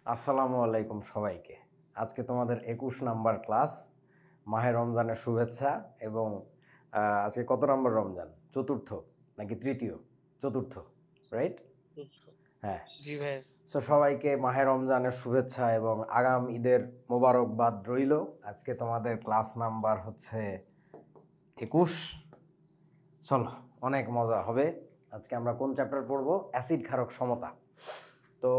আসসালামু আলাইকুম সবাইকে। আজকে তোমাদের ২১ নাম্বার ক্লাস। মাহে রমজানের শুভেচ্ছা এবং আজকে কত নম্বর রমজান? চতুর্থ নাকি তৃতীয়? চতুর্থ, রাইট? হ্যাঁ। জি ভাই। সো সবাইকে মাহে রমজানের শুভেচ্ছা এবং আগাম ঈদের মোবারকবাদ রইল। আজকে তোমাদের ক্লাস নাম্বার হচ্ছে ২১। চলো, অনেক মজা হবে। আজকে আমরা কোন চ্যাপ্টার পড়বো? অ্যাসিড ক্ষারক সমতা। তো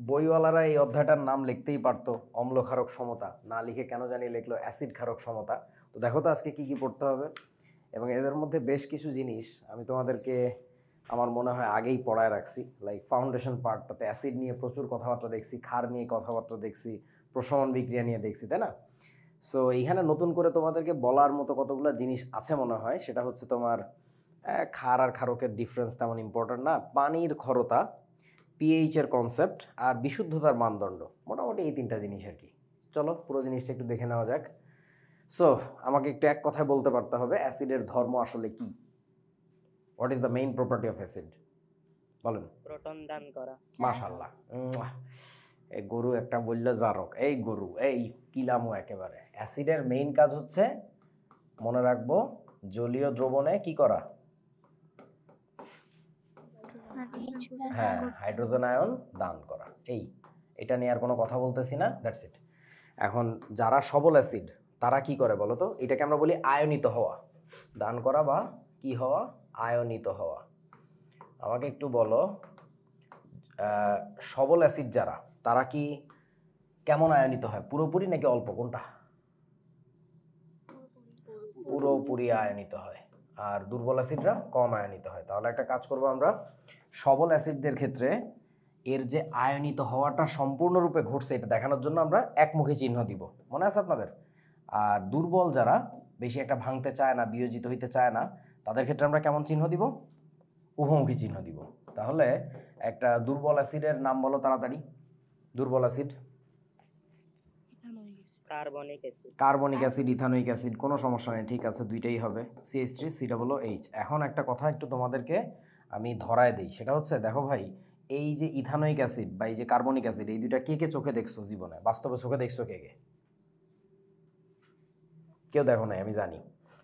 বইওয়ালারা এই অধ্যায়টার নাম লিখতেই পারতো অম্ল ক্ষারক সমতা, না লিখে কেন জানি লিখলো অ্যাসিড ক্ষারক সমতা। তো দেখো তো আজকে কি কি পড়তে হবে, এবং এদের মধ্যে বেশ কিছু জিনিস আমি তোমাদেরকে আমার মনে হয় আগেই পড়ায় রাখছি। লাইক ফাউন্ডেশন পার্টটাতে অ্যাসিড নিয়ে প্রচুর কথাবার্তা দেখছি, ক্ষার নিয়ে কথাবার্তা দেখছি, প্রশমন বিক্রিয়া নিয়ে দেখছি, তাই না? সো এইখানে নতুন করে তোমাদেরকে বলার মতো কতগুলো জিনিস আছে মনে হয়। সেটা হচ্ছে তোমার ক্ষার আর ক্ষারকের ডিফারেন্স তেমন ইম্পর্ট্যান্ট না, পানির ক্ষরতা, পিএইচ এর কনসেপ্ট আর বিশুদ্ধতার মানদণ্ড, মোটামুটি এই তিনটা জিনিস আর কি। চলো পুরো জিনিসটা একটু দেখে নেওয়া যাক। সো আমাকে একটু এক কথায় বলতে পারতে হবে অ্যাসিডের ধর্ম আসলে কি। What is the main property of acid? বলেন। প্রোটন দান করা। মাশাআল্লাহ। এই গরু একটা বললো জারক, এই গরু এই কিলামো একেবারে। অ্যাসিডের মেইন কাজ হচ্ছে, মনে রাখবো, জলীয় দ্রবণে কি করা? হ্যাঁ, হাইড্রোজেন আয়ন দান করা। এটা নিয়ে আর কোনো কথা বলতেছি না, দ্যাটস ইট। এখন যারা সবল অ্যাসিড তারা কি করে বলো তো? এটাকে আমরা বলি আয়নিত হওয়া। দান করা বা কি হওয়া? আয়নিত হওয়া। আমাকে একটু বলো, সবল অ্যাসিড যারা, তারা কি কেমন আয়নিত হয়? পুরোপুরি নাকি অল্প, কোনটা? পুরোপুরি আয়নিত হয়। আর দুর্বল অ্যাসিডরা কম আয়নিত হয়। তাহলে একটা কাজ করবো আমরা, সবল অ্যাসিডদের ক্ষেত্রে এর যে আয়নিত হওয়াটা সম্পূর্ণরূপে ঘটছে এটা দেখানোর জন্য আমরা একমুখী চিহ্ন দিব, মনে আছে আপনাদের? আর দুর্বল যারা বেশি একটা ভাঙতে চায় না, বিয়োজিত হইতে চায় না, তাদের ক্ষেত্রে আমরা কেমন চিহ্ন দিব? উভমুখী চিহ্ন দিব। তাহলে একটা দুর্বল অ্যাসিডের নাম বলো তাড়াতাড়ি। দুর্বল acid, carbonic acid, ethanoic acid, কোনো সমস্যা নেই, ঠিক আছে, দুইটাই হবে, CH3COOH। এখন একটা কথা একটু তোমাদেরকে আমি ধরায় দিই, সেটা হচ্ছে, দেখো ভাই, এই যে ইথানোয়িক অ্যাসিড বা এই যে কার্বনিক অ্যাসিড, এই দুইটা কে কে চোখে দেখছো জীবনে? বাস্তবে চোখে দেখছো কে কে? কেউ দেখো নাই, আমি জানি।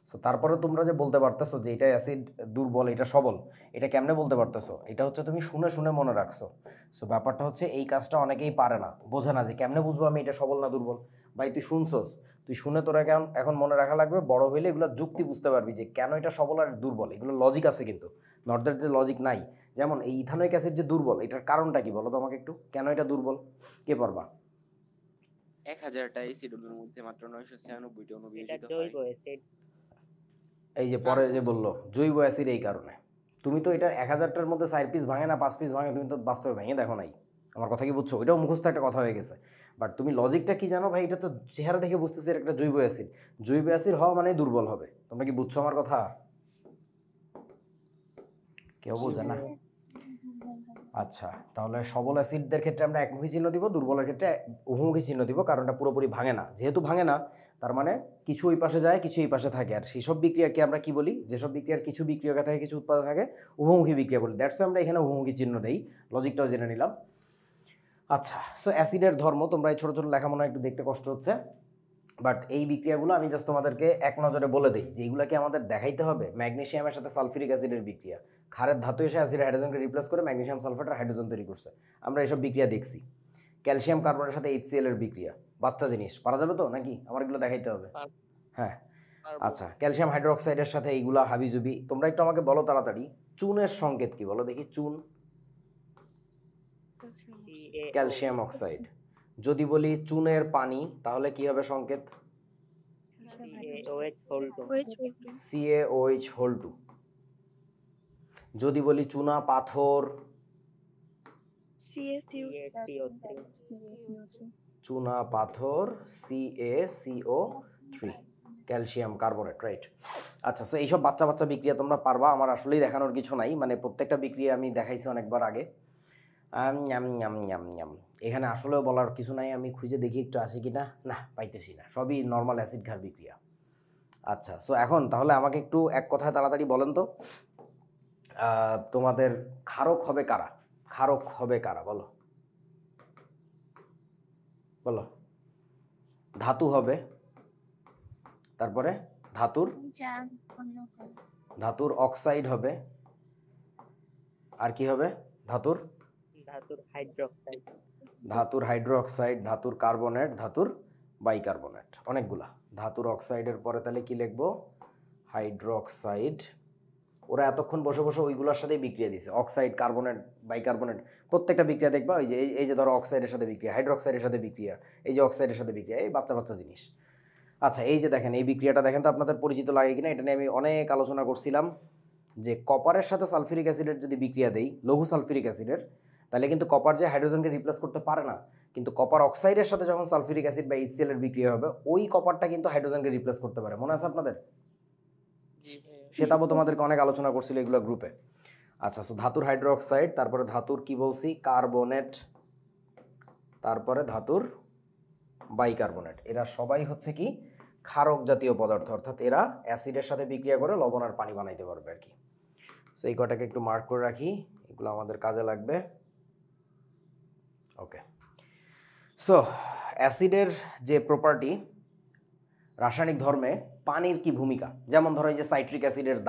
সো তারপরে তোমরা যে বলতে পারতেছো যে এটা অ্যাসিড দুর্বল, এটা সবল, এটা কেমনে বলতে পারতেছো? এটা হচ্ছে তুমি শুনে শুনে মনে রাখছো। সো ব্যাপারটা হচ্ছে এই কাজটা অনেকেই পারে না, বোঝে না যে কেমনে বুঝবো আমি এটা সবল না দুর্বল। ভাই তুই শুনছস, তুই শুনে তোরা এখন মনে রাখা লাগবে, বড় হইলে এগুলো যুক্তি বুঝতে পারবি যে কেন এটা সবল আর দুর্বল। এগুলো লজিক আছে, কিন্তু নর্দের যে লজিক নাই। যেমন এই ইথানোয়িক অ্যাসিড যে দুর্বল, এটার কারণটা কি বলো তো আমাকে একটু, কেন এটা দুর্বল? কে পারবা? 1000টা অ্যাসিড অণুর মধ্যে মাত্র 996টি অণু বিয়োজিত এটা হয়। জৈব অ্যাসিড। এই যে পরে যে বললো জৈব অ্যাসিড, এই কারণে। তুমি তো এটা 1000টার মধ্যে 4 পিস ভাঙে না 5 পিস ভাঙে, তুমি তো বাস্তবে ভেঙে দেখো নাই। আমার কথা কি বুঝছো? এটাও মুখস্থ একটা কথা হয়ে গেছে। বাট তুমি লজিকটা কি জানো ভাই? এটা তো চেহারা দেখে বুঝতেছি এটা একটা জৈব অ্যাসিড। জৈব অ্যাসিড হওয়া মানে দুর্বল হবে। তোমরা কি বুঝছো আমার কথা? কেউ বোঝে না? আচ্ছা, তাহলে সবল অ্যাসিডদের ক্ষেত্রে আমরা একমুখী চিহ্ন দিব, দুর্বলের ক্ষেত্রে উভমুখী চিহ্ন দিব, কারণটা পুরোপুরি ভাঙে না। যেহেতু ভাঙে না, তার মানে কিছু ওই পাশে যায়, কিছু এই পাশে থাকে। আর সেসব বিক্রিয়াকে আমরা কি বলি? যেসব বিক্রিয়ার কিছু বিক্রিয়কে থাকে, কিছু উৎপাদক থাকে, উভমুখী বিক্রিয়া বলি। দ্যাটস আমরা এখানে উভমুখী চিহ্ন দেই। লজিকটাও জেনে নিলাম। আচ্ছা, সো অ্যাসিডের ধর্ম তোমরা এই ছোটো ছোটো লেখা মনে হয় একটু দেখতে কষ্ট হচ্ছে, বাট এই বিক্রিয়াগুলো আমি জাস্ট তোমাদেরকে এক নজরে বলে দিই যে এইগুলোকে আমাদের দেখাইতে হবে। ম্যাগনেসিয়ামের সাথে সালফিউরিক অ্যাসিডের বিক্রিয়া, ক্ষারের ধাতু এসে অ্যাসিড হাইড্রোজেনকে রিপ্লেস করে ম্যাগনেসিয়াম সালফেট আর হাইড্রোজেন তৈরি করছে, আমরা এইসব বিক্রিয়া দেখছি। ক্যালসিয়াম কার্বনের সাথে HCl এর বিক্রিয়া, বাচ্চা জিনিস, পারা যাবে তো নাকি? আমার এগুলো দেখাইতে হবে? হ্যাঁ। আচ্ছা, ক্যালসিয়াম হাইড্রোক্সাইডের সাথে এইগুলা হাবিজুবি। তোমরা একটু আমাকে বলো তাড়াতাড়ি, চুনের সংকেত কি বলো দেখি? চুন, ক্যালসিয়াম অক্সাইড। যদি বলি চুনের পানি, তাহলে কি হবে সংকেত? CaOH2। যদি বলি চুনা পাথর, চুনা পাথর CaCO3, ক্যালসিয়াম কার্বনেট, রাইট? আচ্ছা, সো এইসব বাচ্চা বাচ্চা বিক্রিয়া তোমরা পারবা, আমার আসলেই দেখানোর কিছু নাই, মানে প্রত্যেকটা বিক্রিয়া আমি দেখাইছি অনেকবার আগে। এখানে আসলেও বলার কিছু নাই, আমি খুঁজে দেখি একটু আসি কি না, না পাইতেছি না, সবই নর্মাল অ্যাসিড ঘার বিক্রিয়া। আচ্ছা, সো এখন তাহলে আমাকে একটু এক কথায় তাড়াতাড়ি বলেন তো, তোমাদের ক্ষারক হবে কারা? ক্ষারক হবে কারা বলো? বলো। ধাতু হবে, তারপরে ধাতুর অক্সাইড হবে, আর কি হবে? ধাতুর হাইড্রোক্সাইড, ধাতুর কার্বনেট, ধাতুর বাইকার্বনেট, অনেকগুলা। ধাতুর অক্সাইডের পরে তাহলে কি লিখবো? হাইড্রোক্সাইড। ওরা এতক্ষণ বসে বসে ওইগুলোর সাথে বিক্রিয়া দিছে, অক্সাইড, কার্বনেট, বাইকার্বনেট, প্রত্যেকটা বিক্রিয়া দেখবা ওই যে এই যে ধরো অক্সাইডের সাথে বিক্রিয়া, হাইড্রোক্সাইডের সাথে বিক্রিয়া, এই যে অক্সাইডের সাথে বিক্রিয়া, এই বাচ্চা বাচ্চা জিনিস। আচ্ছা, এই যে দেখেন এই বিক্রিয়াটা দেখেন তো আপনাদের পরিচিত লাগে কিনা, এটা নিয়ে আমি অনেক আলোচনা করছিলাম যে কপারের সাথে সালফিউরিক অ্যাসিডের যদি বিক্রিয়া দেই, লঘু সালফিউরিক অ্যাসিডের, তাহলে কিন্তু কপার যে হাইড্রোজেনকে রিপ্লেস করতে পারে না, কিন্তু কপার অক্সাইডের সাথে যখন সালফিউরিক অ্যাসিড বা HCl এর বিক্রিয়া হবে, ওই কপারটা কিন্তু হাইড্রোজেনকে রিপ্লেস করতে পারে। মনে আছে আপনাদের? সেটাও তোমাদেরকে অনেক আলোচনা করছিল এগুলো গ্রুপে। আচ্ছা, সো ধাতুর হাইড্রোক্সাইড, তারপরে ধাতুর কি বলছি? কার্বনেট, তারপরে ধাতুর বাইকার্বনেট। এরা সবাই হচ্ছে কি ক্ষারক জাতীয় পদার্থ, অর্থাৎ এরা অ্যাসিডের সাথে বিক্রিয়া করে লবণ আর পানি বানাইতে পারবে আর কি। সো এই কটাকে একটু মার্ক করে রাখি, এগুলো আমাদের কাজে লাগবে। ওকে, সো অ্যাসিডের যে প্রপার্টি, রাসায়নিক ধর্মে পানির কি ভূমিকা? যেমন ধরো এই যে সাইট্রিক অ্যাসিডের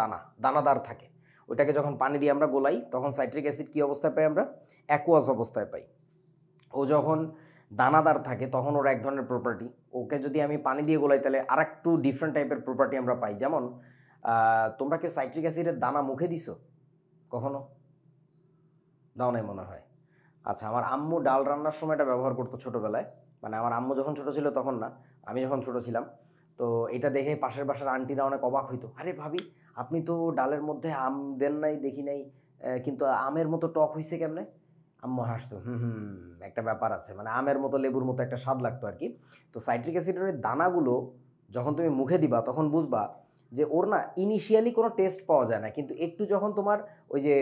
দানাদার থাকে, ওইটাকে যখন পানি দিয়ে আমরা গোলাই তখন সাইট্রিক অ্যাসিড কি অবস্থায় পাই? আমরা অ্যাকুয়াস অবস্থায় পাই। ও যখন দানাদার থাকে তখন ওর এক ধরনের প্রপার্টি, ওকে যদি আমি পানি দিয়ে গোলাই তাহলে আর একটু ডিফারেন্ট টাইপের প্রপার্টি আমরা পাই। যেমন তোমরা কি সাইট্রিক অ্যাসিডের দানা মুখে দিছো কখনো? দাও নাই মনে হয়। আচ্ছা, আমার আম্মু ডাল রান্নার সময় এটা ব্যবহার করতো ছোটোবেলায়, মানে আমার আম্মু যখন ছোটো ছিল তখন না, আমি যখন ছোটো ছিলাম। তো এটা দেখে পাশের বাসার আন্টিরা অনেক অবাক হইতো, আরে ভাবি আপনি তো ডালের মধ্যে আম দেন নাই, দেখি নাই, কিন্তু আমের মতো টক হইছে কেমনে? আম্মু হাসতো, একটা ব্যাপার আছে, মানে আমের মতো লেবুর মতো একটা স্বাদ লাগতো আর কি। তো সাইট্রিক অ্যাসিডের দানাগুলো যখন তুমি মুখে দিবা তখন বুঝবা যে ওর না ইনিশিয়ালি কোনো টেস্ট পাওয়া যায় না, কিন্তু একটু যখন তোমার ওই যে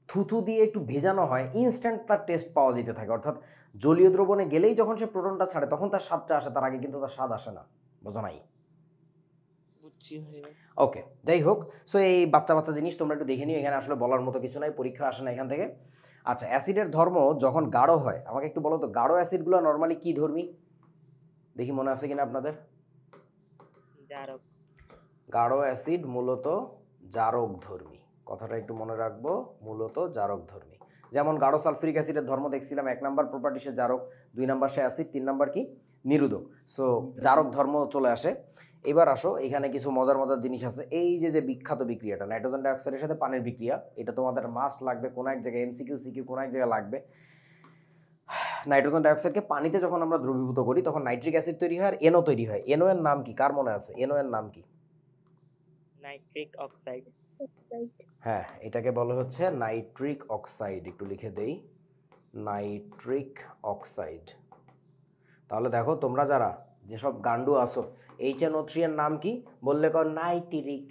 থুথু দিয়ে একটু ভেজানো হয়, ইনস্ট্যান্ট তার টেস্ট পাওয়া যেতে থাকে। অর্থাৎ জলীয় দ্রবণে গেলেই যখন সে প্রোটনটা ছাড়ে তখন তার স্বাদটা আসে, তার আগে কিন্তু তার স্বাদ আসে না। বোঝো নাই? ওকে, যাই হোক। সো এই বাচ্চা বাচ্চা জিনিস তোমরা একটু দেখে নিও, এখানে আসলে বলার মতো কিছু নাই, পরীক্ষা আসে না এখান থেকে। আচ্ছা, অ্যাসিডের ধর্ম যখন গাঢ় হয়, আমাকে একটু বলো তো গাঢ় অ্যাসিডগুলো নর্মালি কি ধর্মী? দেখি মনে আছে কিনা আপনাদের? গাঢ় অ্যাসিড মূলত জারক ধর্মী, কথাটা একটু মনে রাখবো, মূলত জারক ধর্মী। যেমন গাঢ় সালফিউরিক অ্যাসিডের ধর্ম দেখছিলাম, 1 নাম্বার প্রপার্টি সে জারক, 2 নাম্বার সে অ্যাসিড, 3 নাম্বার কি নিরোধক। সো জারক ধর্ম চলে আসে। এবার আসো, এখানে কিছু মজার মজার জিনিস আছে। এই যে বিখ্যাত বিক্রিয়াটা নাইট্রোজেন ডাইঅক্সাইডের সাথে পানির বিক্রিয়া, এটা তোমাদের মাস্ট লাগবে, কোনো এক জায়গায় MCQ CQ কোনো এক জায়গায় লাগবে। নাইট্রোজেন ডাইঅক্সাইডকে পানিতে যখন আমরা দ্রবীভূত করি তখন নাইট্রিক অ্যাসিড তৈরি হয় আর NO তৈরি হয়। NO এর নাম কি? কার মনে আছে NO এর নাম কি? Nitric oxide. হ্যাঁ, এটাকে বলা হচ্ছে নাইট্রিক অক্সাইড। একটু লিখে দেই, নাইট্রিক অক্সাইড। তাহলে দেখো তোমরা যারা যেসব গান্ডু আসো, HNO3 এর নাম কি বললে কর নাইট্রিক,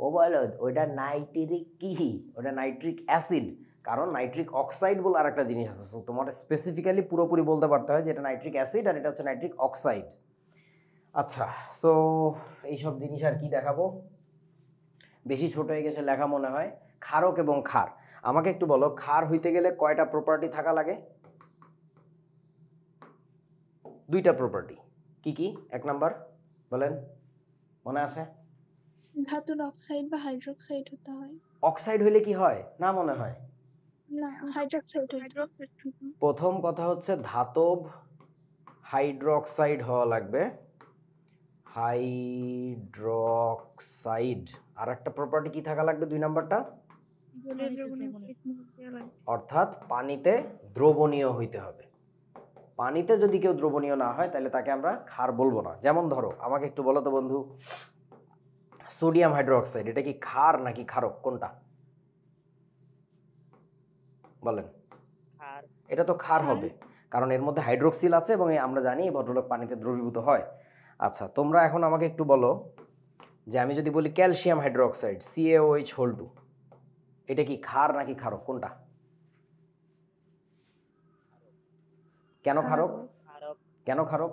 ও বলো ওইটা নাইট্রিক কি? ওটা নাইট্রিক অ্যাসিড, কারণ নাইট্রিক অক্সাইড বলে আর একটা জিনিস আছে। সো তোমার স্পেসিফিক্যালি পুরোপুরি বলতে পারতে হয় যে এটা নাইট্রিক অ্যাসিড আর এটা হচ্ছে নাইট্রিক অক্সাইড। আচ্ছা, সো এইসব জিনিস আর কি দেখাবো, বেশি ছোট হয়ে গেছে লেখা মনে হয়। ক্ষারক এবং ক্ষার, আমাকে একটু বলো ক্ষার হইতে গেলে কয়টা প্রপার্টি থাকা লাগে? 2টা প্রপার্টি। কি কি? 1 নাম্বার বলেন, মনে আছে? ধাতুর অক্সাইড বা হাইড্রোক্সাইড হতে হয়। অক্সাইড হইলে কি হয় না মনে হয়? না, হাইড্রোক্সাইড। প্রথম কথা হচ্ছে ধাতব হাইড্রোক্সাইড হওয়া লাগবে, হাইড্রোক্সাইড। আর একটা প্রপার্টি কি থাকা লাগবে 2 নাম্বারটা? অর্থাৎ পানিতে দ্রবণীয় হইতে হবে। পানিতে যদি কেউ দ্রবণীয় না হয় তাহলে তাকে আমরা ক্ষার বলবো না। যেমন ধরো আমাকে একটু বলো তো বন্ধু, সোডিয়াম হাইড্রোক্সাইড এটা কি ক্ষার নাকি ক্ষারক, কোনটা বলেন? এটা তো ক্ষার হবে, কারণ এর মধ্যে হাইড্রোক্সিল আছে এবং আমরা জানি এই ভদ্রলোক পানিতে দ্রবীভূত হয়। আচ্ছা, তোমরা এখন আমাকে একটু বলো যে আমি যদি বলি ক্যালসিয়াম হাইড্রোক্সাইড CaOH2, এটা কি ক্ষার নাকি ক্ষারক, কোনটা? কেন ক্ষারক? কেন ক্ষারক?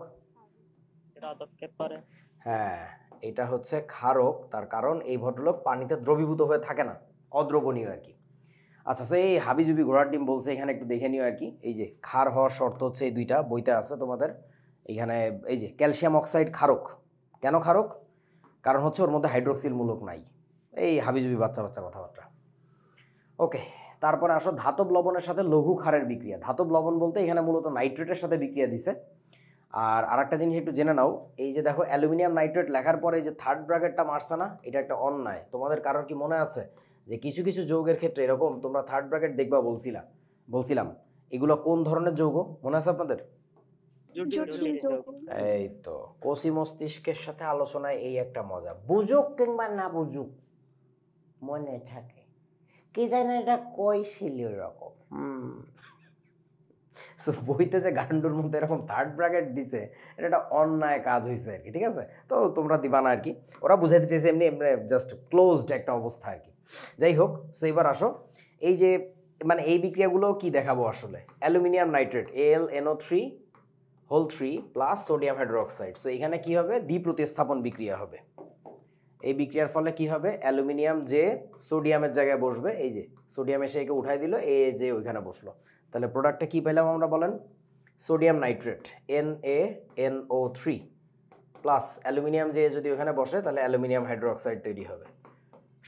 হ্যাঁ, এটা হচ্ছে ক্ষারক, তার কারণ এই ভদ্রলোক পানিতে দ্রবীভূত হয়ে থাকে না, অদ্রবণীয় আর কি। আচ্ছা, এই হাবিজুবি ঘোড়ার ডিম বলছে, এখানে একটু দেখে নিও আর কি। এই যে ক্ষার হওয়ার শর্ত হচ্ছে এই 2টা, বইতে আছে তোমাদের, এইখানে এই যে ক্যালসিয়াম অক্সাইড ক্ষারক। কেন ক্ষারক? কারণ হচ্ছে ওর মধ্যে হাইড্রোক্সিল মূলক নাই। এই হাবিজুবি বাচ্চা বাচ্চা কথাবার্তা। ওকে, তারপরে আসো ধাতব লবণের সাথে লঘু ক্ষারের বিক্রিয়া। ধাতব লবণ বলতে এখানে মূলত নাইট্রেটের সাথে বিক্রিয়া দিছে। আর আরেকটা জিনিস একটু জেনে নাও, এই যে দেখো অ্যালুমিনিয়াম নাইট্রেট লেখার পরে এই যে থার্ড ব্র্যাকেটটা মারছে না, এটা একটা অন্যায়। তোমাদের কারোর কি মনে আছে যে কিছু কিছু যৌগের ক্ষেত্রে এরকম তোমরা থার্ড ব্র্যাকেট দেখবা বলছিলাম এগুলো কোন ধরনের যৌগ মনে আছে আপনাদের? জটিল যৌগ। এই তো কোষি মস্তিষ্কের সাথে আলোচনায় এই একটা মজা, বুঝুক কিংবা না বুঝুক মনে থাকে। কি জানে এটা কইছিল এরকম। সো বইতে যে গান্ডুর মধ্যে এরকম থার্ড ব্র্যাকেট দিছে, এটা একটা অন্যায় কাজ হয়েছে আর কি, ঠিক আছে? তো তোমরা দিবা না আর কি, ওরা বুঝাইতে চেয়েছে এমনি এমনি জাস্ট ক্লোজড একটা অবস্থা আর কি। যাই হোক, সো এবার আসো এই যে মানে এই বিক্রিয়াগুলো কি দেখাবো আসলে। Aluminium nitrate AlNO3 plus sodium hydroxide. So এখানে কি হবে? দ্বিপ্রতিস্থাপন বিক্রিয়া হবে। এই বিক্রিয়ার ফলে কি হবে? অ্যালুমিনিয়াম যে সোডিয়ামের জায়গায় বসবে, এই যে সোডিয়াম এসে একে উঠাই দিল, এ যে ওইখানে বসলো, তাহলে প্রোডাক্টটা কি পেলাম আমরা বলেন? Sodium nitrate NaNO3 plus aluminium যে যদি ওখানে বসে তাহলে অ্যালুমিনিয়াম হাইড্রোক্সাইড তৈরি হবে।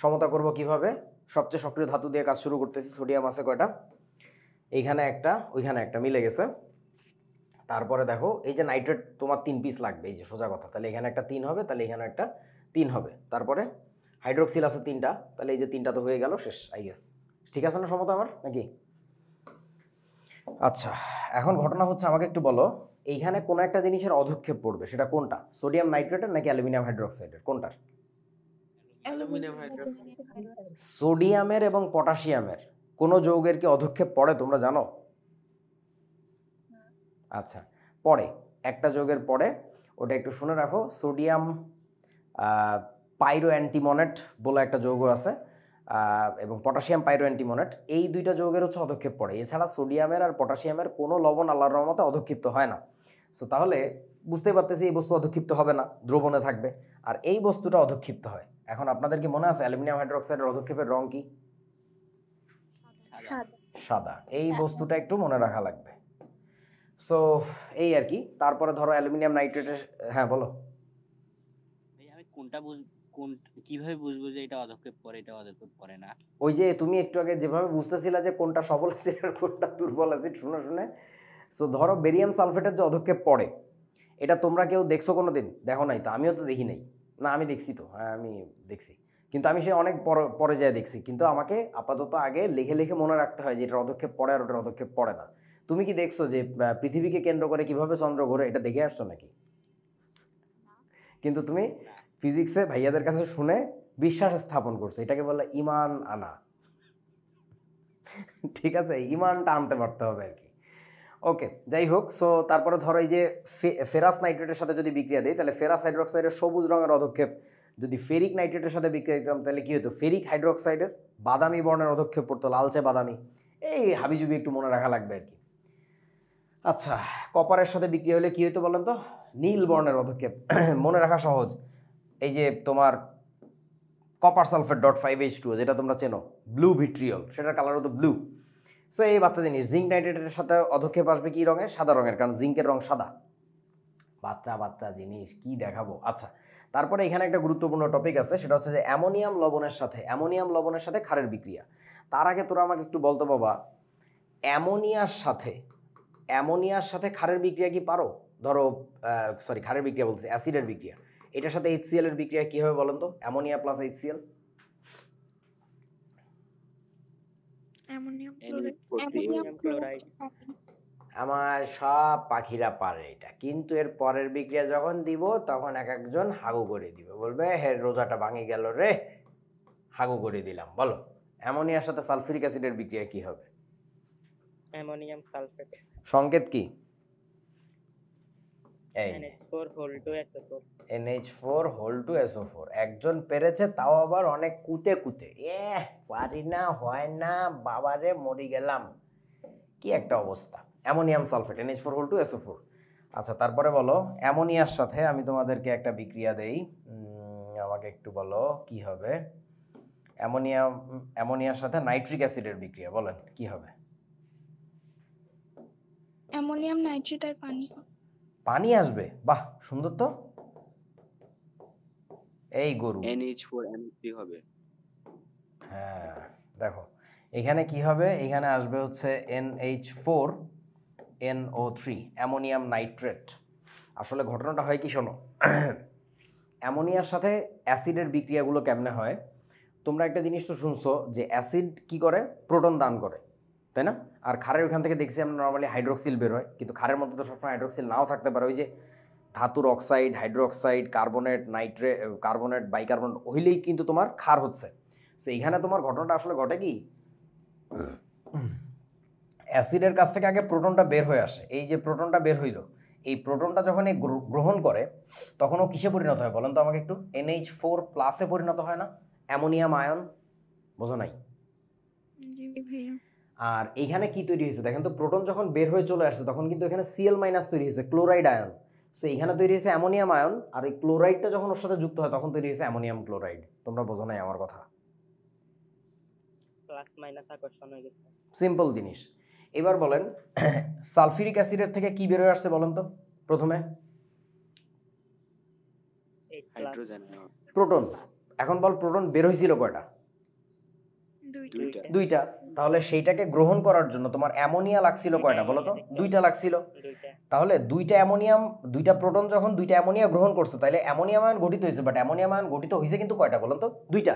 সমতা করব কিভাবে? সবচেয়ে সক্রিয় ধাতু দিয়ে কাজ শুরু করতেছি। সোডিয়াম আছে কয়টা? এইখানে একটা, ওইখানে একটা, মিলে গেছে। তারপরে দেখো এই যে নাইট্রেট তোমার 3 পিস লাগবে, এই যে সোজা কথা, তাহলে এখানে একটা 3 হবে, তাহলে এখানে একটা 3 হবে। তারপরে হাইড্রোক্সিল আছে 3টা, তাহলে এই যে 3টা তো হয়ে গেল, শেষ আই গেস। ঠিক আছে না সমতা আমার নাকি? আচ্ছা, এখন ঘটনা হচ্ছে আমাকে একটু বলো, এইখানে কোনো একটা জিনিসের অধক্ষেপ পড়বে, সেটা কোনটা? সোডিয়াম নাইট্রেটের নাকি অ্যালুমিনিয়াম হাইড্রোক্সাইডের, কোনটার? Aluminium hydroxide. সোডিয়ামের এবং পটাশিয়ামের কোনো যৌগের কি অধক্ষেপ পড়ে তোমরা জানো? আচ্ছা, পড়ে, একটা যৌগের পড়ে, ওটা একটু শুনে রাখো। সোডিয়াম পাইরো অ্যান্টিমনেট বলে একটা যৌগ আছে, এবং পটাশিয়াম পাইরো অ্যান্টিমনেট, এই দুইটা যৌগের হচ্ছে অধক্ষেপ পড়ে। এছাড়া সোডিয়ামের আর পটাশিয়ামের কোনো লবণ আল্লাহর রহমতে অধক্ষিপ্ত হয় না। সো তাহলে বুঝতেই পারতেছি এই বস্তু অধক্ষিপ্ত হবে না, দ্রবণে থাকবে, আর এই বস্তুটা অধক্ষিপ্ত হয়। এখন আপনাদের কি মনে আছে অ্যালুমিনিয়াম হাইড্রোক্সাইডের অধক্ষেপের রং কি? সাদা। এই বস্তুটা একটু মনে রাখা লাগবে। সো এই আর কি। তারপরে ধরো অ্যালুমিনিয়াম নাইট্রেটের, হ্যাঁ বলো। আমি কোন কিভাবে বুঝবো যে এটা অধক্ষেপ করে এটা অধক্ষেপ করে না? ওই যে তুমি একটু আগে যেভাবে বুঝতেছিলা যে কোনটা সবল অ্যাসিড আর কোনটা দুর্বল অ্যাসিড, শুনে সো ধরো বেরিয়াম সালফেটের যে অধক্ষেপ পড়ে, এটা তোমরা কেউ দেখছো কোনো দিন? দেখো নাই তো? আমিও তো দেখি নাই। না আমি দেখছি তো, হ্যাঁ আমি দেখছি, কিন্তু আমি সে অনেক পরে যায় দেখছি। কিন্তু আমাকে আপাতত আগে লিখে লিখে মনে রাখতে হয় যে এটার অধক্ষেপ পড়ে আর ওটার অধক্ষেপ পড়ে না। তুমি কি দেখছো যে পৃথিবীকে কেন্দ্র করে কিভাবে চন্দ্র ঘোরে, এটা দেখে আসছো নাকি? কিন্তু তুমি ফিজিক্সে ভাইয়াদের কাছে শুনে বিশ্বাস স্থাপন করছো, এটাকে বলে ইমান আনা। ঠিক আছে, ইমানটা আনতে পারতে হবে আর কি। ওকে, যাই হোক। সো তারপরে ধরো এই যে ফেরাস নাইট্রেটের সাথে যদি বিক্রিয়া দিই, তাহলে ফেরাস হাইড্রোক্সাইডের সবুজ রঙের অধক্ষেপ যদি ফেরিক নাইট্রেটের সাথে বিক্রিয়া দিতাম, তাহলে কি হতো? ফেরিক হাইড্রোক্সাইডের বাদামি বর্ণের অধক্ষেপ পড়তো, লালচে বাদামি। এই হাবিজুবি একটু মনে রাখা লাগবে আর কি। আচ্ছা, কপারের সাথে বিক্রিয়া হলে কি হতো বলেন তো? নীল বর্ণের অধক্ষেপ। মনে রাখা সহজ, এই যে তোমার কপার সালফেট .5H2, যেটা তোমরা চেনো, ব্লু ভিট্রিয়ল, সেটার কালার হতো ব্লু। সো এই বাচ্চা জিনিস, জিঙ্ক নাইট্রেটের সাথে অধক্ষেপ আসবে কি রঙের? সাদা রঙের, কারণ জিঙ্কের রং সাদা। বাচ্চা জিনিস কি দেখাবো। আচ্ছা, তারপরে এখানে একটা গুরুত্বপূর্ণ টপিক আছে, সেটা হচ্ছে যে অ্যামোনিয়াম লবণের সাথে ক্ষারের বিক্রিয়া। তার আগে তোরা আমাকে একটু বলতো বাবা, অ্যামোনিয়ার সাথে ক্ষারের বিক্রিয়া কি পারো? ধরো ক্ষারের বিক্রিয়া বলছে, অ্যাসিডের বিক্রিয়া, এটার সাথে HCl এর বিক্রিয়া কি হবে বলেন তো? Ammonia plus HCl। Ammonium chloride. আমার সব পাখিরা পারে এটা, কিন্তু এর পরের বিক্রিয়া যখন দিব তখন এক একজন হাগু করে দিবে, বলবে হে রোজাটা ভাঙি গেল রে, হাগু করে দিলাম। বলো, অ্যামোনিয়ার সাথে সালফিউরিক অ্যাসিডের বিক্রিয়া কি হবে? Ammonium sulphate. সংকেত কি? এই NH4 whole to SO4। একজন পেরেছে, তাও আবার অনেক কুতে পারি না, হয় না, বাবারে মরি গেলাম, কি একটা অবস্থা। Ammonium sulphate NH4 whole to SO4। আচ্ছা, তারপরে বলো অ্যামোনিয়ার সাথে আমি তোমাদেরকে একটা বিক্রিয়া দেই, আমাকে একটু বলো কি হবে। অ্যামোনিয়ার সাথে নাইট্রিক অ্যাসিডের বিক্রিয়া, বলেন কি হবে? অ্যামোনিয়াম নাইট্রেট আর পানি। পানি আসবে, বাহ সুন্দর তো। এই গরু, NH4NO3 হবে। হ্যাঁ দেখো এখানে কি হবে, এখানে আসবে হচ্ছে NH4NO3 অ্যামোনিয়াম নাইট্রেট। আসলে ঘটনাটা হয় কি শোনো, অ্যামোনিয়ার সাথে অ্যাসিডের বিক্রিয়াগুলো কেমনে হয়। তোমরা একটা জিনিস তো শুনছো যে অ্যাসিড কি করে, প্রোটন দান করে, তাই না? আর ক্ষারের ওখান থেকে দেখছি আমরা নর্মালি হাইড্রোক্সিল বের হয়, কিন্তু ক্ষারের মধ্যে তো সবসময় হাইড্রোক্সিল নাও থাকতে পারে। ওই যে ধাতুর oxide, hydroxide, carbonate, carbonate, bicarbonate হইলেই কিন্তু তোমার ক্ষার হচ্ছে। সো এইখানে তোমার ঘটনাটা আসলে ঘটে কি, অ্যাসিডের কাছ থেকে আগে প্রোটনটা বের হয়ে আসে। এই যে প্রোটনটা বের হইলো, এই প্রোটনটা যখন এই গ্রহণ করে তখন ও কিসে পরিণত হয় বলেন তো আমাকে একটু? NH4+ পরিণত হয় না, অ্যামোনিয়াম আয়ন, বোঝো নাই? জি ভাইয়া। আর এইখানে কি তৈরি হয়েছে দেখেন তো, প্রোটন যখন বের হয়ে চলে আসছে তখন কিন্তু এখানে Cl- তৈরি হয়েছে, ক্লোরাইড আয়ন। সো এখানে তৈরি হয়েছে অ্যামোনিয়াম আয়ন, আর এই ক্লোরাইডটা যখন ওর সাথে যুক্ত হয় তখন তৈরি হয়েছে অ্যামোনিয়াম ক্লোরাইড। তোমরা বোঝো নাই আমার কথা? প্লাস মাইনাস আকর্ষণ হয়ে গেছে। সিম্পল জিনিস। এবার বলেন সালফিউরিক অ্যাসিডের থেকে কি বের হয়ে আসছে বলেন তো প্রথমে? 8 প্লাস হাইড্রোজেন প্রোটন। এখন বল প্রোটন বের হয়েছিল কয়টা? দুইটা। দুইটা। তাহলে সেইটাকে গ্রহণ করার জন্য তোমার অ্যামোনিয়া লাগছিল কয়টা বলো তো? দুইটা লাগছিল। দুইটা। তাহলে দুইটা প্রোটন যখন দুইটা অ্যামোনিয়া গ্রহণ করছে তাহলে অ্যামোনিয়াম আয়ন গঠিত হয়েছে, বাট অ্যামোনিয়াম আয়ন গঠিত হয়েছে কিন্তু কয়টা বলেন তো? দুইটা।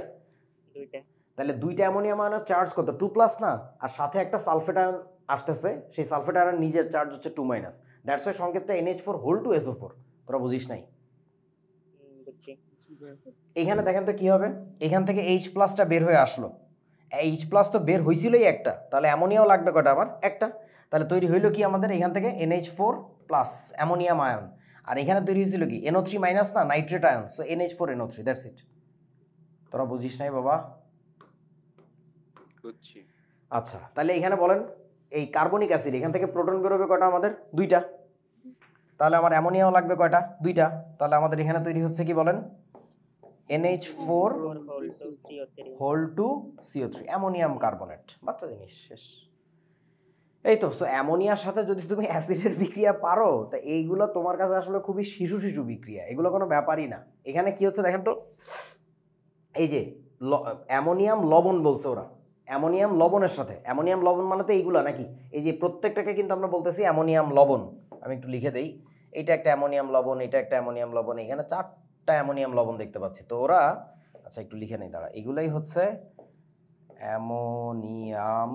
দুইটা। তাহলে দুইটা অ্যামোনিয়াম আয়নের চার্জ কত? 2+ না? আর সাথে একটা সালফেট আয়ন আসতেছে, সেই সালফেট আয়নের নিজের চার্জ হচ্ছে 2-। দ্যাটস ওয়াই সংকেতটা NH4 2SO4। তোরা বুঝিস নাই? বুঝছি। এইখানে দেখেন তো কি হবে, এখান থেকে H+টা বের হয়ে আসলো, H+ তো বের হয়েছিলই একটা, তাহলে অ্যামোনিয়াও লাগবে কয়টা আমার? একটা। তাহলে তৈরি হইলো কি আমাদের এখান থেকে NH4+ অ্যামোনিয়াম আয়ন। আর এখানে তৈরি হয়েছিল কি NO3- না, nitrate ion. So NH4NO3, that's it. তোরা বুঝিস নাই বাবা? বুঝছি। আচ্ছা তাহলে এখানে বলেন এই কার্বনিক অ্যাসিড, এখান থেকে প্রোটন বেরোবে কয়টা আমাদের? দুইটা। তাহলে আমার অ্যামোনিয়াও লাগবে কয়টা? দুইটা। তাহলে আমাদের এখানে তৈরি হচ্ছে কি বলেন? NH4 2CO3 ammonium carbonate. বাচ্চা জিনিস, শেষ। এই তো। সো অ্যামোনিয়ার সাথে যদি তুমি অ্যাসিডের বিক্রিয়া পারো, তা এইগুলো তোমার কাছে আসলে খুবই শিশু বিক্রিয়া, এগুলো কোনো ব্যাপারই না। এখানে কি হচ্ছে দেখেন তো, এই যে অ্যামোনিয়াম লবণ বলছে ওরা, অ্যামোনিয়াম লবণের সাথে, অ্যামোনিয়াম লবণ মানে তো এইগুলা নাকি, এই যে প্রত্যেকটাকে কিন্তু আমরা বলতেছি অ্যামোনিয়াম লবণ। আমি একটু লিখে দেই, এটা একটা অ্যামোনিয়াম লবণ, এটা একটা অ্যামোনিয়াম লবণ, এখানে 4টা অ্যামোনিয়াম লবণ দেখতে পাচ্ছি। তো ওরা, আচ্ছা একটু লিখে নেই দাঁড়া, এগুলাই হচ্ছে অ্যামোনিয়াম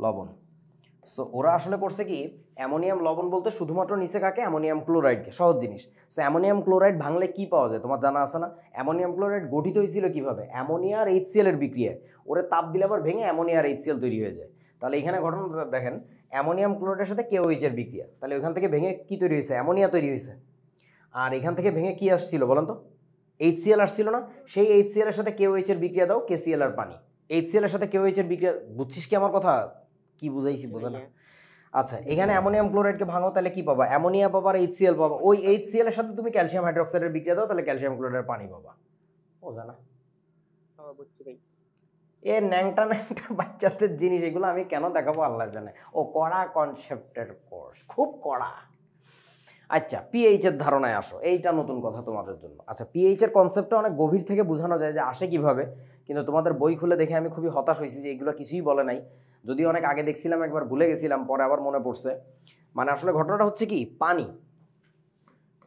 লবণ। সো ওরা আসলে করছে কি, অ্যামোনিয়াম লবণ বলতে শুধুমাত্র নিচে কাকে? অ্যামোনিয়াম ক্লোরাইডকে। সহজ জিনিস। সো অ্যামোনিয়াম ক্লোরাইড ভাঙলে কি পাওয়া যায় তোমার জানা আছে না? অ্যামোনিয়াম ক্লোরাইড গঠিত হয়েছিল কিভাবে? অ্যামোনিয়া আর HCl এর বিক্রিয়ায়। ওরে তাপ দিলে আবার ভেঙে অ্যামোনিয়া আর HCl তৈরি হয়ে যায়। তাহলে এখানে ঘটনাটা দেখেন, অ্যামোনিয়াম ক্লোরাইডের সাথে KOH এর বিক্রিয়া, তাহলে ওইখান থেকে ভেঙে কি তৈরি হয়েছে? অ্যামোনিয়া তৈরি হয়েছে। আর এখান থেকে ভেঙে কি আসছিল বলেন তো? HCl আসছিল না? সেই HCl এর সাথে KOH এর বিক্রিয়া দাও, KCl আর পানি। HCl এর সাথে KOH এর বিক্রিয়া, বুঝছিস কি আমার কথা? কি বুঝাইছি বোঝা না? আচ্ছা এখানে অ্যামোনিয়াম ক্লোরাইডকে ভাঙো, তাহলে কি পাবা? অ্যামোনিয়া পাবা আর HCl পাবা। ওই HCl এর সাথে তুমি ক্যালসিয়াম হাইড্রোক্সাইডের বিক্রিয়া দাও, তাহলে ক্যালসিয়াম ক্লোরাইডের পানি পাবা। বোঝা না? বুঝছি ভাই। এ ন্যাংটা বাচ্চাদের জিনিস এগুলো আমি কেন দেখাবো আল্লাহ জানে। ও কড়া কনসেপ্টের কোর্স, খুব কড়া। আচ্ছা পিএইচ এর ধারণায় আসো, এইটা নতুন কথা তোমাদের জন্য। আচ্ছা পিএইচ এর কনসেপ্টটা অনেক গভীর থেকে বোঝানো যায় যে আসে কিভাবে, কিন্তু তোমাদের বই খুলে দেখে আমি খুবই হতাশ হয়েছি যে এগুলো কিছুই বলে নাই। যদি অনেক আগে দেখছিলাম, একবার ভুলে গেছিলাম, পরে আবার মনে পড়ছে। মানে আসলে ঘটনাটা হচ্ছে কি, পানি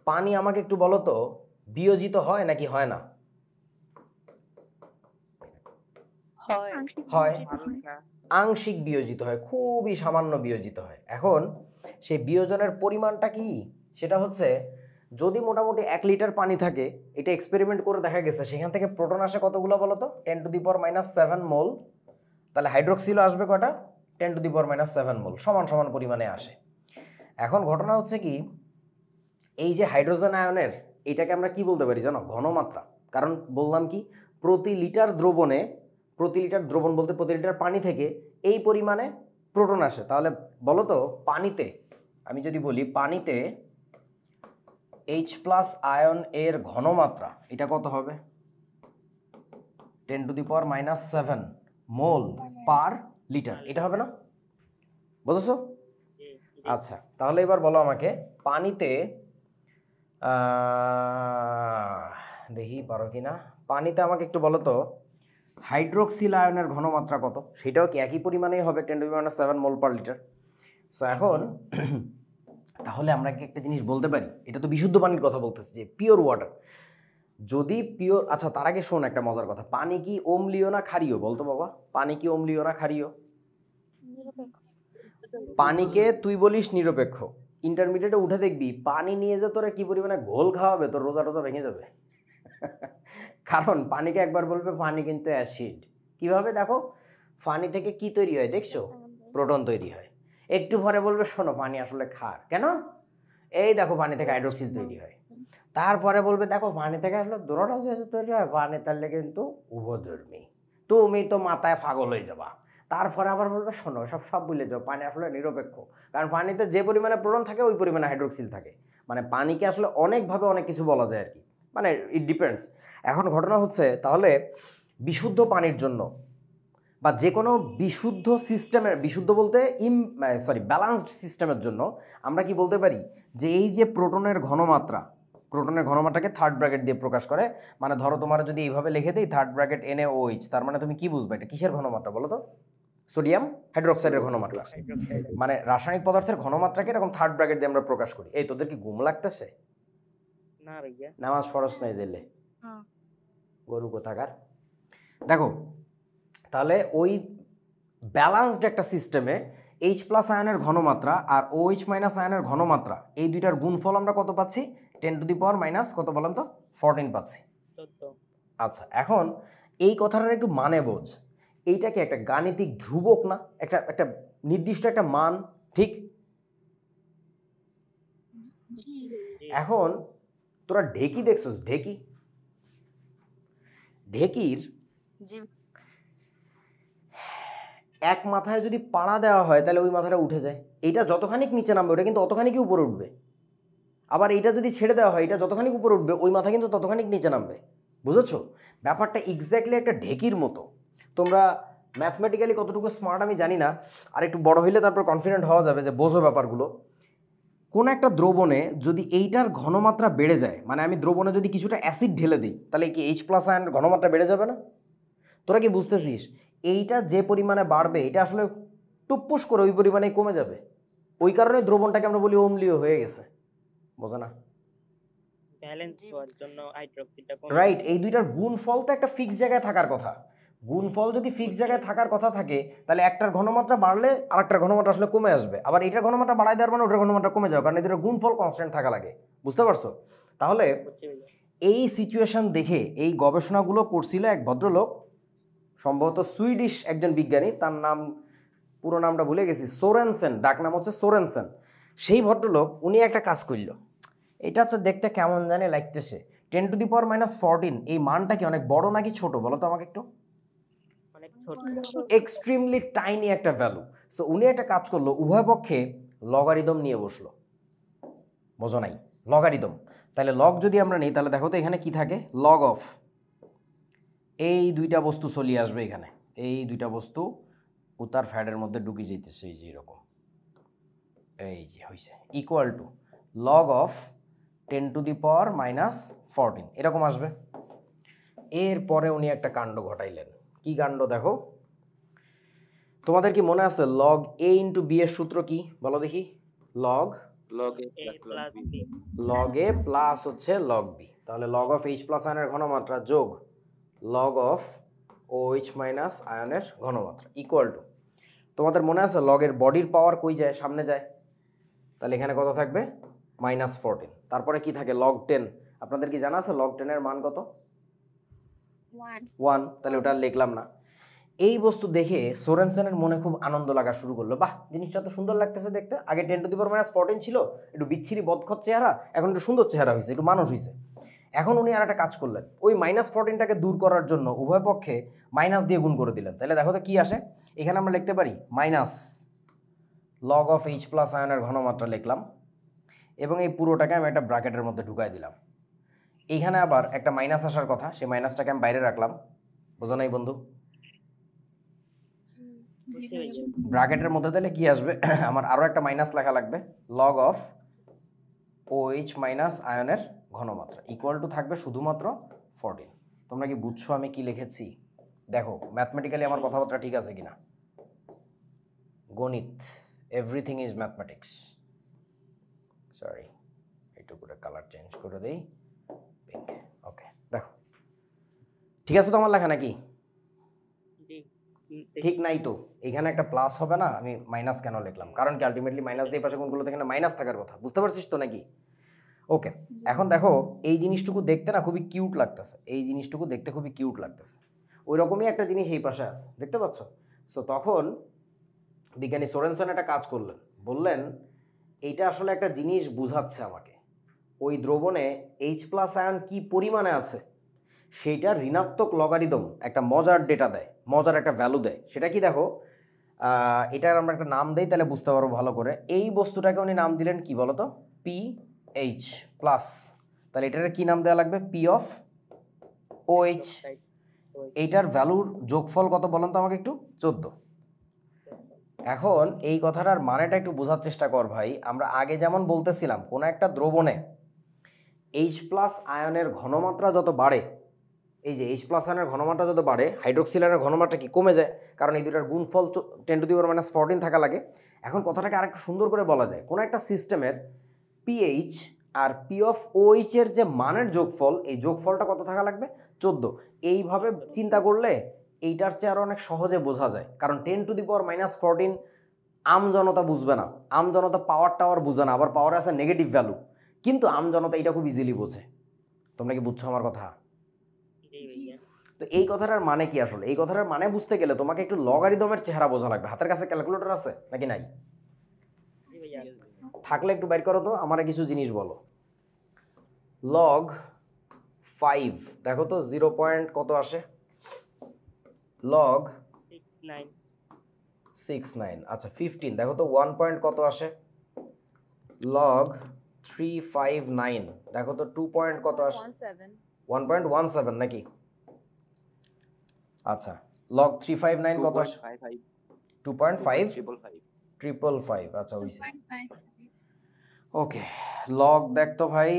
পানি আমাকে একটু বলো তো, বিয়োজিত হয় নাকি হয় না? হয়। আংশিক বিয়োজিত হয়, খুবই সামান্য বিয়োজিত হয়। এখন সেই বিয়োজনের পরিমাণটা কি? সেটা হচ্ছে, যদি মোটামুটি 1 লিটার পানি থাকে, এটা এক্সপেরিমেন্ট করে দেখা গেছে, সেখান থেকে প্রোটন আসে কতগুলো বলো তো? 10⁻⁻7 মোল। তাহলে হাইড্রোক্সিলও আসবে কয়টা? 10⁻⁷ মোল, সমান সমান পরিমাণে আসে। এখন ঘটনা হচ্ছে কি, এই যে হাইড্রোজেন আয়নের, এটাকে আমরা কি বলতে পারি জানো? ঘনমাত্রা। কারণ বললাম কি, প্রতি লিটার দ্রবণ বলতে প্রতি লিটার পানি থেকে এই পরিমাণে প্রোটন আসে। তাহলে বলো তো, পানিতে, আমি যদি বলি পানিতে H+ আয়ন এর ঘনমাত্রা, এটা কত হবে? 10⁻⁷ মোল পার লিটার। এটা হবে না? বুঝেছো? আচ্ছা, তাহলে এবার বলো আমাকে পানিতে দেখি পারো কিনা, পানিতে আমাকে একটু বলো তো হাইড্রোক্সিল আয়নের ঘনমাত্রা কত? সেটাও কি একই পরিমাণেই হবে 10⁻⁷ মোল পার লিটার। সো এখন তাহলে আমরা কি একটা জিনিস বলতে পারি, এটা তো বিশুদ্ধ পানির কথা বলতেছি যে পিওর ওয়াটার, যদি পিওর, আচ্ছা তার আগে শোন একটা মজার কথা, পানি কি অম্লীয় না ক্ষারীয় বলতো বাবা? পানি কি অম্লীয় না ক্ষারীয়? পানিকে তুই বলিস নিরপেক্ষ, ইন্টারমিডিয়েটে উঠে দেখবি পানি নিয়ে যে তোরা কি পরিমাণে ঘোল খাওয়াবে, তোর রোজা রোজা ভেঙে যাবে। কারণ পানিকে একবার বলবে পানি কিন্তু অ্যাসিড। কিভাবে দেখো, পানি থেকে কি তৈরি হয় দেখছো? প্রোটন তৈরি হয়। একটু পরে বলবে শোনো পানি আসলে ক্ষার, কেন? এই দেখো পানি থেকে হাইড্রোক্সিল তৈরি হয়। তারপরে বলবে দেখো পানি থেকে আসলে দ্রবটা যেহেতু তৈরি হয়, পানি তাহলে কিন্তু উভধর্মী, তুমি তো মাথায় পাগল হয়ে যাবা। তারপরে আবার বলবে শোনো সব ভুলে যাও, পানি আসলে নিরপেক্ষ, কারণ পানিতে যে পরিমাণে প্রোটন থাকে ওই পরিমাণে হাইড্রোক্সিল থাকে। মানে পানিকে আসলে অনেকভাবে অনেক কিছু বলা যায় আর কি, মানে ইট ডিপেন্ডস। এখন ঘটনা হচ্ছে তাহলে বিশুদ্ধ পানির জন্য বা যে কোনো বিশুদ্ধ সিস্টেমের, বিশুদ্ধ বলতে ব্যালান্সড সিস্টেমের জন্য আমরা কি বলতে পারি যে এই যে প্রোটনের ঘনমাত্রাকে থার্ড ব্র্যাকেট দিয়ে প্রকাশ করে। মানে ধরো তোমার যদি এইভাবে লিখে দিই থার্ড ব্র্যাকেট NaOH, তার মানে তুমি কি বুঝবে এটা কিসের ঘনমাত্রা বলো তো? সোডিয়াম হাইড্রোক্সাইডের ঘনমাত্রা। মানে রাসায়নিক পদার্থের ঘনমাত্রাকে এরকম থার্ড ব্র্যাকেট দিয়ে আমরা প্রকাশ করি। এই তোদের কি ঘুম লাগতেছে? না ভাইয়া। নামাজ পড়স নাই দিলে গরু কোথাকার। দেখো তাহলে ওই ব্যালান্সড একটা সিস্টেমে H+ আয়নের ঘনমাত্রা আর OH- আয়নের ঘনমাত্রা এই দুইটার গুণফল আমরা কত পাচ্ছি? 10⁻⁻ কত বলেন তো? 14 পাচ্ছি। আচ্ছা, এখন এই কথাটার একটু মানে বোঝ, এইটা কি একটা গাণিতিক ধ্রুবক না? একটা নির্দিষ্ট একটা মান, ঠিক? এখন তোরা ঢেকি দেখছস? ঢেকির এক মাথায় যদি পাড়া দেওয়া হয় তাহলে ওই মাথাটা উঠে যায়, এইটা যতখানি নিচে নামবে ওটা কিন্তু অতখানি কি উপরে উঠবে। আবার এইটা যদি ছেড়ে দেওয়া হয় এটা যতখানি উপরে উঠবে ওই মাথা কিন্তু ততখানি নিচে নামবে। বুঝেছো ব্যাপারটা? এক্স্যাক্টলি একটা ঢেকির মতো। তোমরা ম্যাথমেটিক্যালি কতটুকু স্মার্ট আমি জানি না, আর একটু বড় হইলে তারপর কনফিডেন্ট হওয়া যাবে যে বোঝো ব্যাপারগুলো। কোন একটা দ্রবণে যদি এইটার ঘনমাত্রা বেড়ে যায়, মানে আমি দ্রবণে যদি কিছুটা অ্যাসিড ঢেলে দিই তাহলে কি H+ আয়নের ঘনমাত্রা বেড়ে যাবে না? তোরা কি বুঝতেছিস? এইটা যে পরিমাণে বাড়বে এটা আসলে টুপ্পুস করে ওই পরিমাণেই কমে যাবে। ওই কারণে দ্রবণটাকে আমরা বলি অম্লীয় হয়ে গেছে। বোঝা না? ব্যালেন্স হওয়ার জন্য হাইড্রোক্সিলটা কম। রাইট, এই দুইটার গুণফল তো একটা ফিক্স জায়গায় থাকার কথা। গুণফল যদি ফিক্স জায়গায় থাকার কথা থাকে তাহলে একটার ঘনমাত্রা বাড়লে আরেকটার ঘনমাত্রা আসলে কমে আসবে, আবার এটার ঘনমাত্রা বাড়াই দেওয়ার মানে ওটার ঘনমাত্রা কমে যাবে, কারণ এদের গুণফল কনস্ট্যান্ট থাকা লাগে। বুঝতে পারছো? তাহলে এই সিচুয়েশন দেখে এই গবেষণাগুলো করছিল এক ভদ্রলোক, সম্ভবত সুইডিশ একজন বিজ্ঞানী, তার নাম পুরো নামটা ভুলে গেছি, সোরেনসেন, ডাক নাম হচ্ছে সোরেনসেন। সেই ভদ্রলোক উনি একটা কাজ করল, এটা তো দেখতে কেমন জানি লাগতেছে, 10⁻⁻14 এই মানটা কি অনেক বড় নাকি ছোট বলো তো আমাকে একটু? অনেক ছোট, এক্সট্রিমলি টাইনি একটা ভ্যালু। সো উনি একটা কাজ করলো, উভয় পক্ষে লগারিদম নিয়ে বসলো। বোঝো নাই? লগারিদম। তাহলে লগ যদি আমরা নিই তাহলে দেখো তো এখানে কি থাকে, লগ অফ এই দুইটা বস্তু চলিয়ে আসবে এখানে, এই দুইটা বস্তু উতার ফ্যাডের মধ্যে ঢুকে যেতেছে, এই যে এরকম, এই যে হয়েছে, ইকুয়াল টু লগ অফ 10⁻⁻14 এরকম আসবে। এরপরে উনি একটা কাণ্ড ঘটাইলেন। কি কাণ্ড দেখো, তোমাদের কি মনে আছে লগ A ইন্টু B এর সূত্র কি বলো দেখি? লগ A প্লাস হচ্ছে লগ B, তাহলে লগ অফ H+ আয়নের ঘনমাত্রা যোগ লগ অফ OH- আয়নের ঘনমাত্রা ইকুয়াল টু, তোমাদের মনে আছে লগের বডির পাওয়ার কই যায়? সামনে যায়। তাহলে এখানে কত থাকবে? -14। তারপরে কি থাকে? লগ 10। আপনাদের কি জানা আছে লগ 10 এর মান কত? 1। তাহলে ওটা লিখলাম না। এই বস্তু দেখে সোরেনসেনের মনে খুব আনন্দ লাগা শুরু করলো, বাহ জিনিসটা তো সুন্দর লাগতেছে দেখতে। আগে 10⁻⁻14 ছিল, একটু বিচ্ছিরি বদখত চেহারা, এখন একটু সুন্দর চেহারা হয়েছে, একটু মানুষ হয়েছে। এখন উনি আর একটা কাজ করলেন, ওই -14টাকে দূর করার জন্য উভয় পক্ষে মাইনাস দিয়ে গুণ করে দিলেন। তাহলে দেখো তো কি আসে, এখানে আমরা লিখতে পারি মাইনাস লগ অফ H+ আয়নের ঘনমাত্রা লিখলাম, এবং এই পুরোটাকে আমি একটা ব্র্যাকেটের মধ্যে ঢুকাই দিলাম। এইখানে আবার একটা মাইনাস আসার কথা, সেই মাইনাসটাকে আমি বাইরে রাখলাম। বোঝো নাই বন্ধু? জি ভাইয়া ব্র্যাকেটের মধ্যে দিলে কি আসবে আমার আরো একটা মাইনাস লেখা লাগবে লগ অফ OH মাইনাস আয়নের ঘনমাত্রা ইকুয়াল টু থাকবে শুধুমাত্র 14। তোমরা কি বুঝছো আমি কি লিখেছি? দেখো ম্যাথমেটিক্যালি আমার কথাবার্তা ঠিক আছে কিনা। গণিত, এভরিথিং ইজ ম্যাথমেটিক্স। সরি, একটু করে কালার চেঞ্জ করে দেই, পিঙ্ক। ওকে, দেখো ঠিক আছে তো আমার লেখা নাকি? জি ঠিক নাই তো, এখানে একটা প্লাস হবে না, আমি মাইনাস কেন লিখলাম? কারণ কি আলটিমেটলি মাইনাস দিয়ে পাশে কোনগুলো এখানে মাইনাস থাকার কথা, বুঝতে পারছিস তো নাকি? ওকে, এখন দেখো এই জিনিসটুকু দেখতে না খুবই কিউট লাগতেছে, এই জিনিসটুকু দেখতে খুবই কিউট লাগতেছে। ওই রকমই একটা জিনিস এই পাশে আছে, দেখতে পাচ্ছ? সো তখন বিজ্ঞানী সোরেনসন একটা কাজ করলেন, বললেন এইটা আসলে একটা জিনিস বুঝাচ্ছে আমাকে, ওই দ্রবণে H প্লাস আয়ন কি পরিমাণে আছে সেইটা ঋণাত্মক লগারিদম একটা মজার ডেটা দেয়, মজার একটা ভ্যালু দেয়। সেটা কি দেখো, এটার আমরা একটা নাম দেই তাহলে বুঝতে পারবো ভালো করে। এই বস্তুটাকে উনি নাম দিলেন কি বলতো, PH প্লাস। তাহলে এটার কি নাম দেওয়া লাগবে, P অফ OH। এইটার ভ্যালুর যোগফল কত বলেন তো আমাকে একটু, 14। এখন এই কথাটার মানেটা একটু বোঝার চেষ্টা কর ভাই। আমরা আগে যেমন বলতেছিলাম কোনো একটা দ্রবণে H প্লাস আয়নের ঘনমাত্রা যত বাড়ে, এই যে H প্লাস আয়নের ঘনমাত্রা যত বাড়ে হাইড্রোক্সিল আয়নের ঘনমাত্রা কি কমে যায়, কারণ এই দুটার গুণফল 10⁻⁻14 থাকা লাগে। এখন কথাটাকে আরেকটু সুন্দর করে বলা যায়, কোনো একটা সিস্টেমের PH আর P অফ OH এর যে মানের যোগফল, এই যোগফলটা কত থাকা লাগবে, 14। এইভাবে চিন্তা করলে এইটার চেয়ে আরও অনেক সহজে বোঝা যায়, কারণ 10⁻⁻14 আমজনতা বুঝবে না, আমজনতা পাওয়ার টাওয়ার বুঝে না, আবার পাওয়ার আছে নেগেটিভ ভ্যালু, কিন্তু আমজনতা এটা খুব ইজিলি বোঝে। তোমরা কি বুঝছো আমার কথা? জি ভাইয়া তো এই কথাটার মানে কি আসলে, এই কথাটার মানে বুঝতে গেলে তোমাকে একটু লগারিদমের চেহারা বোঝা লাগবে। হাতের কাছে ক্যালকুলেটর আছে নাকি নাই? জি ভাইয়া থাকলে একটু বাইর করো তো, আমারে কিছু জিনিস বলো। লগ 5 দেখো তো 0 পয়েন্ট কত আসে, লগ 69 69। আচ্ছা 15 দেখো তো 1 পয়েন্ট কত আসে, লগ 359 দেখো তো 2 পয়েন্ট কত আসে, 1.17 নাকি? আচ্ছা লগ 359 কত আসে, 2.5 আচ্ছা হইছে। ওকে, লগ দেখতো ভাই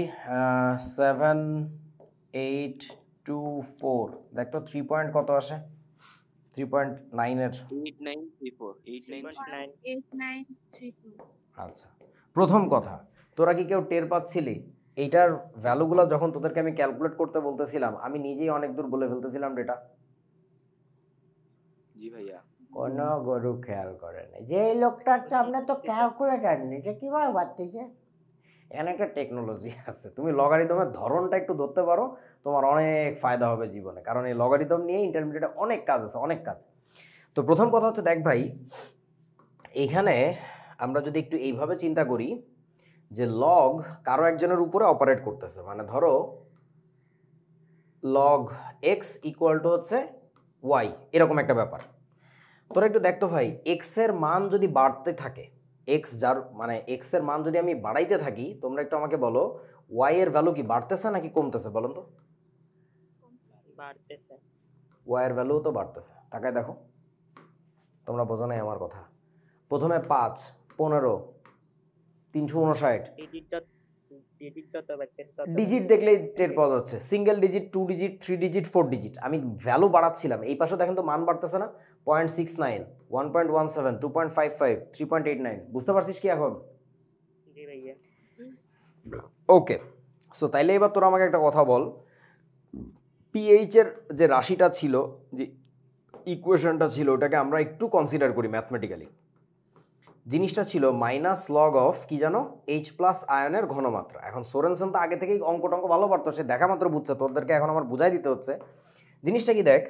7824 দেখতো 3 পয়েন্ট কত আসে, 3.9 এর। 89 আচ্ছা, প্রথম কথা তোরা কি কেউ টের পাচ্ছিলি এইটার ভ্যালুগুলো যখন তোদেরকে আমি ক্যালকুলেট করতে বলতেছিলাম, আমি নিজেই অনেক দূর বলে ফেলতেছিলাম ডেটা? জি ভাইয়া কোনো গরু খেয়াল করে না যে এই লোকটার সামনে তো ক্যালকুলেটার নেই, এটা কিভাবে বাড়তেছে। এখানে একটা টেকনোলজি আছে, তুমি লগারিদমের ধরনটা একটু ধরতে পারো, তোমার অনেক ফায়দা হবে জীবনে, কারণ এই লগারিদম নিয়ে ইন্টারমিডিয়েটে অনেক কাজ আছে, অনেক কাজ। তো প্রথম কথা হচ্ছে দেখ ভাই, এইখানে আমরা যদি একটু এইভাবে চিন্তা করি যে লগ কারো একজনের উপরে অপারেট করতেছে, মানে ধরো লগ এক্স ইকুয়াল টু হচ্ছে ওয়াই, এরকম একটা ব্যাপার। তোরা একটু দেখতো ভাই, এক্স এর মান যদি বাড়তে থাকে, এক্স যার মানে এক্স এর মান যদি আমি বাড়াইতে থাকি, তোমরা একটু আমাকে বলো ওয়াই এর ভ্যালু কি বাড়তেছে নাকি কমতেছে বলেন তো? বাড়তেছে ওয়াই এর ভ্যালু তো বাড়তেছে, তাকায় দেখো, তোমরা বোঝো নাই আমার কথা। প্রথমে 5, 15, 359, ডিজিট দেখলেই টের পাওয়া যাচ্ছে, single digit, 2 digit, 3 digit, 4 digit. আমি ভ্যালু বাড়াচ্ছিলাম, এই পাশে দেখেন তো মান বাড়তেছে না, 0.69, 1.17, 2.55, 3.89, বুঝতে পারছিস কি এখন? জি ভাইয়া ওকে, সো তাইলে এবার তোরা আমাকে একটা কথা বল, পিএইচ এর যে রাশিটা ছিল, যে ইকুয়েশনটা ছিল, ওটাকে আমরা একটু কনসিডার করি ম্যাথমেটিক্যালি। জিনিসটা ছিল মাইনাস লগ অফ কি জানো, H প্লাস আয়নের ঘনমাত্রা। এখন সোরেনসন তো আগে থেকেই অঙ্ক টঙ্ক ভালো পারতো, সে দেখা মাত্র বুঝছে, তোদেরকে এখন আমার বুঝাই দিতে হচ্ছে। জিনিসটা কি দেখ,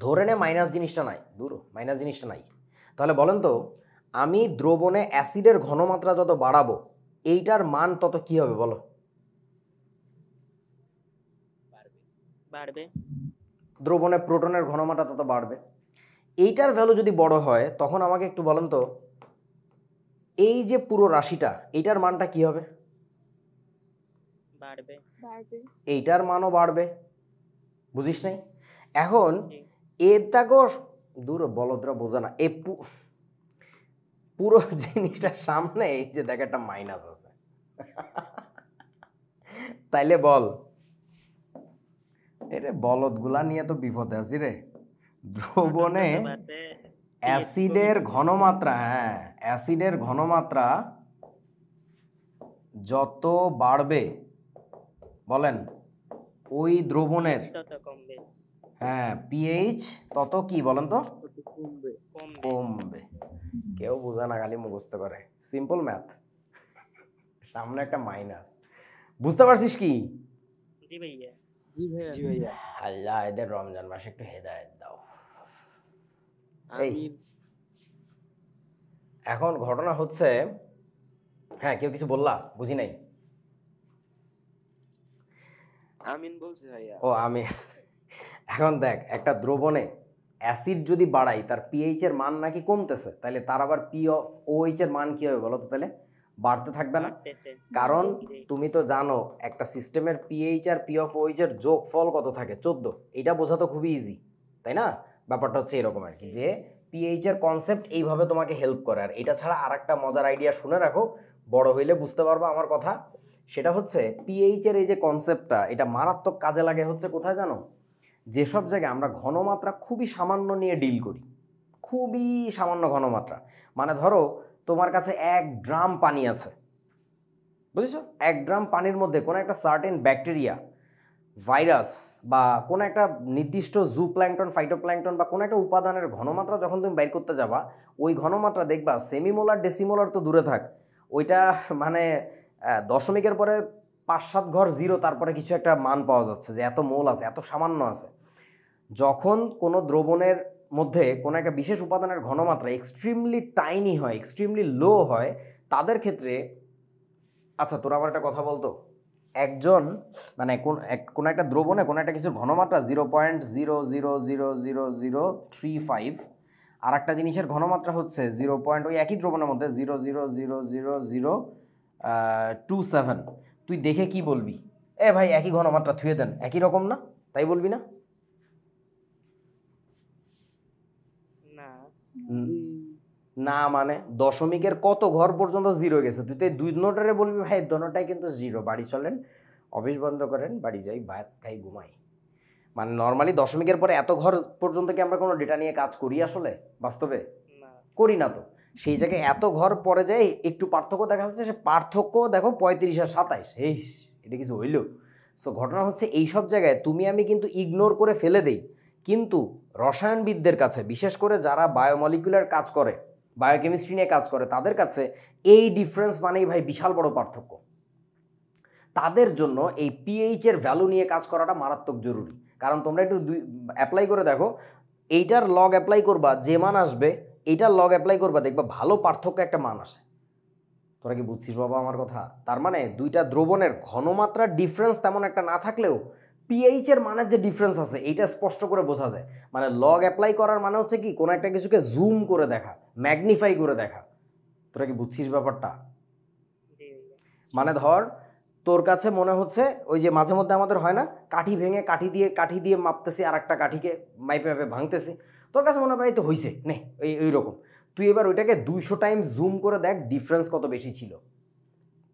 ধরে নে মাইনাস জিনিসটা নাই, দূর মাইনাস জিনিসটা নাই, তাহলে বলেন তো আমি দ্রবণে অ্যাসিডের ঘনমাত্রা যত বাড়াবো এইটার মান তত কি হবে বলো? বাড়বে দ্রবণে প্রোটনের ঘনমাত্রা তত বাড়বে। এইটার ভ্যালু যদি বড় হয় তখন আমাকে একটু বলেন তো এই যে পুরো রাশিটা এইটার মানটা কি হবে? বাড়বে এইটার মানও বাড়বে, বুঝিস নাই? এখন এটাকেও দূর বলদরা বোঝে না এই পুরো জিনিসটার সামনে এই যে দেখ একটা মাইনাস আছে তাইলে বল এরে বলদগুলা নিয়ে তো বিপদে আছি রে দ্রবণে অ্যাসিডের ঘনমাত্রা অ্যাসিডের ঘনমাত্রা যত বাড়বে বলেন ওই দ্রবণের তত কমবে। পিএইচ তত কি বলেন তো কমবে। কমবে। কেউ বোঝে না, খালি মুখস্থ করে। Simple math. সামনে একটা মাইনাস, বুঝতে পারছিস কি? জি ভাইয়া। জি ভাইয়া। আল্লাহ এদের রমজান মাসে একটু হেদায়েত দাও। আমিন। এখন ঘটনা হচ্ছে, হ্যাঁ কেউ কিছু বললা, বুঝি নাই। আমিন বলছে ভাইয়া। ও আমি এখন দেখ, একটা দ্রবণে অ্যাসিড যদি বাড়াই তার পিএইচ এর মান নাকি কমতেছে, তাহলে তার আবার পি অফ ওএইচ এর মান কি হবে বলো তো? তাহলে বাড়তে থাকবে না? কারণ তুমি তো জানো একটা সিস্টেমের পিএইচ আর পি অফ ওএইচ এর যোগফল কত থাকে, 14। এটা বোঝা তো খুবই ইজি, তাই না? ব্যাপারটা হচ্ছে এরকম আর কি, যে পিএইচ এর কনসেপ্ট এইভাবে তোমাকে হেল্প করে। আর এটা ছাড়া আর একটা মজার আইডিয়া শুনে রাখো, বড় হইলে বুঝতে পারবো আমার কথা। সেটা হচ্ছে পিএইচ এর এই যে কনসেপ্টটা, এটা মারাত্মক কাজে লাগে হচ্ছে কোথায় জানো? যেসব জায়গায় আমরা ঘনমাত্রা খুবই সামান্য নিয়ে ডিল করি, খুবই সামান্য ঘনমাত্রা, মানে ধরো তোমার কাছে 1 ড্রাম পানি আছে, বুঝেছো? 1 ড্রাম পানির মধ্যে কোনো একটা সার্টেন ব্যাকটেরিয়া, ভাইরাস বা কোনো একটা নির্দিষ্ট জু প্ল্যাঙ্কটন, ফাইটোপ্ল্যাঙ্কটন বা কোনো একটা উপাদানের ঘনমাত্রা যখন তুমি বাইর করতে যাবা, ওই ঘনমাত্রা দেখবা সেমিমোলার ডেসিমোলার তো দূরে থাক, ওইটা মানে দশমিকের পরে 5-7 ঘর জিরো, তারপরে কিছু একটা মান পাওয়া যাচ্ছে যে এত মোল আছে, এত সামান্য আছে। যখন কোনো দ্রবণের মধ্যে কোনো একটা বিশেষ উপাদানের ঘনমাত্রা এক্সট্রিমলি টাইনি হয়, এক্সট্রিমলি লো হয়, তাদের ক্ষেত্রে, আচ্ছা তোরা আমার একটা কথা বলতো, একজন মানে কোন একটা দ্রবণে কোনো একটা কিছুর ঘনমাত্রা 0.000035, আর একটা জিনিসের ঘনমাত্রা হচ্ছে 0. ওই একই দ্রবণের মধ্যে 0.00027, তুই দেখে কি বলবি? এ ভাই একই ঘনমাত্রা, থুয়ে দেন, একই রকম না, তাই বলবি না? না মানে দশমিকের কত ঘর পর্যন্ত জিরো গেছে, তুই তো এই 2 নোটারে বলবি ভাই দোনোটাই কিন্তু জিরো, বাড়ি চলেন, অফিস বন্ধ করেন, বাড়ি যাই, ভাত খাই, ঘুমাই। মানে নর্মালি দশমিকের পরে এত ঘর পর্যন্ত কি আমরা কোনো ডেটা নিয়ে কাজ করি আসলে বাস্তবে? করি না। তো সেই জায়গায় এত ঘর পরে যায়, একটু পার্থক্য দেখা যাচ্ছে, সে পার্থক্য দেখো 35 আর 27, এই এটা কিছু হইল? সো ঘটনা হচ্ছে এইসব জায়গায় তুমি আমি কিন্তু ইগনোর করে ফেলে দেই, কিন্তু রসায়নবিদদের কাছে, বিশেষ করে যারা বায়োমলিকুলার কাজ করে, বায়োকেমিস্ট্রি নিয়ে কাজ করে, তাদের কাছে এই ডিফারেন্স মানেই ভাই বিশাল বড় পার্থক্য। তাদের জন্য এই পিএইচ এর ভ্যালু নিয়ে কাজ করাটা মারাত্মক জরুরি। কারণ তোমরা একটু অ্যাপ্লাই করে দেখো, এইটার লগ অ্যাপ্লাই করবা, যে মান আসবে এইটার লগ অ্যাপ্লাই করবা, দেখবা ভালো পার্থক্য একটা মান আসে। তোরা কি বুঝছিস বাবা আমার কথা? তার মানে দুইটা দ্রবণের ঘনমাত্রার ডিফারেন্স তেমন একটা না থাকলেও পিএইচ এর মানের যে ডিফারেন্স আছে এইটা স্পষ্ট করে বোঝা যায়। মানে লগ অ্যাপ্লাই করার মানে হচ্ছে কি, কোনো একটা কিছুকে জুম করে দেখা, ম্যাগনিফাই করে দেখা। তোরা কি বুঝছিস ব্যাপারটা? মানে ধর তোর কাছে মনে হচ্ছে, ওই যে মাঝে মধ্যে আমাদের হয় না, কাঠি ভেঙে কাঠি দিয়ে মাপতেছি, আর একটা কাঠিকে মাইপে মাইপে ভাঙতেছি, তোর কাছে মনে হয় তো হইছে নে ওই রকম। তুই এবার ওইটাকে 200 টাইমস জুম করে দেখ ডিফারেন্স কত বেশি ছিল।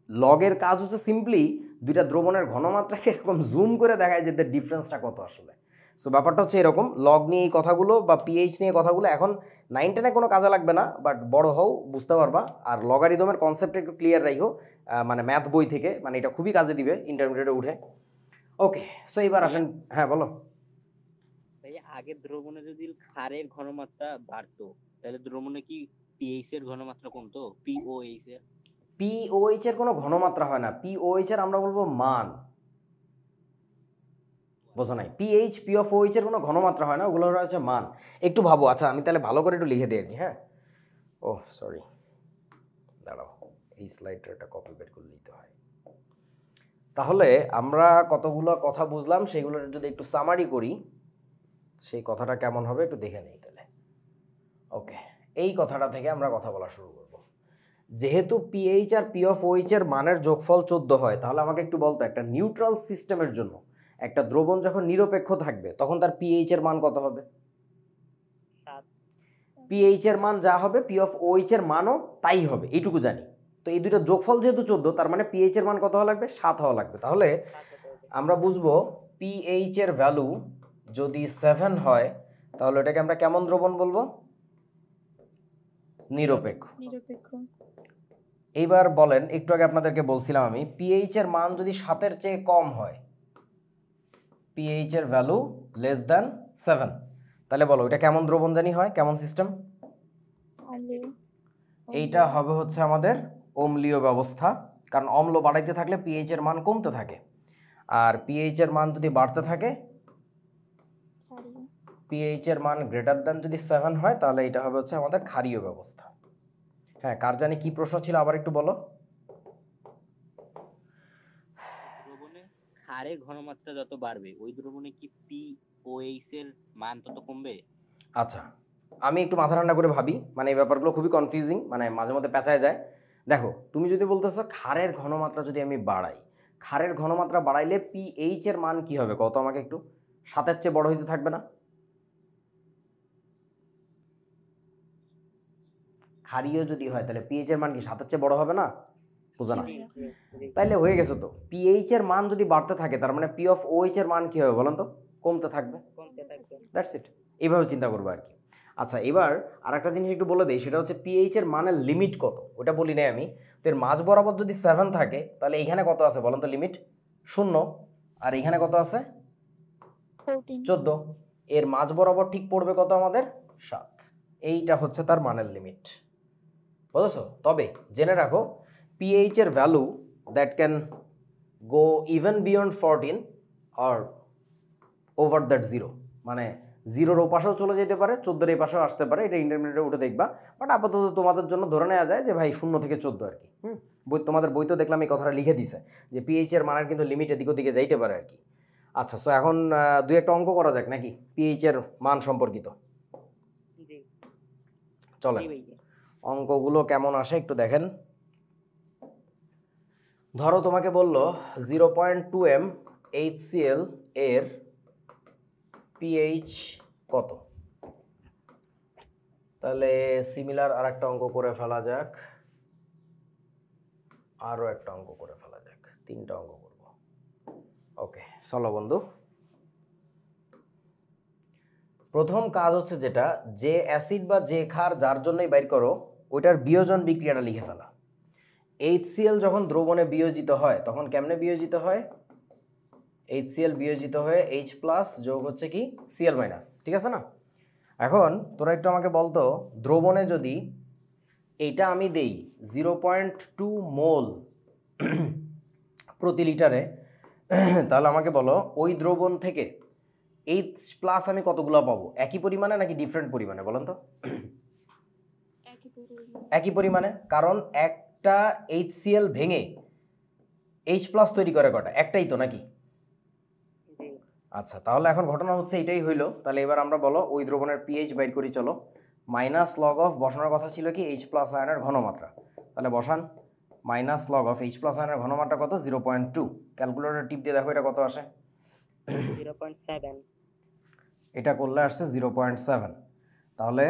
লগের কাজ হচ্ছে সিম্পলি দুইটা দ্রবণের ঘনমাত্রাকে এরকম জুম করে দেখায় যে ডিফারেন্সটা কত আসলে। সো ব্যাপারটা হচ্ছে এরকম। লগ নিয়ে এই কথাগুলো বা পিএইচ নিয়ে কথাগুলো এখন 9-10 কোনো কাজে লাগবে না, বাট বড় হও বুঝতে পারবা। আর লগারিদমের কনসেপ্টটা একটু ক্লিয়ার রাখো, মানে ম্যাথ বই থেকে, মানে এটা খুবই কাজে দিবে ইন্টারমিডিয়েটে উঠে। ওকে, সো এবার আসেন, হ্যাঁ বলো। ভাই আগে দ্রবণে যদি ক্ষারের ঘনমাত্রা বাড়তো, তাহলে দ্রবণে কি পিএইচ এর ঘনমাত্রা কমতো? পিওএইচ এর পিওএইচ এর কোনো ঘনমাত্রা হয় না, পিওএইচ এর আমরা বলবো মান, বোঝো নাই? পিএইচ পি অফ ওএইচ এর কোনো ঘনমাত্রা হয় না, ওগুলো হচ্ছে মান। একটু ভাবো, আচ্ছা আমি তাহলে ভালো করে একটু লিখে দিই আর কি। হ্যাঁ, ও সরি, দাঁড়াও, এই স্লাইডটা একটা কপি বের করে নিতে হয়। তাহলে আমরা কতগুলো কথা বুঝলাম, সেগুলো যদি একটু সামারি করি, সেই কথাটা কেমন হবে একটু দেখে নেই তাহলে। ওকে, এই কথাটা থেকে আমরা কথা বলা শুরু করব। যেহেতু পিএইচ আর পি অফ ওএইচ এর মানের যোগফল 14 হয়, তাহলে আমাকে একটু বলতো, একটা নিউট্রাল সিস্টেমের জন্য একটা দ্রবণ যখন নিরপেক্ষ থাকবে তখন তার পিএইচ এর মান কত হবে? 7। পিএইচ এর মান যা হবে পি অফ ওএইচ এর মানও তাই হবে, এইটুকু জানি। তো এই দুইটা যোগফল যেহেতু 14, তার মানে পিএইচ এর মান কত হওয়া লাগবে? 7 হওয়া লাগবে। তাহলে আমরা বুঝবো পিএইচ এর ভ্যালু যদি 7 হয় তাহলে এটাকে আমরা কেমন দ্রবণ বলবো? নিরপেক্ষ। নিরপেক্ষ। এইবার বলেন, একটু আগে আপনাদেরকে বলছিলাম আমি, পিএইচ এর মান যদি 7 এর চেয়ে কম হয়, পিএইচ এর ভ্যালু লেস দ্যান 7, তাহলে বলো এটা কেমন দ্রবণ জানি হয়, কেমন সিস্টেম? অম্লীয়। এইটা হবে হচ্ছে আমাদের অম্লীয় ব্যবস্থা, কারণ অম্ল বাড়াইতে থাকলে পিএইচ এর মান কমতে থাকে, আর পিএইচ এর মান যদি বাড়তে থাকে, ক্ষারীয়। পিএইচ এর মান গ্রেটার দ্যান যদি 7 হয় তাহলে এটা হবে হচ্ছে আমাদের ক্ষারীয় ব্যবস্থা। হ্যাঁ, কার জানি কি প্রশ্ন ছিল আবার একটু বলো। দ্রবণে ক্ষারের ঘনমাত্রা যত বাড়বে ওই দ্রবণে কি পিওএইচ এর মান তত কমবে? আচ্ছা, আমি একটু মাথা ঠান্ডা করে ভাবি, মানে এই ব্যাপারগুলো খুবই কনফিউজিং, মানে মাঝে মধ্যে পেঁচায় যায়। দেখো, তুমি যদি বলতেছো ক্ষারের ঘনমাত্রা যদি আমি বাড়াই, ক্ষারের ঘনমাত্রা বাড়াইলে পিএইচ এর মান কি হবে কত আমাকে একটু? 7 এর চেয়ে বড় হইতে থাকবে না? ক্ষারীয় যদি হয় তাহলে পিএইচ এর মান কি 7 এর চেয়ে বড় হবে না? বুঝা না? তাইলে হয়ে গেছে তো, পিএইচ এর মান যদি বাড়তে থাকে তার মানে পি অফ ওএইচ এর মান কি হবে বলেন তো? কমতে থাকবে। দ্যাটস ইট, এইভাবে চিন্তা করবো আর কি। আচ্ছা, এবার আরেকটা জিনিস একটু বলে দিই, সেটা হচ্ছে পিএইচ এর মানের লিমিট কত, ওটা বলি নাই আমি। তো এর মাঝ বরাবর যদি 7 থাকে তাহলে এইখানে কত আছে বলেন তো? লিমিট 0। আর এইখানে কত আছে? 14। এর মাঝ বরাবর ঠিক পড়বে কত আমাদের? 7। এইটা হচ্ছে তার মানের লিমিট, বুঝেছো? তবে জেনে রাখো, পিএইচ এর value that can go even beyond 14 আর ওভার দ্যাট 0, মানে 0-র ওপাশেও চলে যেতে পারে, 14-র এই পাশেও আসতে পারে, এটা ইন্টারমিডিয়েটে উঠে দেখবা। বাট আপাতত তোমাদের জন্য ধরে নেওয়া যায় যে ভাই 0 থেকে 14 আর কি। বই, তোমাদের বই তো দেখলাম এই কথাটা লিখে দিছে যে পিএইচ এর মানের কিন্তু লিমিট এদিক ওদিকে যাইতে পারে আর কি। আচ্ছা, সো এখন দুই একটা অঙ্ক করা যাক নাকি পিএইচ এর মান সম্পর্কিত? চলেন, অঙ্কগুলো কেমন আসে একটু দেখেন। ধরো তোমাকে বললো 0.2 m HCl এর পিএইচ কত? তাহলে সিমিলার আর একটা অঙ্ক করে ফেলা যাক, আরও একটা অঙ্ক করে ফেলা যাক, 3টা অঙ্ক করব। ওকে, চলো বন্ধু। প্রথম কাজ হচ্ছে যেটা, যে অ্যাসিড বা যে ক্ষার যার জন্যই বাইর করো ওইটার বিয়োজন বিক্রিয়াটা লিখে ফেলা। HCl যখন দ্রবণে বিয়োজিত হয় তখন কেমনে বিয়োজিত হয়? HCl বিয়োজিত হয়ে H+ যোগ হচ্ছে কি Cl-, ঠিক আছে না? এখন তোরা একটু আমাকে বলতো, দ্রবণে যদি এইটা আমি দেই 0.2 মোল প্রতি লিটারে, তাহলে আমাকে বলো ওই দ্রবণ থেকে H+ আমি কতগুলো পাবো? একই পরিমাণে নাকি ডিফারেন্ট পরিমাণে বলেন তো? একই পরিমাণে, কারণ একটা HCl ভেঙে H+ তৈরি করে কটা? একটাই তো নাকি? আচ্ছা, তাহলে এখন ঘটনা হচ্ছে এটাই হইলো। তাহলে এবার আমরা বলো ওই দ্রবণের পিএইচ বাইর করি। চলো, মাইনাস লগ অফ, বসানোর কথা ছিল কি H+ আয়নের ঘনমাত্রা, তাহলে বসান মাইনাস লগ অফ H+ আয়নের ঘনমাত্রা কত? 0.2। ক্যালকুলেটর টিপ দিয়ে দেখো এটা কত আসে। 0.7। এটা করলে আসছে 0.7। তাহলে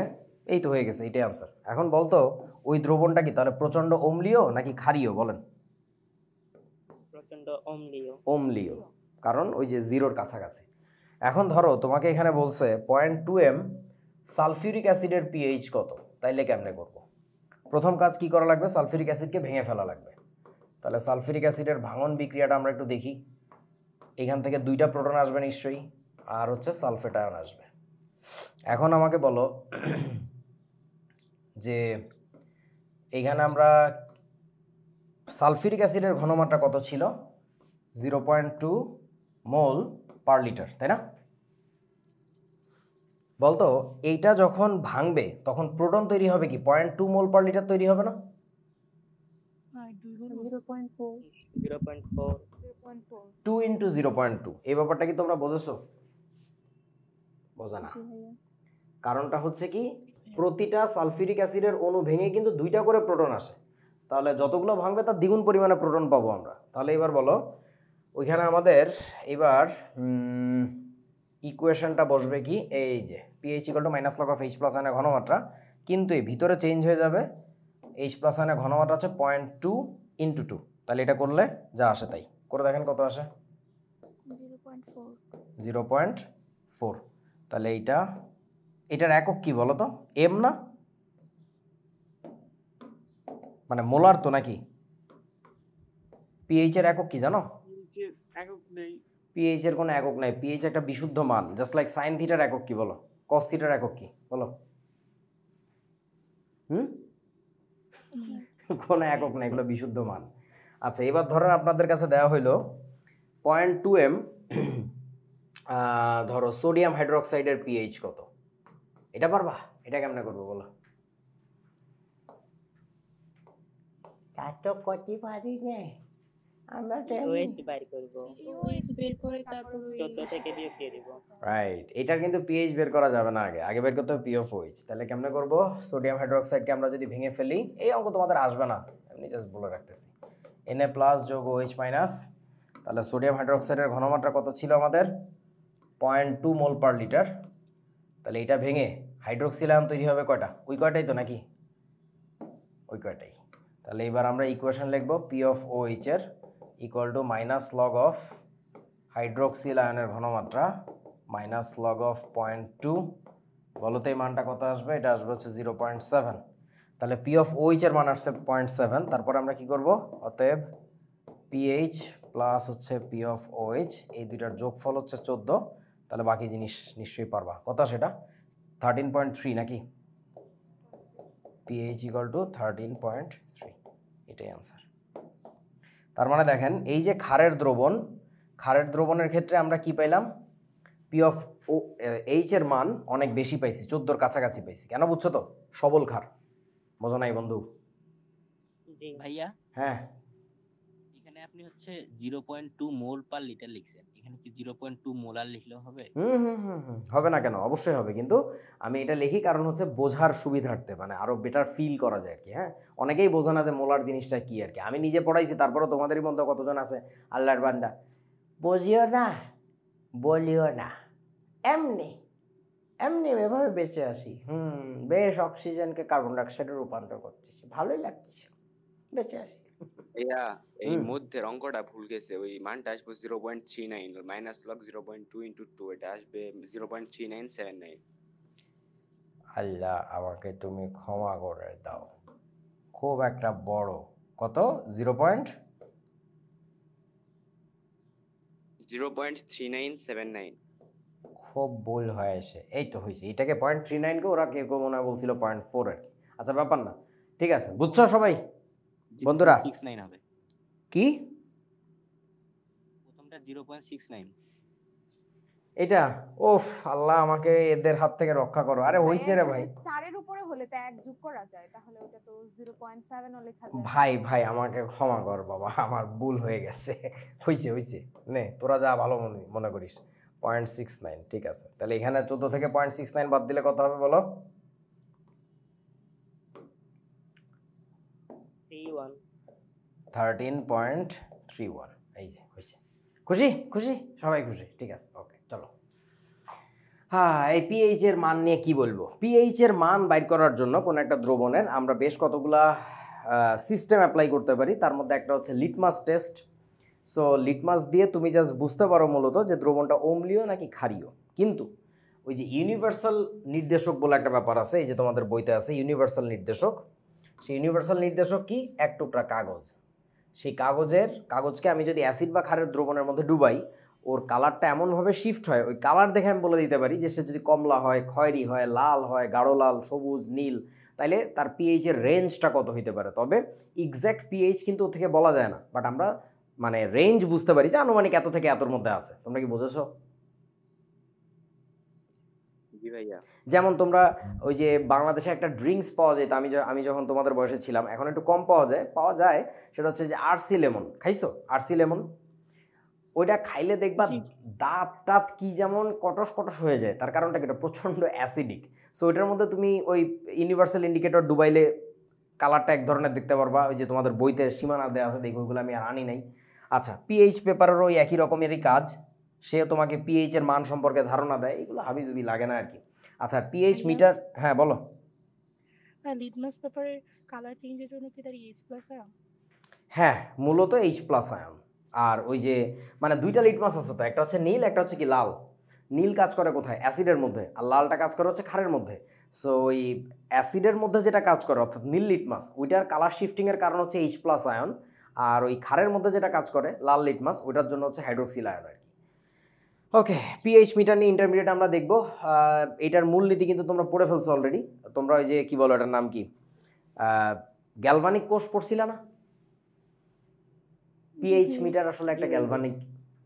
এই তো হয়ে গেছে, এইটাই আনসার। এখন বলতো ওই দ্রবণটা কি তাহলে প্রচণ্ড অম্লীয় নাকি ক্ষারীয় বলেন? প্রচন্ড অম্লীয়। অম্লীয়, কারণ ওই যে 0-র কাছাকাছি। এখন ধরো তোমাকে এখানে বলছে 0.2 m সালফিউরিক অ্যাসিডের পিএইচ কত, তাইলে কেমনে করব? প্রথম কাজ কি করা লাগবে? সালফিউরিক অ্যাসিডকে ভেঙে ফেলা লাগবে। তাহলে সালফিউরিক অ্যাসিডের ভাঙন বিক্রিয়াটা আমরা একটু দেখি। এখান থেকে 2টা প্রোটন আসবে নিশ্চয়ই, আর হচ্ছে সালফেট আয়ন আসবে। এখন আমাকে বলো যে এইখানে আমরা সালফিউরিক অ্যাসিডের ঘনমাত্রা কত ছিল? 0.2 মোল পার লিটার, তাই না? বলতো এইটা যখন ভাঙবে তখন প্রোটন তৈরি হবে কি 0.2 মোল পার লিটার তৈরি হবে না? 2 × 0.2, এই ব্যাপারটা কি তোমরা বুঝেছো? বোঝা না। কারণটা হচ্ছে কি, প্রতিটা সালফিউরিক অ্যাসিডের অণু ভেঙে কিন্তু 2টা করে প্রোটন আসে, তাহলে যতগুলো ভাঙবে তার দ্বিগুণ পরিমাণে প্রোটন পাবো আমরা। তাহলে এবার বলো ওইখানে আমাদের এবার ইকুয়েশনটা বসবে কি, এই যে pH = minus log of H+ আয়নের ঘনমাত্রা, কিন্তু এই ভিতরে চেঞ্জ হয়ে যাবে। এইচ প্লাস আয়নের ঘনমাত্রা হচ্ছে 0.2 × 2, তাহলে এটা করলে যা আসে তাই করে দেখেন কত আসে। 0.4। 0.4। তাহলে এটার একক কি বলো তো? এম না, মানে মোলার তো নাকি? পিএইচ এর একক কি জানো? একক নেই। পিএইচ এর কোনো একক নাই। পিএইচ একটা বিশুদ্ধ মান, জাস্ট লাইক সাইন থিটার একক কি বলো? কস থিটার একক কি বলো? কোনো একক নাই, এগুলো বিশুদ্ধ মান। আচ্ছা, এবার ধরেন আপনাদের কাছে দেওয়া হইলো 0.2 m ধরো সোডিয়াম হাইড্রোক্সাইডের পিএইচ কত, এটা পারবা? এটা কেমনে করবো বলো? তা তো করতে পারি না আমরা তো ওএইচ বাইর করব, OH বের করে তারপর ওই 14 থেকে বিয়োগ দিয়ে দিব। রাইট। এটা কিন্তু পিএইচ বের করা যাবে না, আগে বের করতে হবে পি অফ ওএইচ। তাহলে কেমনে করব? সোডিয়াম হাইড্রোক্সাইডকে আমরা যদি ভেঙে ফেলি, এই অঙ্ক তোমাদের আসবে না, এমনি জাস্ট বলে রাখতেছি, Na+ যোগ OH-, তাহলে সোডিয়াম হাইড্রোক্সাইডের ঘনমাত্রা কত ছিল আমাদের? 0.2 মোল পার লিটার। তাহলে এটা ভেঙে হাইড্রোক্সিল আয়ন তৈরি হবে কয়টা? ওই কয়টাই তো নাকি? ওই কয়টাই। তাহলে এবার আমরা ইকুয়েশন লিখব পি অফ OH এর equal to -log of hydroxyl আয়নের ঘনমাত্রা -log অফ 0.2। বলো তো এই মানটা কত আসবে? এটা আসবে হচ্ছে 0.7। তাহলে পি অফ OH এর মান আসছে 0.7। তারপর আমরা কি করব? অতএব পিএইচ প্লাস হচ্ছে পি অফ OH, এই দুইটার যোগফল হচ্ছে 14। তাহলে বাকি জিনিস নিশ্চয়ই পারবা। কত সেটা? 13.3 নাকি? পিএইচ ইকুয়াল টু 13.3, এটাই অ্যান্সার। তার মানে দেখেন, এই যে ক্ষারের দ্রবণের ক্ষেত্রে আমরা কি পাইলাম? পি অফ এইচ এর মান অনেক বেশি পাইছি, 14-র কাছাকাছি পাইছি। কেন বুঝছো তো? সবল ক্ষার, বোঝো নাই বন্ধু? জি ভাইয়া হ্যাঁ, এখানে আপনি হচ্ছে 0.2 মোল পার লিটার লিখছেন, এখানে কি 0.2 মোলার লিখলেও হবে? হবে না কেন? অবশ্যই হবে, কিন্তু আমি এটা লিখি কারণ হচ্ছে বোঝার সুবিধার্থে, মানে আরো বেটার ফিল করা যায় আর কি। হ্যাঁ, অনেকেই বোঝে না যে মোলার জিনিসটা কি আর কি। আমি নিজে পড়াইছি, তারপরেও তোমাদেরই মধ্যে কতজন আছে আল্লাহর বান্দা বুঝিও না বলিও না, এমনি এমনি এভাবে বেঁচে আসি। বেশ অক্সিজেনকে কার্বন ডাইঅক্সাইডে রূপান্তর করতেছি, ভালোই লাগতেছে, বেঁচে আসি। ভাইয়া এই মধ্যের অঙ্কটা ভুল গেছে, ওই মানটা আসবে 0.39 -log 0.2 × 2, এটা আসবে 0.3979। আল্লাহ আমাকে তুমি ক্ষমা করে দাও, খুব একটা বড় কত 0.3979। খুব ভুল হয়েছে। এই তো হয়েছে, এটাকে 0.39 কে ওরা কেউ কেউ মনে হয় বলছিল 0.4 আর কি। আচ্ছা, ব্যাপার না, ঠিক আছে, বুঝছো সবাই বন্ধুরা? 0.69 হবে কি প্রথমটা? 0.69 এটা? ওফ আল্লাহ আমাকে এদের হাত থেকে রক্ষা করো। আরে হইছে রে ভাই, 4 এর উপরে হলে তো 1 যোগ করা যায়, তাহলে ওটা তো 0.7 ও লেখা যায়। ভাই আমাকে ক্ষমা কর বাবা, আমার ভুল হয়ে গেছে। হইছে নে, তোরা যা ভালো মনে করিস। 0.69, ঠিক আছে। তাহলে এখানে 14 থেকে 0.69 বাদ দিলে কত হবে বলো? 31। 13.31। এই যে হয়েছে। খুশি সবাই খুশি, ঠিক আছে, ওকে চলো। হ্যাঁ, এই পিএইচ এর মান নিয়ে কি বলবো? পিএইচ এর মান বাইর করার জন্য কোন একটা দ্রবণের আমরা বেশ কতগুলা সিস্টেম অ্যাপ্লাই করতে পারি। তার মধ্যে একটা হচ্ছে লিটমাস টেস্ট। সো লিটমাস দিয়ে তুমি জাস্ট বুঝতে পারো মূলত যে দ্রবণটা অম্লীয় নাকি ক্ষারীয়। কিন্তু ওই যে ইউনিভার্সাল নির্দেশক বলে একটা ব্যাপার আছে, এই যে তোমাদের বইতে আছে ইউনিভার্সাল নির্দেশক। সেই ইউনিভার্সাল নির্দেশক কি? এক টুকরা কাগজ। সেই কাগজকে আমি যদি অ্যাসিড বা ক্ষারের দ্রবণের মধ্যে ডুবাই, ওর কালারটা এমনভাবে শিফট হয়, ওই কালার দেখে আমি বলে দিতে পারি যে সে যদি কমলা হয়, খয়েরি হয়, লাল হয়, গাঢ় লাল, সবুজ, নীল, তাইলে তার পিএইচ এর রেঞ্জটা কত হইতে পারে। তবে এক্স্যাক্ট পিএইচ কিন্তু ওর থেকে বলা যায় না, বাট আমরা মানে রেঞ্জ বুঝতে পারি যে আনুমানিক এত থেকে এতর মধ্যে আছে। তোমরা কি বুঝেছো? জি ভাইয়া। যেমন তোমরা ওই যে বাংলাদেশে একটা ড্রিঙ্কস পাওয়া যায়, আমি যখন তোমাদের বয়সে ছিলাম, এখন একটু কম পাওয়া যায়, সেটা হচ্ছে যে আরসি লেমন। খাইছো আরসি লেমন? ওইটা খাইলে দেখবা দাঁত কি যেমন কটস হয়ে যায়। তার কারণটা কি? এটা প্রচণ্ড অ্যাসিডিক। সো ওইটার মধ্যে তুমি ওই ইউনিভার্সাল ইন্ডিকেটর ডুবাইলে কালারটা এক ধরনের দেখতে পারবা। ওই যে তোমাদের বইতে সীমানা দেওয়া আছে, দেখো ওইগুলো আমি আর আনি নাই। আচ্ছা, পিএইচ পেপারেরও ওই একই রকমেরই কাজ, সে তোমাকে পিএইচ এর মান সম্পর্কে ধারণা দেয়। এগুলো হাবিজুবি লাগে না আর কি। আচ্ছা, পিএইচ মিটার, হ্যাঁ বলো। লিটমাস পেপারের কালার চেঞ্জের জন্য কি তার H+ আয়ন? হ্যাঁ, মূলত H+ আয়ন। আর ওই যে মানে দুইটা লিটমাস আছে তো, একটা হচ্ছে নীল, একটা হচ্ছে কি লাল। নীল কাজ করে কোথায়? অ্যাসিডের মধ্যে, আর লালটা কাজ করে হচ্ছে ক্ষারের মধ্যে। সো ওই অ্যাসিডের মধ্যে যেটা কাজ করে অর্থাৎ নীল লিটমাস, ওইটার কালার শিফটিংয়ের কারণ হচ্ছে H+ আয়ন। আর ওই ক্ষারের মধ্যে যেটা কাজ করে লাল লিটমাস, ওইটার জন্য হচ্ছে হাইড্রোক্সিল আয়ন আর কি। ওকে, পিএইচ মিটার নিয়ে ইন্টারমিডিয়েট আমরা দেখব। এটার মূলনীতি কিন্তু তোমরা পড়ে ফেলছো অলরেডি। তোমরা ওই যে কি বলো, এটার নাম কি, গ্যালভানিক কোষ পড়ছিল না? পিএইচ মিটার আসলে একটা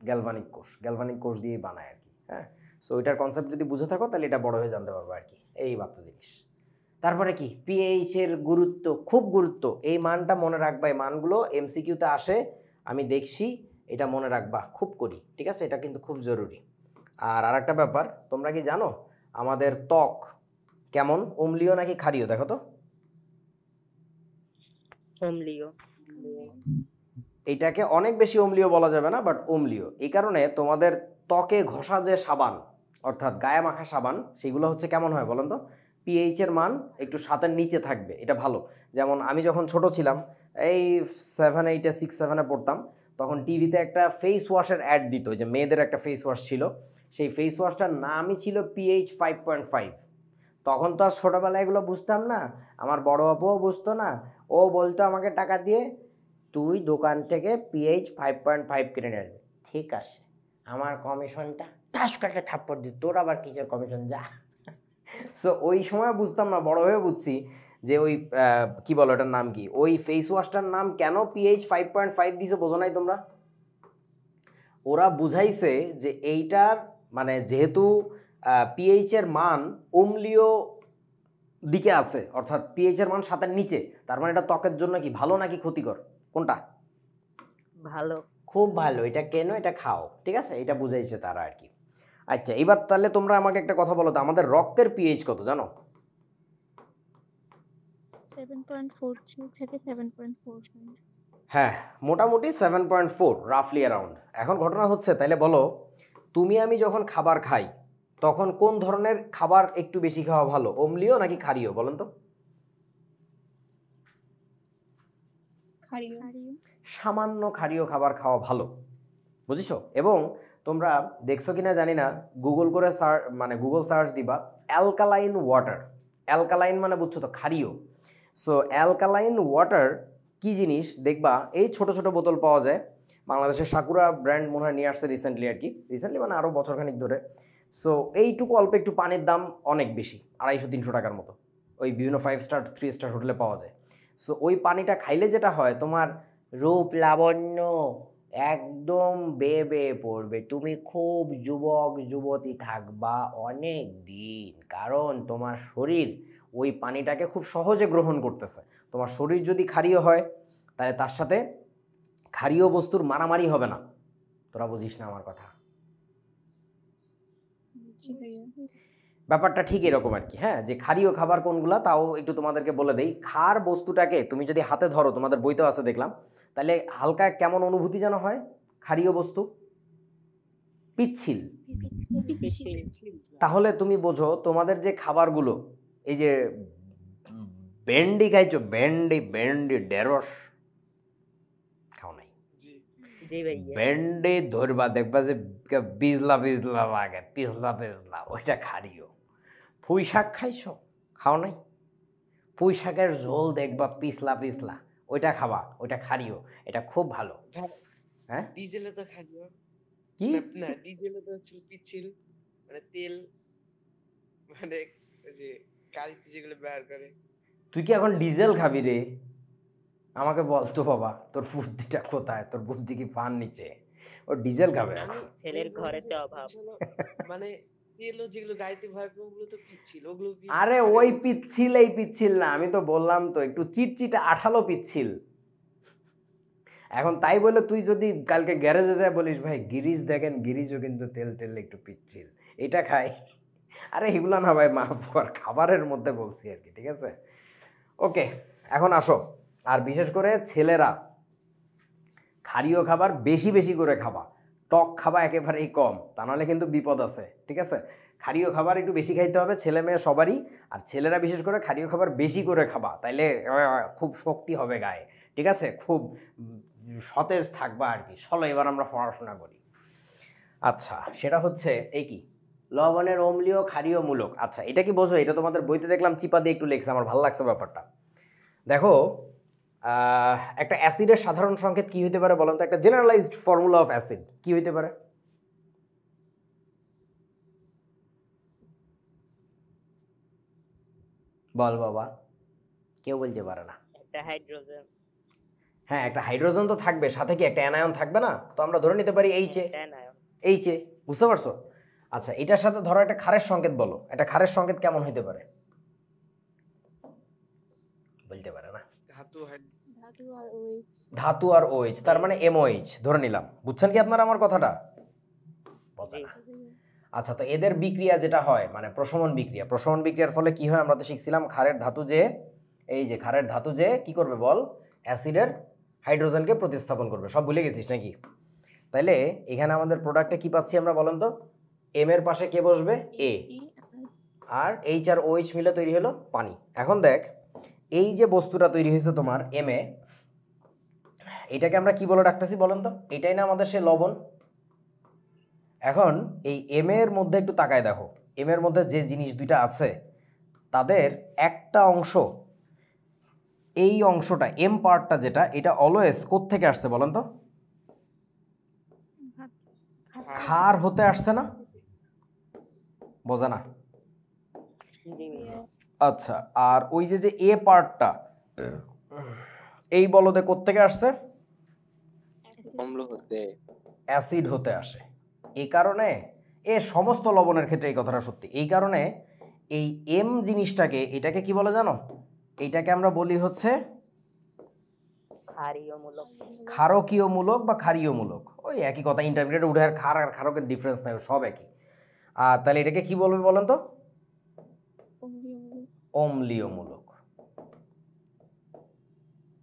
গ্যালভানিক কোষ দিয়েই বানায় আর কি। হ্যাঁ, সো এটার কনসেপ্ট যদি বুঝে থাকো তাহলে এটা বড় হয়ে জানতে পারবে আর কি, এই বাচ্চা জিনিস। তারপরে কি, পিএইচ এর গুরুত্ব, খুব গুরুত্ব। এই মানটা মনে রাখবা, এই মানগুলো এমসিকিউতে আসে, আমি দেখছি, এটা মনে রাখবা, খুব করি, ঠিক আছে? এটা কিন্তু খুব জরুরি। আর আরেকটা ব্যাপার, তোমরা কি জানো আমাদের ত্বক কেমন, অম্লীয় নাকি ক্ষারীয়? দেখো তো। অম্লীয়। এটাকে অনেক বেশি অম্লীয় বলা যাবে না, বাট অম্লীয়। এই কারণে তোমাদের ত্বকে ঘষা যে সাবান অর্থাৎ গায়ে মাখা সাবান, সেগুলো হচ্ছে কেমন হয় বলেন তো? পিএইচ এর মান একটু 7-এর নিচে থাকবে, এটা ভালো। যেমন আমি যখন ছোট ছিলাম, এই 7, 8, 6, 7-এ পড়তাম, তখন টিভিতে একটা ফেস ওয়াশের অ্যাড দিত, যে মেয়েদের একটা ফেস ওয়াশ ছিল, সেই ফেস ওয়াশটার নামই ছিল পিএইচ 5.5। তখন তো আর ছোটোবেলায় এগুলো বুঝতাম না, আমার বড় আপুও বুঝতো না, ও বলতো আমাকে টাকা দিয়ে, তুই দোকান থেকে পিএইচ 5.5 কিনে নিয়ে আসবি। ঠিক আছে, আমার কমিশনটা ঠাস করে থাপ্পড় দি, তোর আবার কিসের কমিশন, যা। সো ওই সময় বুঝতাম না, বড় হয়ে বুঝছি যে ওই কি বলো এটার নাম কি, ওই ফেস ওয়াশটার নাম কেন পিএইচ 5.5 দিছে, বোঝো নাই তোমরা? ওরা বুঝাইছে যে এইটার মানে যেহেতু পিএইচ এর মান অম্লীয় দিকে আছে, অর্থাৎ পিএইচ এর মান 7-এর নিচে, তার মানে এটা ত্বকের জন্য কি ভালো নাকি ক্ষতিকর? কোনটা? ভালো। খুব ভালো, এটা কেন, এটা খাও, ঠিক আছে? এটা বুঝাইছে তারা আর কি। আচ্ছা, এবার তাহলে তোমরা আমাকে একটা কথা বলো তো, আমাদের রক্তের পিএইচ কত জানো? 7.43 থেকে 7.49। হ্যাঁ, মোটামুটি 7.4, রাফলি অ্যারাউন্ড। এখন ঘটনা হচ্ছে, তাইলে বলো, তুমি আমি যখন খাবার খাই তখন কোন ধরনের খাবার একটু বেশি খাওয়া ভালো, অম্লীয় নাকি ক্ষারীয় বলেন তো? ক্ষারীয়। সামান্য ক্ষারীয় খাবার খাওয়া ভালো, বুঝিছো? এবং তোমরা দেখছো কিনা জানি না, গুগল করে গুগল সার্চ দিবা অ্যালকালাইন ওয়াটার। অ্যালকালাইন মানে বুঝছো তো, ক্ষারীয়। সো অ্যালকালাইন ওয়াটার কি জিনিস দেখবা, এই ছোট ছোট বোতল পাওয়া যায়, বাংলাদেশের সাকুরা ব্র্যান্ড মনে হয় নিয়ে আসছে রিসেন্টলি আর কি, রিসেন্টলি মানে আরও বছরখানিক ধরে। সো এইটুকু অল্প একটু পানির দাম অনেক বেশি, 250-300 টাকার মতো, ওই বিভিন্ন 5 স্টার 3 স্টার হোটেলে পাওয়া যায়। সো ওই পানিটা খাইলে যেটা হয়, তোমার রূপ লাবণ্য একদম বেয়ে বেয়ে পড়বে, তুমি খুব যুবক যুবতী থাকবা অনেক দিন, কারণ তোমার শরীর ওই পানিটাকে খুব সহজে গ্রহণ করতেছে। তোমার শরীর যদি ক্ষারীয় হয় তাহলে তার সাথে ক্ষারীয় বস্তুর মারামারি হবে না। তোরা বুঝিস না আমার কথা? ব্যাপারটা ঠিক এরকম আর কি। হ্যাঁ, যে ক্ষারীয় খাবার কোনগুলা তাও একটু তোমাদেরকে বলে দেই। ক্ষার বস্তুটাকে তুমি যদি হাতে ধরো, তোমাদের বইতেও আছে দেখলাম, তাহলে হালকা কেমন অনুভূতি যেন হয় ক্ষারীয় বস্তু? পিচ্ছিল। তাহলে তুমি বোঝো তোমাদের যে খাবারগুলো, এই যে ভেন্ডি খাইছো, ভেন্ডি ঢেঁড়স খাও নাই? জি ভাইয়া। ভেন্ডি ধরবা দেখবা যে পিছলা পিছলা লাগে, পিছলা পিছলা, ওইটা ক্ষারীয়। পুঁই শাক খাইছো, খাও নাই? পুঁই শাকের ঝোল দেখবা পিছলা পিছলা, ওইটা খাবা, ওইটা ক্ষারীয়, এটা খুব ভালো। হ্যাঁ, ডিজেলে তো খাইও কি না, ডিজেলে তো হচ্ছে পিচ্ছিল, মানে তেল, মানে ওই যে গাড়িতে যেগুলো ব্যবহার করে। তুই কি এখন ডিজেল খাবি রে? আমাকে বলতো বাবা, তোর বুদ্ধিটা কোথায়? তোর বুদ্ধি কি পান নিচে? ও ডিজেল খাবে এখন? ছেলের ঘরেতে অভাব। মানে তেলও যেগুলো গাড়িতে ব্যবহার করে ওগুলো তো পিচ্ছিল, ওগুলো কি? আরে ওই পিচ্ছিল এই পিচ্ছিল না, আমি তো বললাম তো একটু চিটচিটে আঠালো পিচ্ছিল। এখন তাই বলে তুই যদি কালকে গ্যারেজে যায় বলিস ভাই গিরিজ দেখেন, গিরিজও কিন্তু তেল তেল একটু পিচ্ছিল, এটা খাই, আরে এগুলো না ভাই, মাফ কর, খাবারের মধ্যে বলছি আর কি, ঠিক আছে? ওকে, এখন আসো, আর বিশেষ করে ছেলেরা ক্ষারীয় খাবার বেশি বেশি করে খাবা, টক খাবা একেবারেই কম, তা নাহলে কিন্তু বিপদ আছে, ঠিক আছে? ক্ষারীয় খাবার একটু বেশি খাইতে হবে, ছেলে মেয়ে সবারই। আর ছেলেরা বিশেষ করে ক্ষারীয় খাবার বেশি করে খাবা, তাইলে খুব শক্তি হবে গায়ে, ঠিক আছে, খুব সতেজ থাকবা আর কি। চলো এবার আমরা পড়াশোনা করি। আচ্ছা, সেটা হচ্ছে এই কি লবণের অম্লীয় ক্ষারীয় মূলক। আচ্ছা, এটা কি বোঝো? এটা তোমাদের বইতে দেখলাম চিপা দিয়ে একটু লেখছে, আমার ভালো লাগছে ব্যাপারটা। দেখো, একটা অ্যাসিডের সাধারণ সংকেত কি হইতে পারে বলুন তো? একটা জেনারেলাইজড ফর্মুলা অফ অ্যাসিড কি হইতে পারে? বল বাবা, কেউ বলতে পারে না। একটা হাইড্রোজেন, হ্যাঁ, একটা হাইড্রোজেন তো থাকবে, সাথে কি একটা অ্যানায়ন থাকবে না? তো আমরা ধরে নিতে পারি এইচে। এইচে, বুঝতে পারছো? আচ্ছা, এটার সাথে ধরো একটা ক্ষারের সংকেত বলো, একটা ক্ষারের সংকেত কেমন হইতে পারে? বলতে পারে না। ধাতু আর OH। ধাতু আর OH, তার মানে MOH ধরে নিলাম। বুঝছেন কি আপনারা আমার কথাটা? বোঝা না। আচ্ছা, তো এদের বিক্রিয়া যেটা হয় মানে প্রশমন বিক্রিয়া, প্রশমন বিক্রিয়ার ফলে কি হয় আমরা তো শিখছিলাম, ক্ষারের ধাতু যে, এই যে ক্ষারের ধাতু যে কি করবে বল, অ্যাসিডের হাইড্রোজেনকে প্রতিস্থাপন করবে। সব ভুলে গেছিস নাকি? তাইলে এখানে আমাদের প্রোডাক্টে কি পাচ্ছি আমরা বলেন তো? এম এর পাশে কে বসবে? এ, আর এইচ আর OH মিলে তৈরি হলো পানি। এখন দেখ, এই যে বস্তুটা তৈরি হয়েছে তোমার এম এ, এটাকে আমরা কি বলে রাখতেছি বলেন তো? এটাই না আমাদের সে লবণ। এখন এই এম এর মধ্যে একটু তাকায় দেখো, এম এর মধ্যে যে জিনিস দুইটা আছে তাদের একটা অংশ, এই অংশটা এম পার্টটা যেটা, এটা অলওয়েজ কোত্থেকে আসছে বলেন তো? ক্ষার হতে আসছে না? বোঝা না? আচ্ছা, আর ওই যে এ পার্টটা এই বলদে কোত্থেকে আসছে? অম্ল হতে, অ্যাসিড হতে আসে। এই কারণে এ সমস্ত লবণের ক্ষেত্রে এই কথাটা সত্যি। এই কারণে এই এম জিনিসটাকে, এটাকে কি বলে জানো? এইটাকে আমরা বলি হচ্ছে ক্ষারকীয় মূলক বা ক্ষারীয় মূলক। ওই একই কথা, ইন্টারমিডিয়েট উঠে আর ক্ষার আর ক্ষারকের ডিফারেন্স নাই, সব একই। আর তাহলে এটাকে কি বলবে বলেন তো? অম্লীয় মূলক।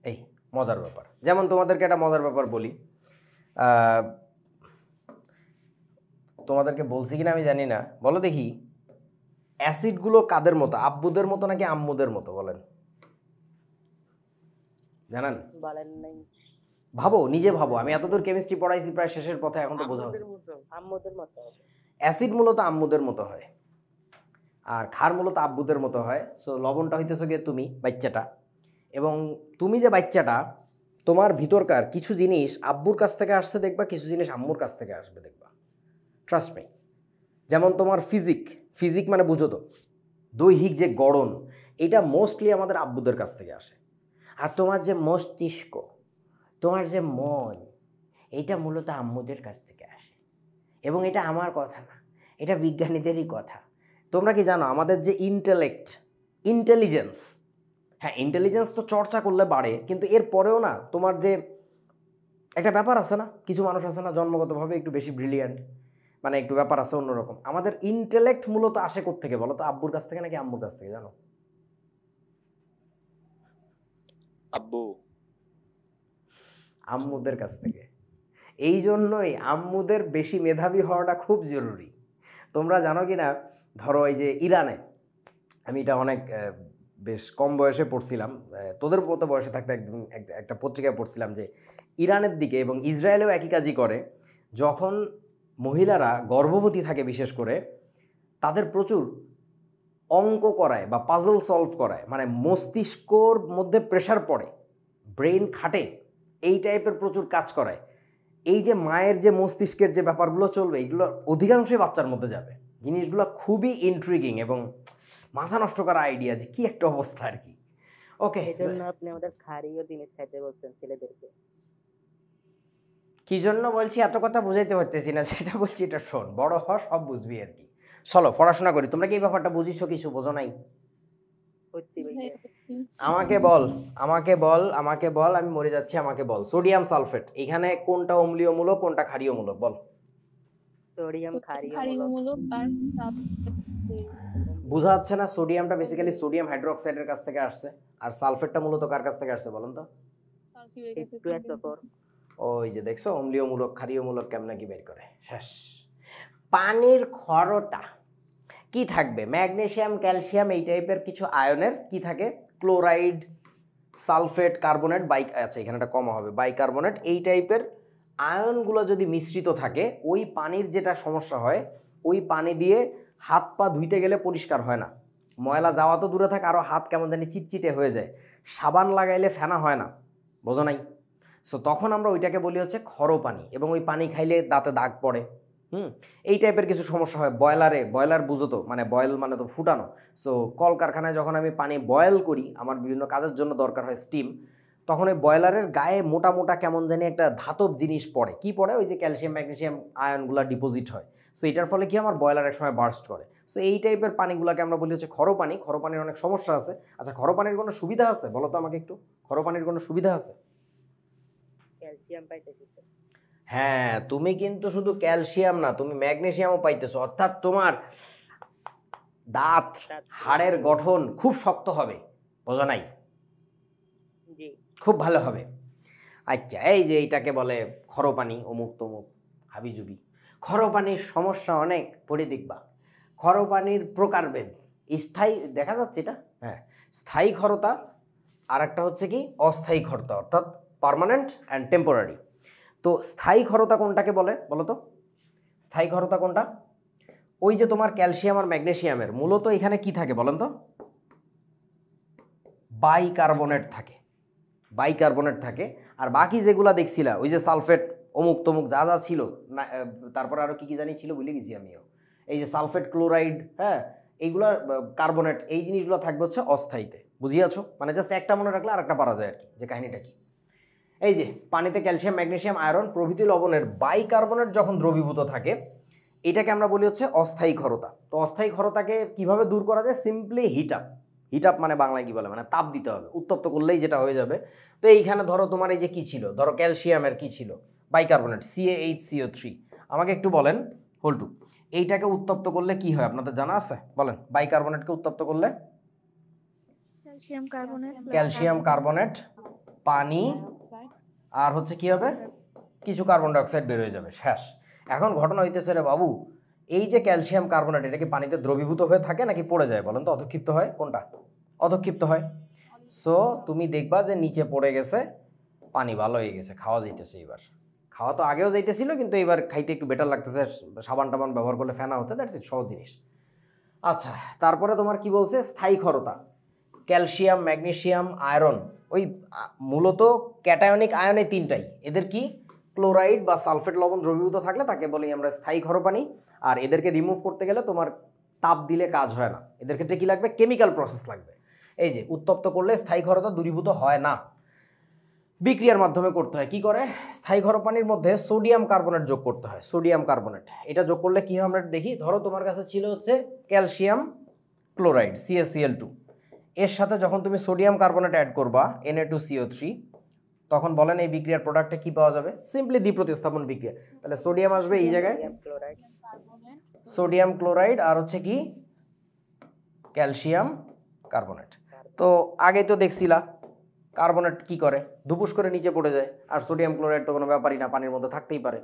এই মজার ব্যাপার, যেমন তোমাদেরকে একটা মজার ব্যাপার বলি, তোমাদেরকে বলছি কিনা আমি জানি না, বলো দেখি, অ্যাসিডগুলো কাদের মতো? আব্বুদের মতো নাকি আম্মুদের মতো বলেন? জানেন? ভাবো, নিজে ভাবো। আমি এতদূর কেমিস্ট্রি পড়াইছি, প্রায় শেষের পথে, এখন তো বোঝা হচ্ছে আম্মুদের মতো। অ্যাসিড মূলত আম্মুদের মতো হয়, আর ক্ষার মূলত আব্বুদের মতো হয়। সো লবণটা হইতেছে গিয়ে তুমি বাচ্চাটা, এবং তুমি যে বাচ্চাটা, তোমার ভিতরকার কিছু জিনিস আব্বুর কাছ থেকে আসছে দেখবা, কিছু জিনিস আম্মুর কাছ থেকে আসবে দেখবা, ট্রাস্ট মি। যেমন তোমার ফিজিক মানে বুঝো তো, দৈহিক যে গড়ন, এটা মোস্টলি আমাদের আব্বুদের কাছ থেকে আসে। আর তোমার যে মস্তিষ্ক, তোমার যে মন, এটা মূলত আম্মুদের কাছ থেকে আসে। এবং এটা আমার কথা না, এটা বিজ্ঞানীদেরই কথা। তোমরা কি জানো আমাদের যে ইন্টেলিজেন্স, হ্যাঁ ইন্টেলিজেন্স তো চর্চা করলে বাড়ে, কিন্তু এর পরেও না তোমার যে একটা ব্যাপার আছে না, কিছু মানুষ আছে না জন্মগতভাবে একটু বেশি ব্রিলিয়ান্ট, মানে একটু ব্যাপার আছে অন্যরকম। আমাদের ইন্টেলেক্ট মূলত আসে কোত্থেকে বলো তো? আব্বুর কাছ থেকে নাকি আম্মুর কাছ থেকে জানো? আব্বু, আম্মুদের কাছ থেকে। এই জন্যই আম্মুদের বেশি মেধাবী হওয়াটা খুব জরুরি। তোমরা জানো কি না, ধরো এই যে ইরানে, আমি এটা অনেক বেশ কম বয়সে পড়ছিলাম, তোদের মতো বয়সে থাকতে একদম একটা পত্রিকায় পড়ছিলাম যে ইরানের দিকে এবং ইসরায়েলেও একই কাজই করে। যখন মহিলারা গর্ভবতী থাকে বিশেষ করে, তাদের প্রচুর অঙ্ক করায় বা পাজল সলভ করায়, মানে মস্তিষ্কর মধ্যে প্রেশার পড়ে, ব্রেন খাটে, এই টাইপের প্রচুর কাজ করায়। এই যে মায়ের যে মস্তিষ্কের যে ব্যাপারগুলো চলবে, এগুলো অধিকাংশই বাচ্চার মধ্যে যাবে। জিনিসগুলো খুবই ইন্ট্রিগিং এবং মাথা নষ্ট করা আইডিয়া, যে কি একটা অবস্থা আর কি। ওকে, এজন্য আপনি আমাদের ক্ষারীয় জিনিস খাইতে বলছেন ছেলেদেরকে। কি জন্য বলছি এত কথা বুঝাইতে পারতেছি না, সেটা বলছি, এটা শোন, বড় হ, সব বুঝবি আর কি। চলো পড়াশোনা করি। তোমরা কি এই ব্যাপারটা বুঝিছো? কিছু বোঝো নাই? আমাকে বল, আমি মরে যাচ্ছি, আমাকে বল। সোডিয়াম সালফেট, এখানে কোনটা অম্লীয় মূলক, কোনটা ক্ষারীয় মূলক বল? সোডিয়াম ক্ষারীয় মূলক আর বোঝা যাচ্ছে না? সোডিয়ামটা বেসিক্যালি সোডিয়াম হাইড্রোক্সাইডের কাছ থেকে আসছে, আর সালফেটটা মূলত কার কাছ থেকে আসছে বলেন তো? ওই যে দেখছো, অম্লীয় মূলক ক্ষারীয় মূলক কেমনে কি বের করে। শেষ। পানির ক্ষরতা, কি থাকবে? ম্যাগনেসিয়াম, ক্যালসিয়াম এই টাইপের কিছু আয়নের কি থাকে? ক্লোরাইড, সালফেট, কার্বনেট, আচ্ছা এখানে একটা কমা হবে, বাইকার্বনেট, এই টাইপের আয়নগুলো যদি মিশ্রিত থাকে, ওই পানির যেটা সমস্যা হয়, ওই পানি দিয়ে হাত পা ধুইতে গেলে পরিষ্কার হয় না, ময়লা যাওয়া তো দূরে থাকে, আরও হাত কেমন জানি চিটচিটে হয়ে যায়, সাবান লাগাইলে ফেনা হয় না, বোঝো নাই? সো তখন আমরা ওইটাকে বলি হচ্ছে খরো পানি, এবং ওই পানি খাইলে দাঁতে দাগ পড়ে, এই টাইপের কিছু সমস্যা হয়। বয়লার বুঝো তো, মানে বয়েল মানে তো ফুটানো। সো কলকারখানায় যখন আমি পানি বয়েল করি, আমার বিভিন্ন কাজের জন্য দরকার হয় স্টিম, তখন ওই বয়লারের গায়ে মোটা মোটা কেমন জানি একটা ধাতব জিনিস পড়ে। কি পড়ে? ওই যে ক্যালসিয়াম ম্যাগনেসিয়াম আয়নগুলো ডিপোজিট হয়। সো এটার ফলে কি আমার বয়লার এক সময় বার্স্ট করে। সো এই টাইপের পানিগুলোকে আমরা বলি হচ্ছে খরো পানি। খরো পানির অনেক সমস্যা আছে। আচ্ছা, খরো পানির কোনো সুবিধা আছে বলো তো আমাকে একটু? খরো পানির কোনো সুবিধা আছে? ক্যালসিয়াম পাইতেছি স্যার। হ্যাঁ, তুমি কিন্তু শুধু ক্যালসিয়াম না, তুমি ম্যাগনেসিয়ামও পাইতেছো, অর্থাৎ তোমার দাঁত, হাড়ের গঠন খুব শক্ত হবে, বোঝো নাই? জি। খুব ভালো হবে। আচ্ছা, এই যে এইটাকে বলে খরো পানি, অমুক তমুক হাবিজুবি। খরো পানির সমস্যা অনেক, পড়ে দেখবা। খরো পানির প্রকারভেদ, স্থায়ী দেখা যাচ্ছে এটা, হ্যাঁ, স্থায়ী খরতা, আর একটা হচ্ছে কি অস্থায়ী খরতা, অর্থাৎ পার্মানেন্ট অ্যান্ড টেম্পোরারি। তো স্থায়ী খরতা কোনটাকে বলে বলো তো? স্থায়ী খরতা কোনটা? ওই যে তোমার ক্যালসিয়াম আর ম্যাগনেসিয়ামের মূলত এখানে কি থাকে বলেন তো? বাইকার্বনেট থাকে, বাইকার্বনেট থাকে। আর বাকি যেগুলা দেখছিলা, ওই যে সালফেট, অমুক তমুক যা যা ছিল, তারপর আরও কি কি জানি ছিল, ভুলে গেছি আমিও। এই যে সালফেট, ক্লোরাইড, হ্যাঁ, এইগুলা কার্বনেট, এই জিনিসগুলো থাকবে হচ্ছে অস্থায়ীতে, বুঝিয়াছো? মানে জাস্ট একটা মনে রাখলে আর একটা পারা যায় আর কি, যে কাহিনীটা কি। এই যে পানিতে ক্যালসিয়াম, ম্যাগনেসিয়াম, আয়রন প্রভৃতি লবণের বাইকার্বনেট যখন দ্রবীভূত থাকে, এটাকে আমরা বলি হচ্ছে অস্থায়ী খরতা। তো অস্থায়ী খরতাকে কিভাবে দূর করা যায়? সিম্পলি হিট আপ মানে বাংলায় কি বলে, মানে তাপ দিতে হবে, উত্তপ্ত করলেই যেটা হয়ে যাবে। তো এইখানে ধরো তোমার এই যে কি ছিল, ধরো ক্যালসিয়ামের কি ছিল, বাইকার্বনেট, CaHCO3। আমাকে একটু বলেন হোল্টু, এইটাকে উত্তপ্ত করলে কি হয় আপনাদের জানা আছে? বলেন, বাইকার্বনেটকে উত্তপ্ত করলে? ক্যালসিয়াম কার্বনেট, ক্যালসিয়াম কার্বনেট, পানি, আর হচ্ছে কি হবে, কিছু কার্বন ডাইঅক্সাইড বের হয়ে যাবে, শেষ। এখন ঘটনা হইতেছে রে বাবু, এই যে ক্যালসিয়াম কার্বনেট, এটা কি পানিতে দ্রবীভূত হয়ে থাকে নাকি পড়ে যায় বলেন তো? অধক্ষিপ্ত হয় কোনটা? অধক্ষিপ্ত হয়। সো তুমি দেখবা যে নিচে পড়ে গেছে, পানি ভালো হয়ে গেছে, খাওয়া যাইতেছে। এবার খাওয়া তো আগেও যাইতেছিল, কিন্তু এবার খাইতে একটু বেটার লাগতেছে, সাবান টাবান ব্যবহার করলে ফেনা হচ্ছে, দ্যাটস ইট, সহজ জিনিস। আচ্ছা, তারপরে তোমার কি বলছে? স্থায়ী খরতা, ক্যালসিয়াম, ম্যাগনেসিয়াম, আয়রন, ওই মূলত ক্যাটায়নিক আয়নে তিনটাই, এদের কি ক্লোরাইড বা সালফেট লবণ দ্রবীভূত থাকলে তাকে বলি আমরা স্থায়ী খরো পানি। আর এদেরকে রিমুভ করতে গেলে তোমার তাপ দিলে কাজ হয় না, এদের ক্ষেত্রে কি লাগবে? কেমিক্যাল প্রসেস লাগবে। এই যে উত্তপ্ত করলে স্থায়ী খরতা দূরীভূত হয় না, বিক্রিয়ার মাধ্যমে করতে হয়। কি করে? স্থায়ী খরো পানির মধ্যে সোডিয়াম কার্বনেট যোগ করতে হয়, সোডিয়াম কার্বনেট। এটা যোগ করলে কি হয় আমরা দেখি। ধরো তোমার কাছে ছিল হচ্ছে ক্যালসিয়াম ক্লোরাইড, CaCl2, এর সাথে যখন তুমি সোডিয়াম কার্বনেট অ্যাড করবা, Na2CO3, তখন বলেন এই বিক্রিয়ার প্রোডাক্টে কি পাওয়া যাবে? সিম্পলি দ্বিপ্রতিস্থাপন বিক্রিয়া। তাহলে সোডিয়াম আসবে এই জায়গায়, ক্লোরাইড, সোডিয়াম ক্লোরাইড, আর হচ্ছে কি ক্যালসিয়াম কার্বনেট। তো আগে তো দেখছিলা কার্বনেট কি করে, ধুপুস করে নিচে পড়ে যায়, আর সোডিয়াম ক্লোরাইড তো কোনো ব্যাপারই না, পানির মধ্যে থাকতেই পারে।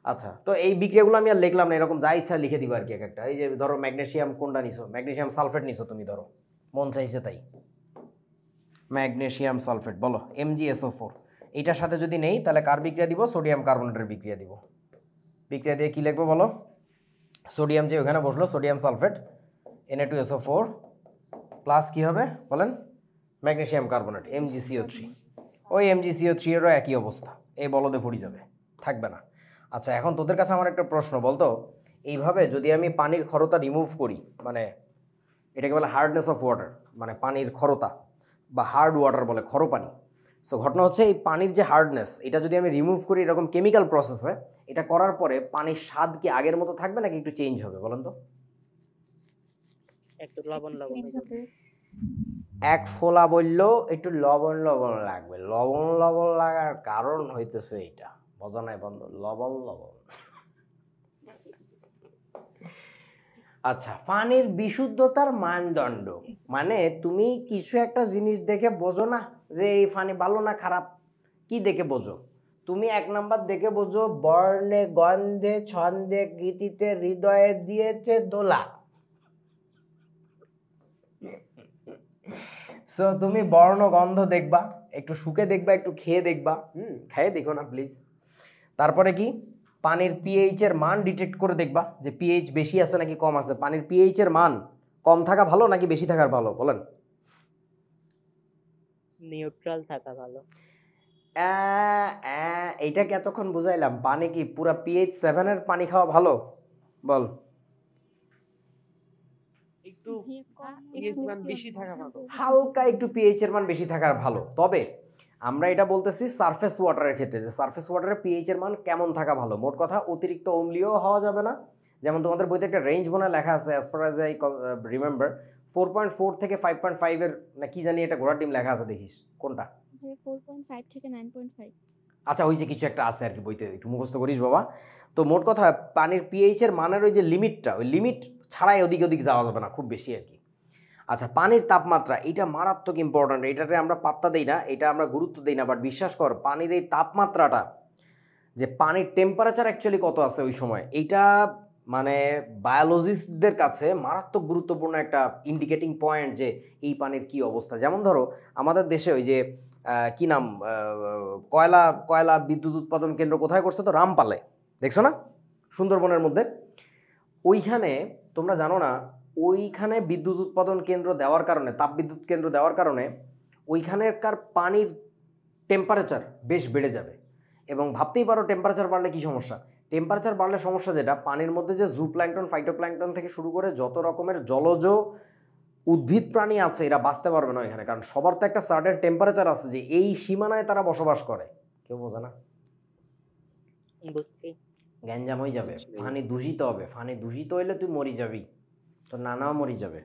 আচ্ছা, তো এই বিক্রিয়াগুলো আমি আর লিখলাম না, এরকম যা ইচ্ছা লিখে দিবা আর কি এক একটা। এই যে ধরো ম্যাগনেসিয়াম কোনটা নিছো, ম্যাগনেসিয়াম সালফেট নিছো তুমি, ধরো মন চাইছে তাই, ম্যাগনেসিয়াম সালফেট বলো MgSO4। এইটার সাথে যদি নেই তাহলে কার বিক্রিয়া দিব? সোডিয়াম কার্বনেটের বিক্রিয়া দিব। বিক্রিয়া দিয়ে কি লিখবো বলো? সোডিয়াম যে ওখানে বসলো, সোডিয়াম সালফেট, Na2SO4 প্লাস কি হবে বলেন? Magnesium carbonate, MgCO3। ওই MgCO3 এরও একই অবস্থা, এই বলদে ভরি যাবে, থাকবে না। আচ্ছা, এখন তোদের কাছে আমার একটা প্রশ্ন, বলতো এইভাবে যদি আমি পানির খরতা রিমুভ করি, মানে এটাকে বলে হার্ডনেস অফ ওয়াটার, মানে পানির খরতা বা হার্ড ওয়াটার বলে, খরো পানি। সো ঘটনা হচ্ছে এই পানির যে হার্ডনেস, এটা যদি আমি রিমুভ করি এরকম কেমিক্যাল প্রসেসে, এটা করার পরে পানির স্বাদ কি আগের মতো থাকবে নাকি একটু চেঞ্জ হবে বলেন তো? একটু লবণ লবণ হয়ে যাবে। এক ফোলা বললেও একটু লবণ লবণ লাগবে। লবণ লবণ লাগার কারণ হইতেছে এইটা, বোঝা নাই বন্ধু? লবণ লবণ। আচ্ছা, পানির বিশুদ্ধতার মানদণ্ড মানে তুমি কিছু একটা জিনিস দেখে বোঝো না যে এই পানি ভালো না খারাপ, কি দেখে বোঝো? তুমি 1 নাম্বার দেখে বোঝো বর্ণে, গন্ধে, ছন্দে, গীতিতে হৃদয়ে দিয়েছে দোলা। সো তুমি বর্ণ গন্ধ দেখবা, একটু শুকে দেখবা, একটু খেয়ে দেখবা, খেয়ে দেখো না প্লিজ। তারপরে কি পানির পিএইচ এর মান ডিটেক্ট করে দেখবা যে পিএইচ বেশি আছে নাকি কম আছে। পানির পিএইচ এর মান কম থাকা ভালো নাকি বেশি থাকার ভালো বলেন? নিউট্রাল থাকা ভালো। এইটাকে এতক্ষণ বুঝাইলাম, পানি কি পুরা পিএইচ 7 এর পানি খাওয়া ভালো? বল। একটু পিএইচ মান বেশি থাকা ভালো। হালকা একটু পিএইচ এর মান বেশি থাকার ভালো। তবে আমরা এটা বলতেছি সারফেস ওয়াটারের ক্ষেত্রে, যে সারফেস ওয়াটারের পিএইচ এর মান কেমন থাকা ভালো। মোট কথা অতিরিক্ত অম্লীয় হওয়া যাবে না। যেমন তোমাদের বইতে একটা রেঞ্জ মনে লেখা আছে, as far as I remember 4.4 থেকে 5.5 এর না কি জানি একটা ঘোড়ার ডিম লেখা আছে, দেখিস কোনটা? 4.5 থেকে 9.5। আচ্ছা ওই যে কিছু একটা আছে আর কি বইতে, একটু মুখস্থ করিস বাবা। তো মোট কথা পানির পিএইচ এর মানের ওই যে লিমিটটা, ওই লিমিট ছাড়াই ওদিক যাওয়া যাবে না খুব বেশি আর কি। আচ্ছা পানির তাপমাত্রা, এটা মারাত্মক ইম্পর্ট্যান্ট। এটাতে আমরা পাত্তা দিই না, এটা আমরা গুরুত্ব দিই না, বাট বিশ্বাস কর পানির এই তাপমাত্রাটা, যে পানির টেম্পারেচার অ্যাকচুয়ালি কত আছে ওই সময়, এইটা মানে বায়োলজিস্টদের কাছে মারাত্মক গুরুত্বপূর্ণ একটা ইন্ডিকেটিং পয়েন্ট যে এই পানির কি অবস্থা। যেমন ধরো আমাদের দেশে ওই যে কি নাম, কয়লা বিদ্যুৎ উৎপাদন কেন্দ্র কোথায় করছে? তো রামপালে, দেখছো না, সুন্দরবনের মধ্যে। ওইখানে তোমরা জানো না, ওইখানে বিদ্যুৎ উৎপাদন কেন্দ্র দেওয়ার কারণে, তাপবিদ্যুৎ কেন্দ্র দেওয়ার কারণে ওইখানেকার পানির টেম্পারেচার বেশ বেড়ে যাবে। এবং ভাবতেই পারো টেম্পারেচার বাড়লে কি সমস্যা। টেম্পারেচার বাড়লে সমস্যা যেটা, পানির মধ্যে যে জুপ্ল্যাঙ্কটন, ফাইটোপ্ল্যাঙ্কটন থেকে শুরু করে যত রকমের জলজ উদ্ভিদ প্রাণী আছে এরা বাঁচতে পারবে না এখানে। কারণ সবার তো একটা সার্টেন টেম্পারেচার আছে, যে এই সীমানায় তারা বসবাস করে। কেউ বোঝে না, বুঝছি। গ্যাঞ্জাম হয়ে যাবে, পানি দূষিত হবে। পানি দূষিত হইলে তুই মরি যাবি, তোর নানাও মরি যাবে।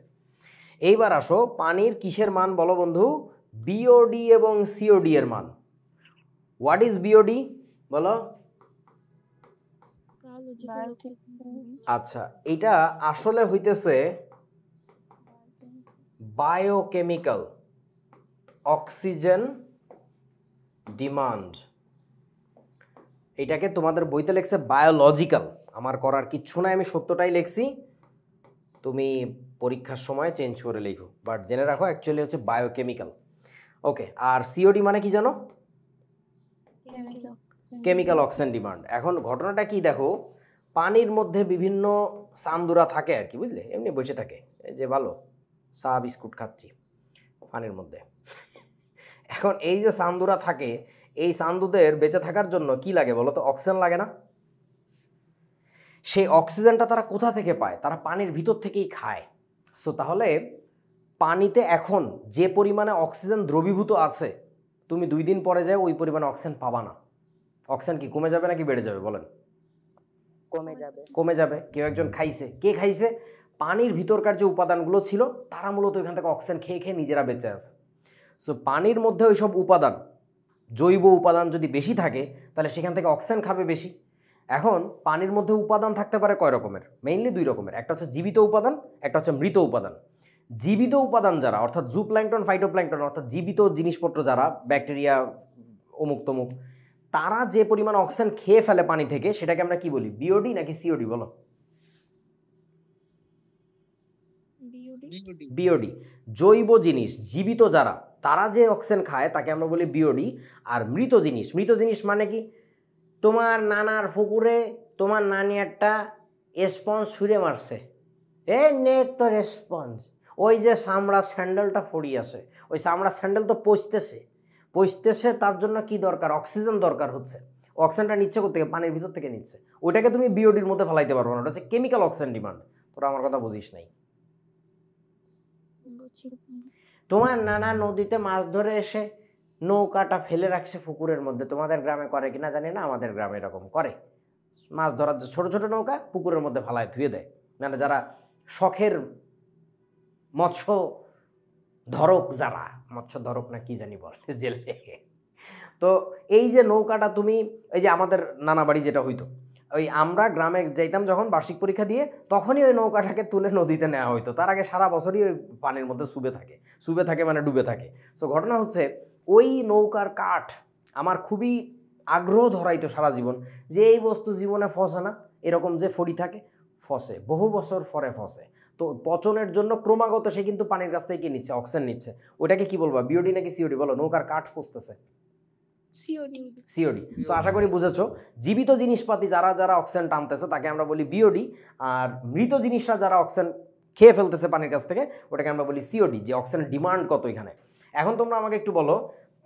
এইবার আসো পানির কিসের মান বলো বন্ধু? বিওডি এবং সিওডি এর মান। হোয়াট ইজ বিওডি বলো? আচ্ছা এটা আসলে হইতেছে বায়োকেমিক্যাল অক্সিজেন ডিমান্ড। এটাকে তোমাদের বইতে লেখছে বায়োলজিক্যাল, আমার করার কিচ্ছু নাই, আমি সত্যটাই লিখছি, তুমি পরীক্ষার সময় চেঞ্জ করে লিখো, বাট জেনে রাখো অ্যাকচুয়ালি হচ্ছে বায়োকেমিক্যাল। ওকে, আর সিওডি মানে কি জানো? Chemical oxygen demand. এখন ঘটনাটা কি দেখো, পানির মধ্যে বিভিন্ন সান্দুরা থাকে আর কি, বুঝলে, এমনি বসে থাকে, এই যে ভালো চা বিস্কুট খাচ্ছি পানির মধ্যে। এখন এই যে সান্দুরা থাকে, এই সান্দুদের বেঁচে থাকার জন্য কি লাগে বলো তো? অক্সিজেন লাগে না? সেই অক্সিজেনটা তারা কোথা থেকে পায়? তারা পানির ভিতর থেকেই খায়। সো তাহলে পানিতে এখন যে পরিমাণে অক্সিজেন দ্রবীভূত আছে, তুমি 2 দিন পরে যায় ওই পরিমাণে অক্সিজেন পাবা না। অক্সিজেন কি কমে যাবে নাকি বেড়ে যাবে বলেন? কমে যাবে। কমে যাবে। কেউ একজন খাইছে, কে খাইছে? পানির ভিতরকার যে উপাদানগুলো ছিল তারা মূলত এখান থেকে অক্সিজেন খেয়ে খেয়ে নিজেরা বেঁচে আছে। সো পানির মধ্যে ওইসব উপাদান, জৈব উপাদান যদি বেশি থাকে তাহলে সেখান থেকে অক্সিজেন খাবে বেশি। এখন পানির মধ্যে উপাদান থাকতে পারে কয় রকমের? মেইনলি 2 রকমের, একটা হচ্ছে জীবিত উপাদান, একটা হচ্ছে মৃত উপাদান। জীবিত উপাদান যারা, অর্থাৎ জুপ্ল্যাঙ্কটন, ফাইটোপ্ল্যাঙ্কটন, অর্থাৎ জীবিত জিনিসপত্র যারা, ব্যাকটেরিয়া অমুক তমুক, তারা যে পরিমাণ অক্সিজেন খেয়ে ফেলে পানি থেকে, সেটাকে আমরা কি বলি? বিওডি নাকি সিওডি বলো? বিওডি। জৈব জিনিস, জীবিত যারা, তারা যে অক্সিজেন খায় তাকে আমরা বলি বিওডি। আর মৃত জিনিস মানে কি? তোমার নানার পুকুরে তোমার নানি একটা স্পঞ্জ ছুঁড়ে মারছে, এ নে তোর স্পঞ্জ, ওই যে চামড়ার স্যান্ডেলটা ফড়ি আছে, ওই চামড়ার স্যান্ডেল তো পচতেছে, তার জন্য কি দরকার? অক্সিজেন দরকার হচ্ছে। অক্সিজেনটা নিচ্ছে কোথা থেকে? পানির ভিতর থেকে নিচ্ছে। ওইটাকে তুমি বিওডির মধ্যে ফেলাইতে পারবো না, ওটা হচ্ছে কেমিক্যাল অক্সিজেন ডিমান্ড। তোরা আমার কথা বুঝিস নাই। তোমার নানা নদীতে মাছ ধরে এসে নৌকাটা ফেলে রাখছে পুকুরের মধ্যে, তোমাদের গ্রামে করে কিনা জানি না, আমাদের গ্রামে এরকম করে। মাছ ধরার ছোট ছোট নৌকা পুকুরের মধ্যে ফালায় ধুয়ে দেয়, মানে যারা শখের মৎস্য ধরক, যারা মৎস্য ধরক না কি জানি বলে জেলে। তো এই যে নৌকাটা তুমি, এই যে আমাদের নানা বাড়ি যেটা হইতো, ওই আমরা গ্রামে যাইতাম যখন বার্ষিক পরীক্ষা দিয়ে, তখনই ওই নৌকাটাকে তুলে নদীতে নেওয়া হইতো। তার আগে সারা বছরই ওই পানির মধ্যে শুবে থাকে মানে ডুবে থাকে। সো ঘটনা হচ্ছে ওই নৌকার কাঠ আমার খুবই আগ্রহ ধরাইতো সারা জীবন, যে এই বস্তু জীবনে ফসে না, এরকম যে ফড়ি থাকে, ফসে, বহু বছর পরে ফসে। তো পচনের জন্য ক্রমাগত সে কিন্তু পানির কাছ থেকে কি নিচ্ছে, অক্সিজেন নিচ্ছে। ওটাকে কি বলবা, বিওডি নাকি সিওডি? বলো, নৌকার কাঠ পচতেছে। সিওডি। সিওডি। সো আশা করি বুঝেছো, জীবিত জিনিসপাতি যারা যারা অক্সিজেন টানতেছে তাকে আমরা বলি বিওডি, আর মৃত জিনিসরা যারা অক্সিজেন খেয়ে ফেলতেছে পানির কাছ থেকে ওটাকে আমরা বলি সিওডি, যে অক্সিজেনের ডিমান্ড কত এখানে। এখন তোমরা আমাকে একটু বলো,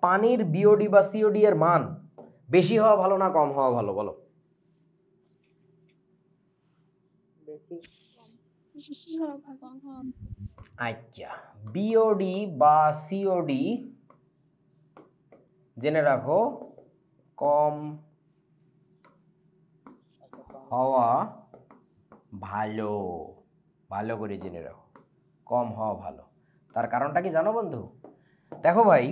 পানির বিওডি বা সিওডি এর মান বেশি হওয়া ভালো না কম হওয়া ভালো? বলো। বেশি। বেশি হওয়া ভালো। আচ্ছা, বিওডি বা সিওডি জেনে রাখো কম হওয়া ভালো, ভালো করে জেনে রাখো, কম হওয়া ভালো। তার কারণটা কি জানো বন্ধু? দেখো ভাই,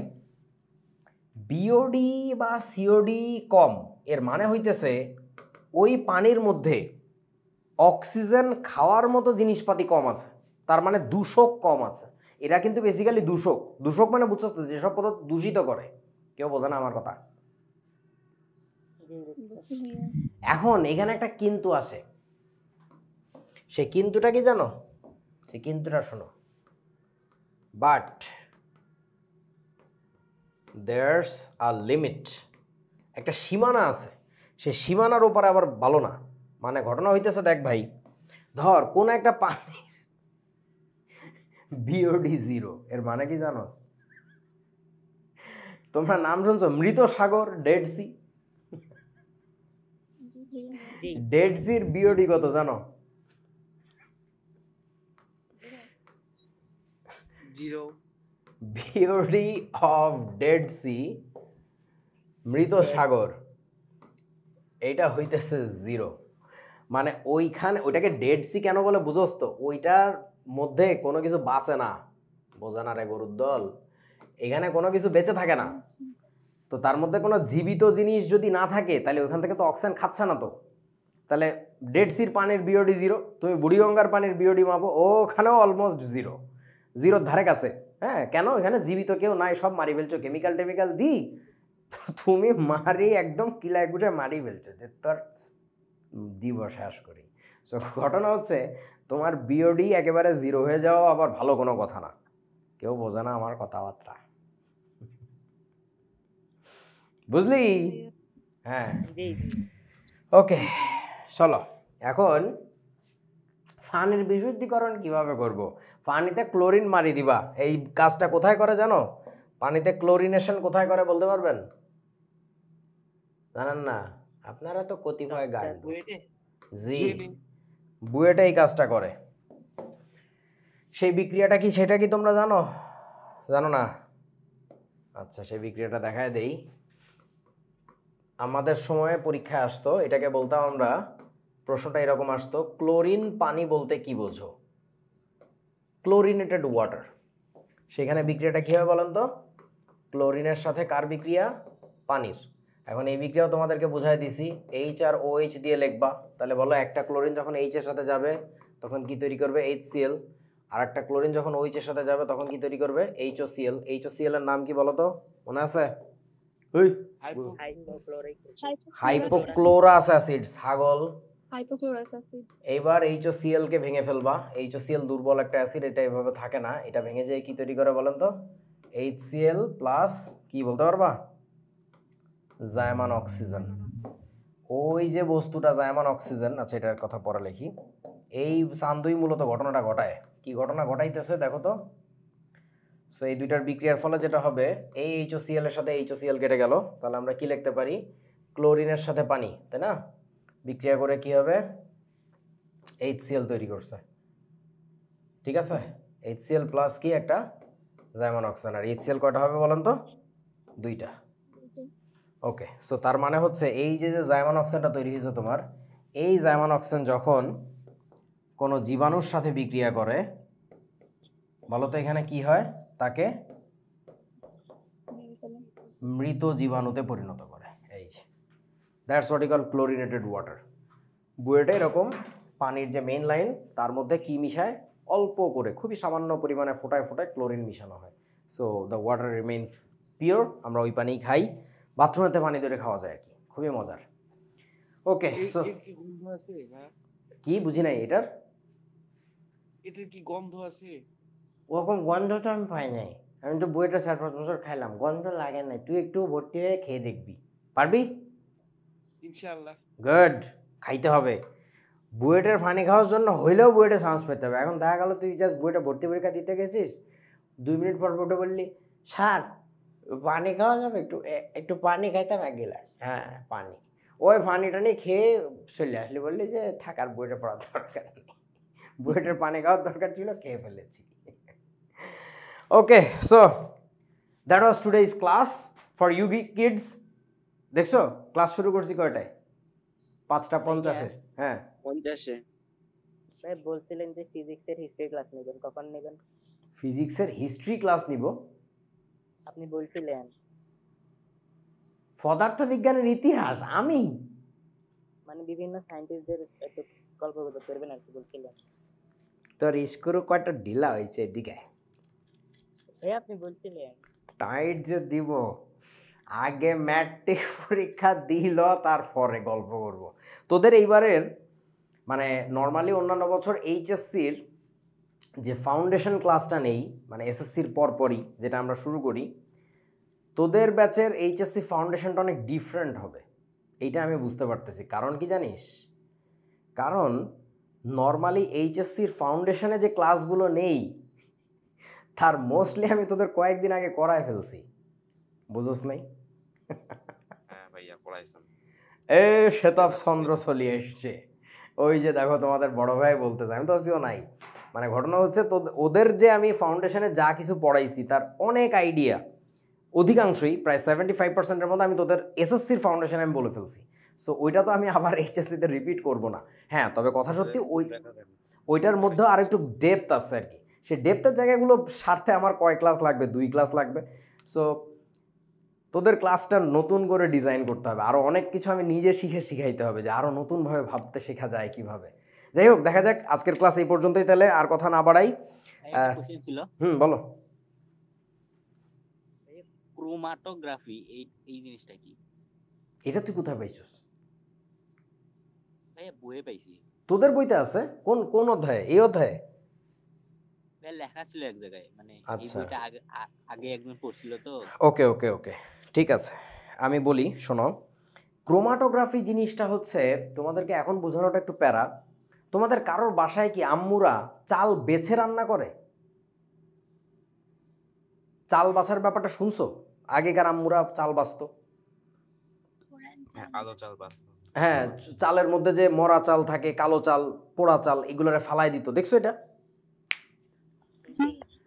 বিওডি বা সিওডি কম এর মানে হইতেছে ওই পানির মধ্যে অক্সিজেন খাওয়ার মতো জিনিসপাতি কম আছে, তার মানে দূষক কম আছে। এরা কিন্তু বেসিক্যালি দূষক। দূষক মানে বুঝছো তো, যেসব পদার্থ দূষিত করে। কেউ বোঝে না আমার কথা? এখন এখানে একটা কিন্তু আছে, সে কিন্তুটা কি জানো? সে কিন্তুটা শোনো, বাট দেয়ার্স আ লিমিট, একটা সীমানা আছে, সে সীমানার উপরে আবার ভালো না। মানে ঘটনা হইতেছে, দেখ ভাই, ধর কোন একটা পানির বিওডি 0, এর মানে কি জানো? তোমরা নাম শুনছো মৃত সাগর, ডেড সি? ডেড সির বিওডি কত জানো? 0। বিওডি অফ ডেড সি, মৃত সাগর, এইটা হইতেছে 0। মানে ওইখানে, ওইটাকে ডেড সি কেন বলে বুঝোস তো? ওইটার মধ্যে কোনো কিছু বাঁচে না। বোঝে না রে গরুর দল, এখানে কোনো কিছু বেঁচে থাকে না। তো তার মধ্যে কোনো জীবিত জিনিস যদি না থাকে তাহলে ওইখান থেকে তো অক্সিজেন খাচ্ছে না। তো তাহলে ডেড সির পানির বিওডি 0, তুমি বুড়িগঙ্গার পানির বিওডি মাপো, ওখানেও অলমোস্ট 0, 0-র ধারে কাছে। হ্যাঁ, কেন? এখানে জীবিত কেউ নাই, সব মারি ফেলছো কেমিক্যাল টেমিক্যাল দি, তুমি মারি একদম কিলায় গুটে মারি ফেলছো, যে তোর দিব শেষ করি। সো ঘটনা হচ্ছে, তোমার বিওডি একেবারে 0 হয়ে যাওয়া আবার ভালো কোনো কথা না। কেউ বোঝে না আমার কথাবার্তা, বুঝলি? হ্যাঁ, ওকে, চলো এখন পানির বিশুদ্ধীকরণ কিভাবে করব। পানিতে ক্লোরিন মারি দিবা। এই কাজটা কোথায় করে জানো? পানিতে ক্লোরিনেশন কোথায় করে বলতে পারবেন? জানেন না? আপনারা তো কতিপয় গাইড। জি, বুয়েটে এই কাজটা করে। সেই বিক্রিয়াটা কি, সেটা কি তোমরা জানো? জানো না? আচ্ছা, সেই বিক্রিয়াটা দেখায় দেই। আমাদের সময়ে পরীক্ষায় আসতো, এটাকে বলতাম আমরা, প্রশ্নটা এরকম আসতো, ক্লোরিন পানি বলতে কি বোঝো? ক্লোরিনেটেড ওয়াটার। সেখানে বিক্রিয়াটা কী হবে বলেন তো? ক্লোরিনের সাথে কার বিক্রিয়া? পানির। এখন এই বিক্রিয়াও তোমাদেরকে বুঝাই দিছি, এইচ আর OH দিয়ে লিখবা। তাহলে বলো, একটা ক্লোরিন যখন এইচ এর সাথে যাবে তখন কি তৈরি করবে? HCl। আর একটা ক্লোরিন যখন OH এর সাথে যাবে তখন কি তৈরি করবে? HOCl। HOCl এর নাম কি বলো তো? মনে আছে? হাইপোক্লোরাস অ্যাসিড, ছাগল। Hypochlorous acid. এইবার HOCl কে ভেঙে ফেলবা। HOCl দুর্বল একটা অ্যাসিড, এটা এভাবে থাকে না, এটা ভেঙে যায় কি তৈরি করে বলেন তো? HCl প্লাস কি বলতে পারবা? জায়মান অক্সিজেন। ওই যে বস্তুটা জায়মান অক্সিজেন, আচ্ছা এটার কথা পরে লিখি। এই চান্দুই মূলত ঘটনাটা ঘটায়। কি ঘটনা ঘটাইতেছে দেখো তো। সো এই দুইটার বিক্রিয়ার ফলে যেটা হবে, এই HOCl এর সাথে HOCl কেটে গেল, তাহলে আমরা কি লিখতে পারি? ক্লোরিনের সাথে পানি, তাই না? বিক্রিয়া করে কি হবে? HCl তৈরি করছে। ঠিক আছে, HCl প্লাস কি একটা জায়মান অক্সিজেন। আর HCl কয়টা হবে বলেন তো? 2টা। ওকে, সো তার মানে হচ্ছে এই যে যে জায়মান অক্সিজেনটা তৈরি হয়েছে তোমার, এই জায়মান অক্সিজেন যখন কোনো জীবাণুর সাথে বিক্রিয়া করে, বলো তো এখানে কি হয়? তাকে মৃত জীবাণুতে পরিণত করে। এই যে that's what you call chlorinated water. বুয়েটে এরকম পানির যে মেইন লাইন, তার মধ্যে কি মিশায়? অল্প করে, খুবই সামান্য পরিমাণে ফোটায় ফোটায় ক্লোরিন মিশানো হয়। So the water remains pure. আমরা ওই পানিই খাই, বাথরুমেতে পানি ধরে খাওয়া যায় আর কি, খুবই মজার। ওকে, সো কি বুঝি নাই এটার? এটার কি গন্ধ আছে? ওরকম গন্ধ তো আমি পাই নাই, আমি তো বুয়েটে 4-5 বছর খাইলাম, গন্ধ লাগে নাই। তুই একটু ভর্তি হয়ে খেয়ে দেখবি, পারবি? ইনশাআল্লাহ। গুড, খাইতে হবে। বুয়েটের পানি খাওয়ার জন্য হইলেও বুয়েটে চান্স পেতে হবে। এখন দেখা গেল তুই জাস্ট বুয়েটে ভর্তি পরীক্ষা দিতে গেছিস, 2 মিনিট পর উঠে বললি স্যার পানি খাওয়া যাবে, একটু পানি খাইতাম 1 গিলাস। হ্যাঁ পানি, ওই পানি টানি খেয়ে চলে আসলি, বললি যে থাকার বুয়েটে পড়ার দরকার নেই, বুয়েটের পানি খাওয়ার দরকার ছিল, খেয়ে ফেলেছি। Okay, so that was today's class for you kids. দেখছো ক্লাস শুরু করছি কয়টায়? 5:50-এ। হ্যাঁ 50-এ। ভাই বলছিলেন যে ফিজিক্সের হিস্ট্রি ক্লাস নেবেন, কখন নেবেন? ফিজিক্সের হিস্ট্রি ক্লাস নিব? আপনি বলছিলেন। পদার্থবিজ্ঞানের ইতিহাস আমি? মানে বিভিন্ন সায়েন্টিস্টদের একটু গল্পগুজব করবেন আর কি বলছিলেন। তোর স্ক্রু কয়টা ঢিলা হয়েছে এদিকে? ভাই আপনি বলছিলেন। টাইট যে দিব, আগে ম্যাট্রিক পরীক্ষা দিল, তারপরে গল্প করব। তোদের এইবারের মানে নর্মালি অন্যান্য বছর এইচএসসির যে ফাউন্ডেশন ক্লাসটা নেই, মানে এসএসসির পরপরই যেটা আমরা শুরু করি, তোদের ব্যাচের এইচএসসি ফাউন্ডেশনটা অনেক ডিফারেন্ট হবে, এইটা আমি বুঝতে পারতেছি। কারণ কি জানিস? কারণ নর্মালি এইচএসসির ফাউন্ডেশনে যে ক্লাসগুলো নেই তার মোস্টলি আমি তোদের কয়েকদিন আগে করায় ফেলছি, বুঝোস নাই? হ্যাঁ ভাইয়া পড়াইছেন। এ শ্বেতাব চন্দ্র চলিয়ে এসছে, ওই যে দেখো তোমাদের বড় ভাই বলতেছে, আমি তো আসিও নাই। মানে ঘটনা হচ্ছে তো ওদের যে আমি ফাউন্ডেশনে যা কিছু পড়াইছি তার অনেক আইডিয়া, অধিকাংশই প্রায় 75%-এর মধ্যে আমি তোদের এসএসসির ফাউন্ডেশনে আমি বলে ফেলছি। সো ওইটা তো আমি আবার এইচএসসিতে রিপিট করব না। হ্যাঁ তবে কথা সত্যি ওইটার মধ্যে আর একটু ডেপথ আছে আর কি, সেই ডেপথের জায়গাগুলো সারতে আমার কয় ক্লাস লাগবে? 2 ক্লাস লাগবে। সো তোদের ক্লাসটা নতুন করে ডিজাইন করতে হবে, আরও অনেক কিছু আমি নিজে শিখাইতে হবে, যে আরও নতুনভাবে ভাবতে শেখা যায় কিভাবে। যাই হোক, দেখা যাক। আজকের ক্লাস এই পর্যন্তই, তাহলে আর কথা না বাড়াই। কোশ্চেন ছিল, বলো। ক্রোমাটোগ্রাফি এই জিনিসটা কি? এটা তুই কোথায় পাইছিস? ভাইয়া বইয়ে পাইছি। তোদের বইতে আছে? কোন অধ্যায়ে? এই অধ্যায়ে লেখা ছিল এক জায়গায়, মানে এই আচ্ছা। বইটা আগে একজন পড়ছিল তো। ওকে ওকে ওকে, ঠিক আছে, আমি বলি শোনো। ক্রোমাটোগ্রাফি জিনিসটা হচ্ছে, তোমাদেরকে এখন বোঝানোটা একটু প্যারা। তোমাদের কারোর বাসায় কি আম্মুরা চাল বেছে রান্না করে? চাল বাছার ব্যাপারটা শুনছো? আগেকার আম্মুরা চাল বাছতো। আলো চাল বাস্তব। হ্যাঁ, চালের মধ্যে যে মরা চাল থাকে, কালো চাল, পোড়া চাল, এগুলোরে ফালাই দিত, দেখছো এটা?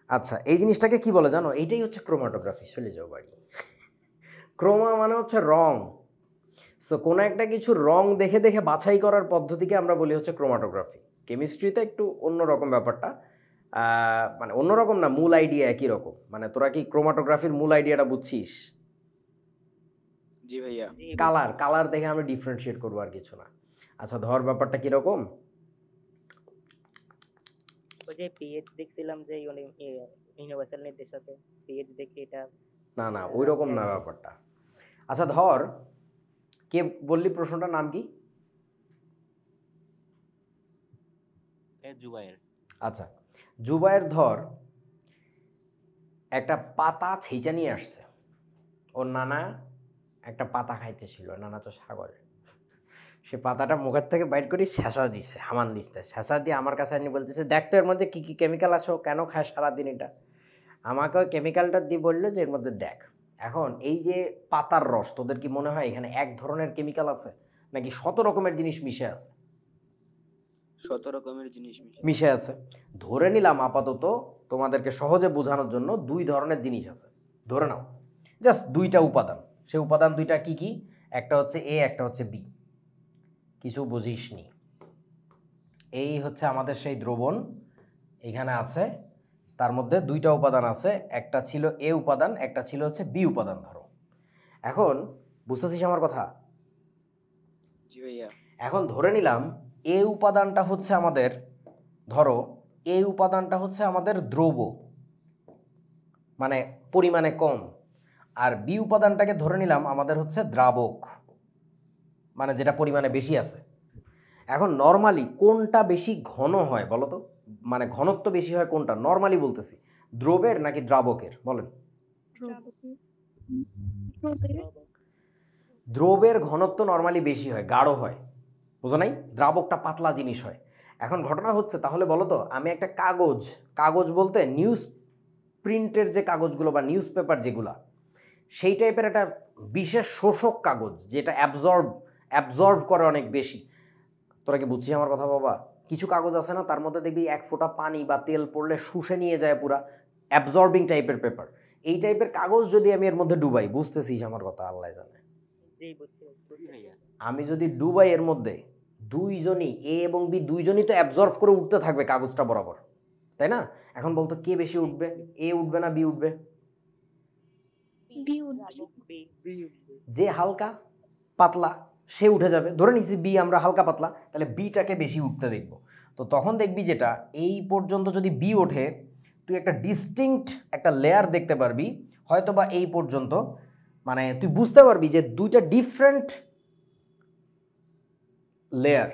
আচ্ছা, এই জিনিসটাকে কি বলে জানো? এইটাই হচ্ছে ক্রোমাটোগ্রাফি। চলে যাও বাড়ি। ক্রোমা মানে হচ্ছে রং। সো কোনো একটা কিছু রং দেখে দেখে বাছাই করার পদ্ধতিকে আমরা বলি হচ্ছে ক্রোমাটোগ্রাফি। কেমিস্ট্রিতে একটু অন্যরকম ব্যাপারটা, মানে অন্যরকম না, মূল আইডিয়া একই রকম। মানে তোরা কি ক্রোমাটোগ্রাফির মূল আইডিয়াটা বুঝছিস? জি ভাইয়া। কালার দেখে আমরা ডিফারেন্সিয়েট করবো, আর কিছু না। আচ্ছা ধর, ব্যাপারটা কিরকম? ওই যে পিএইচ দেখছিলাম যে ইউনিভার্সাল নির্দেশকে পিএইচ দেখে এটা না ওই রকম না ব্যাপারটা। আচ্ছা ধর, কে বললি প্রশ্নটার নাম কি? জুবায়ের। আচ্ছা জুবায়ের ধর একটা পাতা ছেঁচা নিয়ে আসছে, ওর নানা একটা পাতা খাইতেছিল, নানা তো ছাগল। সে পাতাটা মুখের থেকে বাইর করে শেষা দিছে, হামান দিচ্ছে, শেষা দিয়ে আমার কাছে আনি বলতেছে, দেখ তো এর মধ্যে কী কী কেমিক্যাল আছে, ও কেন খায় সারাদিন এটা। আমাকে ওই কেমিক্যালটা দিয়ে বললো যে এর মধ্যে দেখ। এখন এই যে পাতার রস, তোদের কি মনে হয় এখানে এক ধরনের কেমিক্যাল আছে, নাকি 100 রকমের জিনিস মিশে আছে? 100 রকমের জিনিস মিশে আছে। ধরে নিলাম আপাতত তোমাদেরকে সহজে বোঝানোর জন্য 2 ধরনের জিনিস আছে, ধরে নাও জাস্ট 2টা উপাদান। সেই উপাদান 2টা কি কি? একটা হচ্ছে এ, একটা হচ্ছে বি। কিছু বুঝিসনি। এই হচ্ছে আমাদের সেই দ্রবণ, এখানে আছে, তার মধ্যে 2টা উপাদান আছে, একটা ছিল এ উপাদান, একটা ছিল হচ্ছে বি উপাদান। ধরো এখন বুঝতেছিস আমার কথা? জি ভাইয়া। এখন ধরে নিলাম এ উপাদানটা হচ্ছে আমাদের, ধরো এই উপাদানটা হচ্ছে আমাদের দ্রব, মানে পরিমাণে কম, আর বি উপাদানটাকে ধরে নিলাম আমাদের হচ্ছে দ্রাবক, মানে যেটা পরিমাণে বেশি আছে। এখন নর্মালি কোনটা বেশি ঘন হয় বলো তো, মানে ঘনত্ব বেশি হয় কোনটা নর্মালি বলতেছি, দ্রবের নাকি দ্রাবকের বলেন? দ্রবের ঘনত্ব নর্মালি বেশি হয়, গাঢ় হয়, বুঝো নাই? দ্রাবকটা পাতলা জিনিস হয়। এখন ঘটনা হচ্ছে তাহলে বলো তো, আমি একটা কাগজ বলতে নিউজ প্রিন্টের যে কাগজগুলো বা নিউজ পেপার যেগুলা, সেই টাইপের একটা বিশেষ শোষক কাগজ যেটা অ্যাবজর্ব করে অনেক বেশি। তোরা কি বুঝছিস আমার কথা বাবা? কিছু কাগজ আছে না, তার মধ্যে দেখবি এক ফোঁটা পানি বা তেল পড়লে শুষে নিয়ে যায়, পুরা অ্যাবজর্বিং টাইপের পেপার। এই টাইপের কাগজ যদি আমি এর মধ্যে ডুবাই, বুঝতেছিস আমার কথা? আল্লাহ জানে। আমি যদি ডুবাই এর মধ্যে, দুইজনই এ এবং বি দুইজনই তো অ্যাবজর্ব করে উঠতে থাকবে কাগজটা বরাবর, তাই না? এখন বলতো কে বেশি উঠবে, এ উঠবে না বি উঠবে? যে হালকা পাতলা সে উঠে যাবে। ধরে নিচ্ছি বি আমরা হালকা পাতলা, তাহলে বিটাকে বেশি উঠতে দেখব। তো তখন দেখবি যেটা এই পর্যন্ত যদি বি ওঠে, তুই একটা ডিস্টিংক্ট একটা লেয়ার দেখতে পারবি, হয়তো বা এই পর্যন্ত, মানে তুই বুঝতে পারবি যে দুইটা ডিফারেন্ট লেয়ার,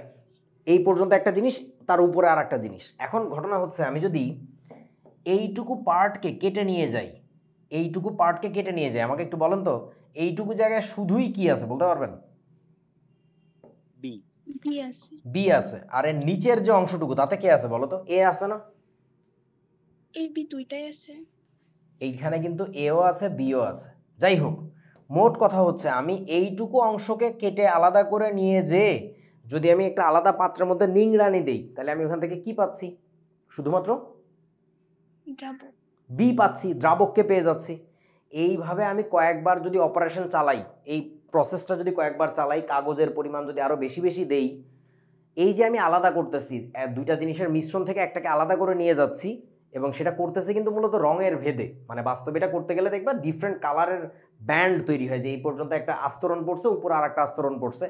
এই পর্যন্ত একটা জিনিস, তার উপরে আর একটা জিনিস। এখন ঘটনা হচ্ছে আমি যদি এইটুকু পার্টকে কেটে নিয়ে যাই, আমাকে একটু বলেন তো এইটুকু জায়গায় শুধুই কি আছে বলতে পারবেন? বি আছে। আর এর নিচের যে অংশটুকু তাতে কে আছে বলো তো? এ আছে না? এ বি দুইটাই আছে। এইখানে কিন্তু এও আছে বিও আছে। যাই হোক, মোট কথা হচ্ছে আমি এইটুকু অংশকে কেটে আলাদা করে নিয়ে যে যদি আমি একটা আলাদা পাত্রের মধ্যে নিংড়ানি দেই, তাহলে আমি ওখান থেকে কি পাচ্ছি? শুধুমাত্র বি পাচ্ছি, দ্রাবককে পেয়ে যাচ্ছি। এইভাবে আমি কয়েকবার যদি অপারেশন চালাই, এই প্রসেসটা যদি কয়েকবার চালাই, কাগজের পরিমাণ যদি আরও বেশি বেশি দেই, এই যে আমি আলাদা করতেছি দুইটা জিনিসের মিশ্রণ থেকে একটাকে আলাদা করে নিয়ে যাচ্ছি, এবং সেটা করতেছি কিন্তু মূলত রঙের ভেদে, মানে বাস্তবে এটা করতে গেলে দেখবা ডিফারেন্ট কালারের ব্যান্ড তৈরি হয়, যে এই পর্যন্ত একটা আস্তরণ পড়ছে, উপর আর একটা আস্তরণ পড়ছে।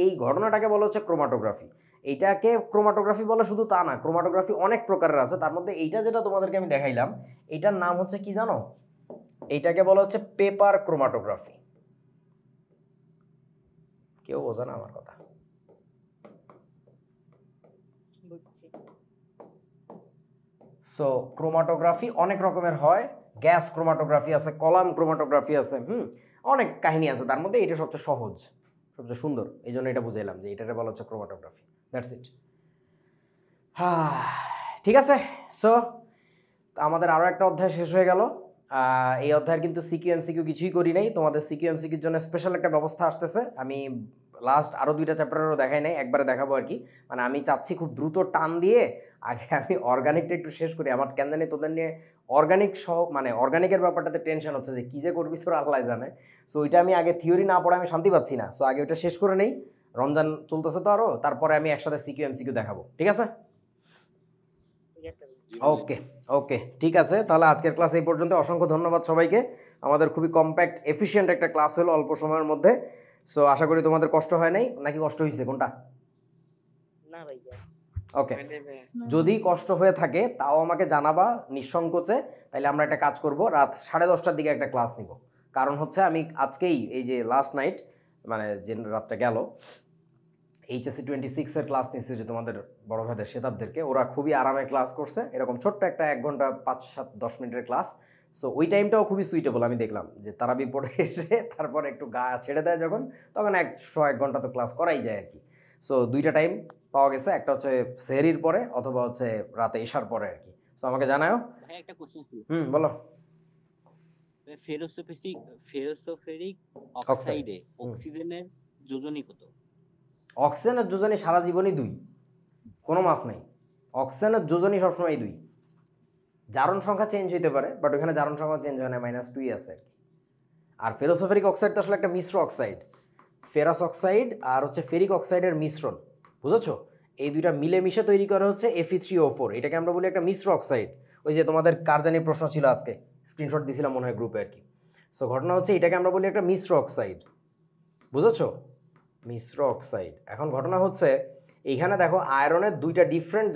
এই ঘটনাটাকে বলা হচ্ছে ক্রোমাটোগ্রাফি। এইটাকে ক্রোমাটোগ্রাফি বলে শুধু তা না, ক্রোমাটোগ্রাফি অনেক প্রকারের আছে। তার মধ্যে এইটা যেটা তোমাদেরকে আমি দেখাইলাম, এইটার নাম হচ্ছে কি জানো? এইটাকে বলা হচ্ছে পেপার ক্রোমাটোগ্রাফি। কেউ বোঝে না আমার কথা? সো ক্রোমাটোগ্রাফি অনেক রকমের হয়, গ্যাস ক্রোমাটোগ্রাফি আছে, কলাম ক্রোমাটোগ্রাফি আছে, অনেক কাহিনী আছে। তার মধ্যে এটা সবচেয়ে সহজ, সবচেয়ে সুন্দর, এই জন্য এটা বুঝাইলাম যে এটাকে বলা হচ্ছে ক্রোমাটোগ্রাফি। That's it. ঠিক আছে। সো আমাদের আরও একটা অধ্যায় শেষ হয়ে গেল। এই অধ্যায়ের কিন্তু সিকিউ এমসিকিউ কিছুই করি নাই। তোমাদের সিকিউ এমসিকিউর জন্য স্পেশাল একটা ব্যবস্থা আসতেছে। আমি লাস্ট আরও 2টা চ্যাপ্টারেরও দেখাই নাই, একবারে দেখাবো আর কি। মানে আমি চাচ্ছি খুব দ্রুত টান দিয়ে আগে আমি অর্গানিকটা একটু শেষ করি। আমার কেন জানি তোদের নিয়ে অর্গানিক সহ, মানে অর্গানিকের ব্যাপারটাতে টেনশন হচ্ছে যে কী যে করবি তোর আল্লাহ জানে। সো ওইটা আমি আগে থিওরি না পড়ে আমি শান্তি পাচ্ছি না। সো আগে ওইটা শেষ করে নেই, রমজান চলতেছে তো আরও, তারপরে আমি একসাথে সিকিউ এমসিকিউ দেখাবো। ঠিক আছে? ওকে ওকে, ঠিক আছে। তাহলে আজকের ক্লাস এই পর্যন্ত। অসংখ্য ধন্যবাদ সবাইকে। আমাদের খুবই কম্প্যাক্ট এফিশিয়েন্ট একটা ক্লাস হলো অল্প সময়ের মধ্যে। সো আশা করি তোমাদের কষ্ট হয় নাই, নাকি কষ্ট হয়েছে কোনটা? না ভাইয়া। ওকে, যদি কষ্ট হয়ে থাকে তাও আমাকে জানাবা নিঃসংকোচে। তাইলে আমরা একটা কাজ করব, রাত 10:30টার দিকে একটা ক্লাস নিব। কারণ হচ্ছে আমি আজকেই এই যে লাস্ট নাইট, মানে যে রাতটা গেল, HSC 26-এর ক্লাস নিচ্ছে যে তোমাদের বড় ভাইদের শেতাবদেরকে, ওরা খুবই আরামে ক্লাস করছে, এরকম ছোট্ট একটা 1 ঘন্টা 5-7-10 মিনিটের ক্লাস। সো ওই টাইমটাও খুবই সুইটেবল। আমি দেখলাম যে তারাবি পড়ে এসে তারপর একটু গা ছেড়ে দেয় যখন, তখন 1 ঘন্টা তো ক্লাস করাই যায় আর কি। সো 2টা টাইম পাওয়া গেছে, একটা হচ্ছে সেহরির পরে অথবা হচ্ছে রাতে এশার পরে আর কি। সো আমাকে জানাও। ভাই একটা কোশ্চেন ছিল। বলো। ফেরোসোফেরিক অক্সাইডে অক্সিজেনের যোজনী কত? অক্সিজেনের যোজনী সারা জীবনই 2, কোনো মাফ নাই। অক্সিজেনের যোজনী সবসময় 2। জারণ সংখ্যা চেঞ্জ হইতে পারে, বাট ওখানে জারণ সংখ্যা চেঞ্জ হয় না, -2 আছে আর কি। আর ফেরোসোফেরিক অক্সাইড তো আসলে একটা মিশ্র অক্সাইড, ফেরাস অক্সাইড আর হচ্ছে ফেরিক অক্সাইডের মিশ্রণ, বুঝেছো? এই দুইটা মিলেমিশে তৈরি করা হচ্ছে Fe3O4। এটাকে আমরা বলি একটা মিশ্র অক্সাইড। ওই যে তোমাদের কার জানি প্রশ্ন ছিল আজকে, স্ক্রিনশট দিছিলাম মনে হয় গ্রুপে আর কি। সো ঘটনা হচ্ছে এটাকে আমরা বলি একটা মিশ্র অক্সাইড, বুঝেছো? মিশ্র অক্সাইড। এখন ঘটনা হচ্ছে এইখানে দেখো আয়রনের 2টা ডিফারেন্ট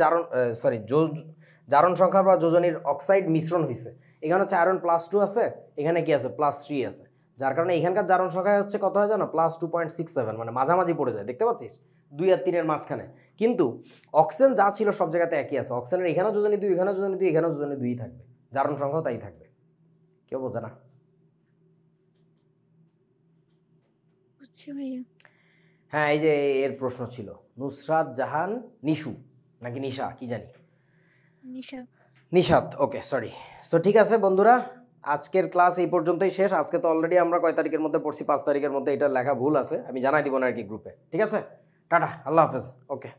জারণ সংখ্যা বা যোজনীর অক্সাইড মিশ্রণ হয়েছে। এখানে হচ্ছে আয়রন +2 আছে, এখানে কি আছে +3 আছে, যার কারণে এখানকার জারণ সংখ্যা হচ্ছে কত হয় জানো? +2.67, মানে মাঝামাঝি পড়ে যায়। দেখতে পাচ্ছিস 2 আর 3 এর মাঝখানে, কিন্তু অক্সেন যা ছিল সব জায়গাতে একই আছে। অক্সেনের এখানেও যোজনী 2, এখানেও যোজনী 2, এখানেও যোজনী 2 থাকবে, জারণ সংখ্যাও তাই থাকবে। কেউ বোঝে না? বুঝছি ভাইয়া। হ্যাঁ, এই যে এর প্রশ্ন ছিল নুসরাত জাহান নিশু নাকি নিশা কি জানি, Nisha. Nishat, okay sorry. So ঠিক আছে বন্ধুরা, আজকের ক্লাস এই পর্যন্তই শেষ। আজকে তো অলরেডি আমরা কয় তারিখের মধ্যে পড়ছি, 5 তারিখের মধ্যে, এটা লেখা ভুল আছে, আমি জানাই দিব না আর কি গ্রুপে। ঠিক আছে, টাটা, আল্লাহ হাফেজ, ওকে।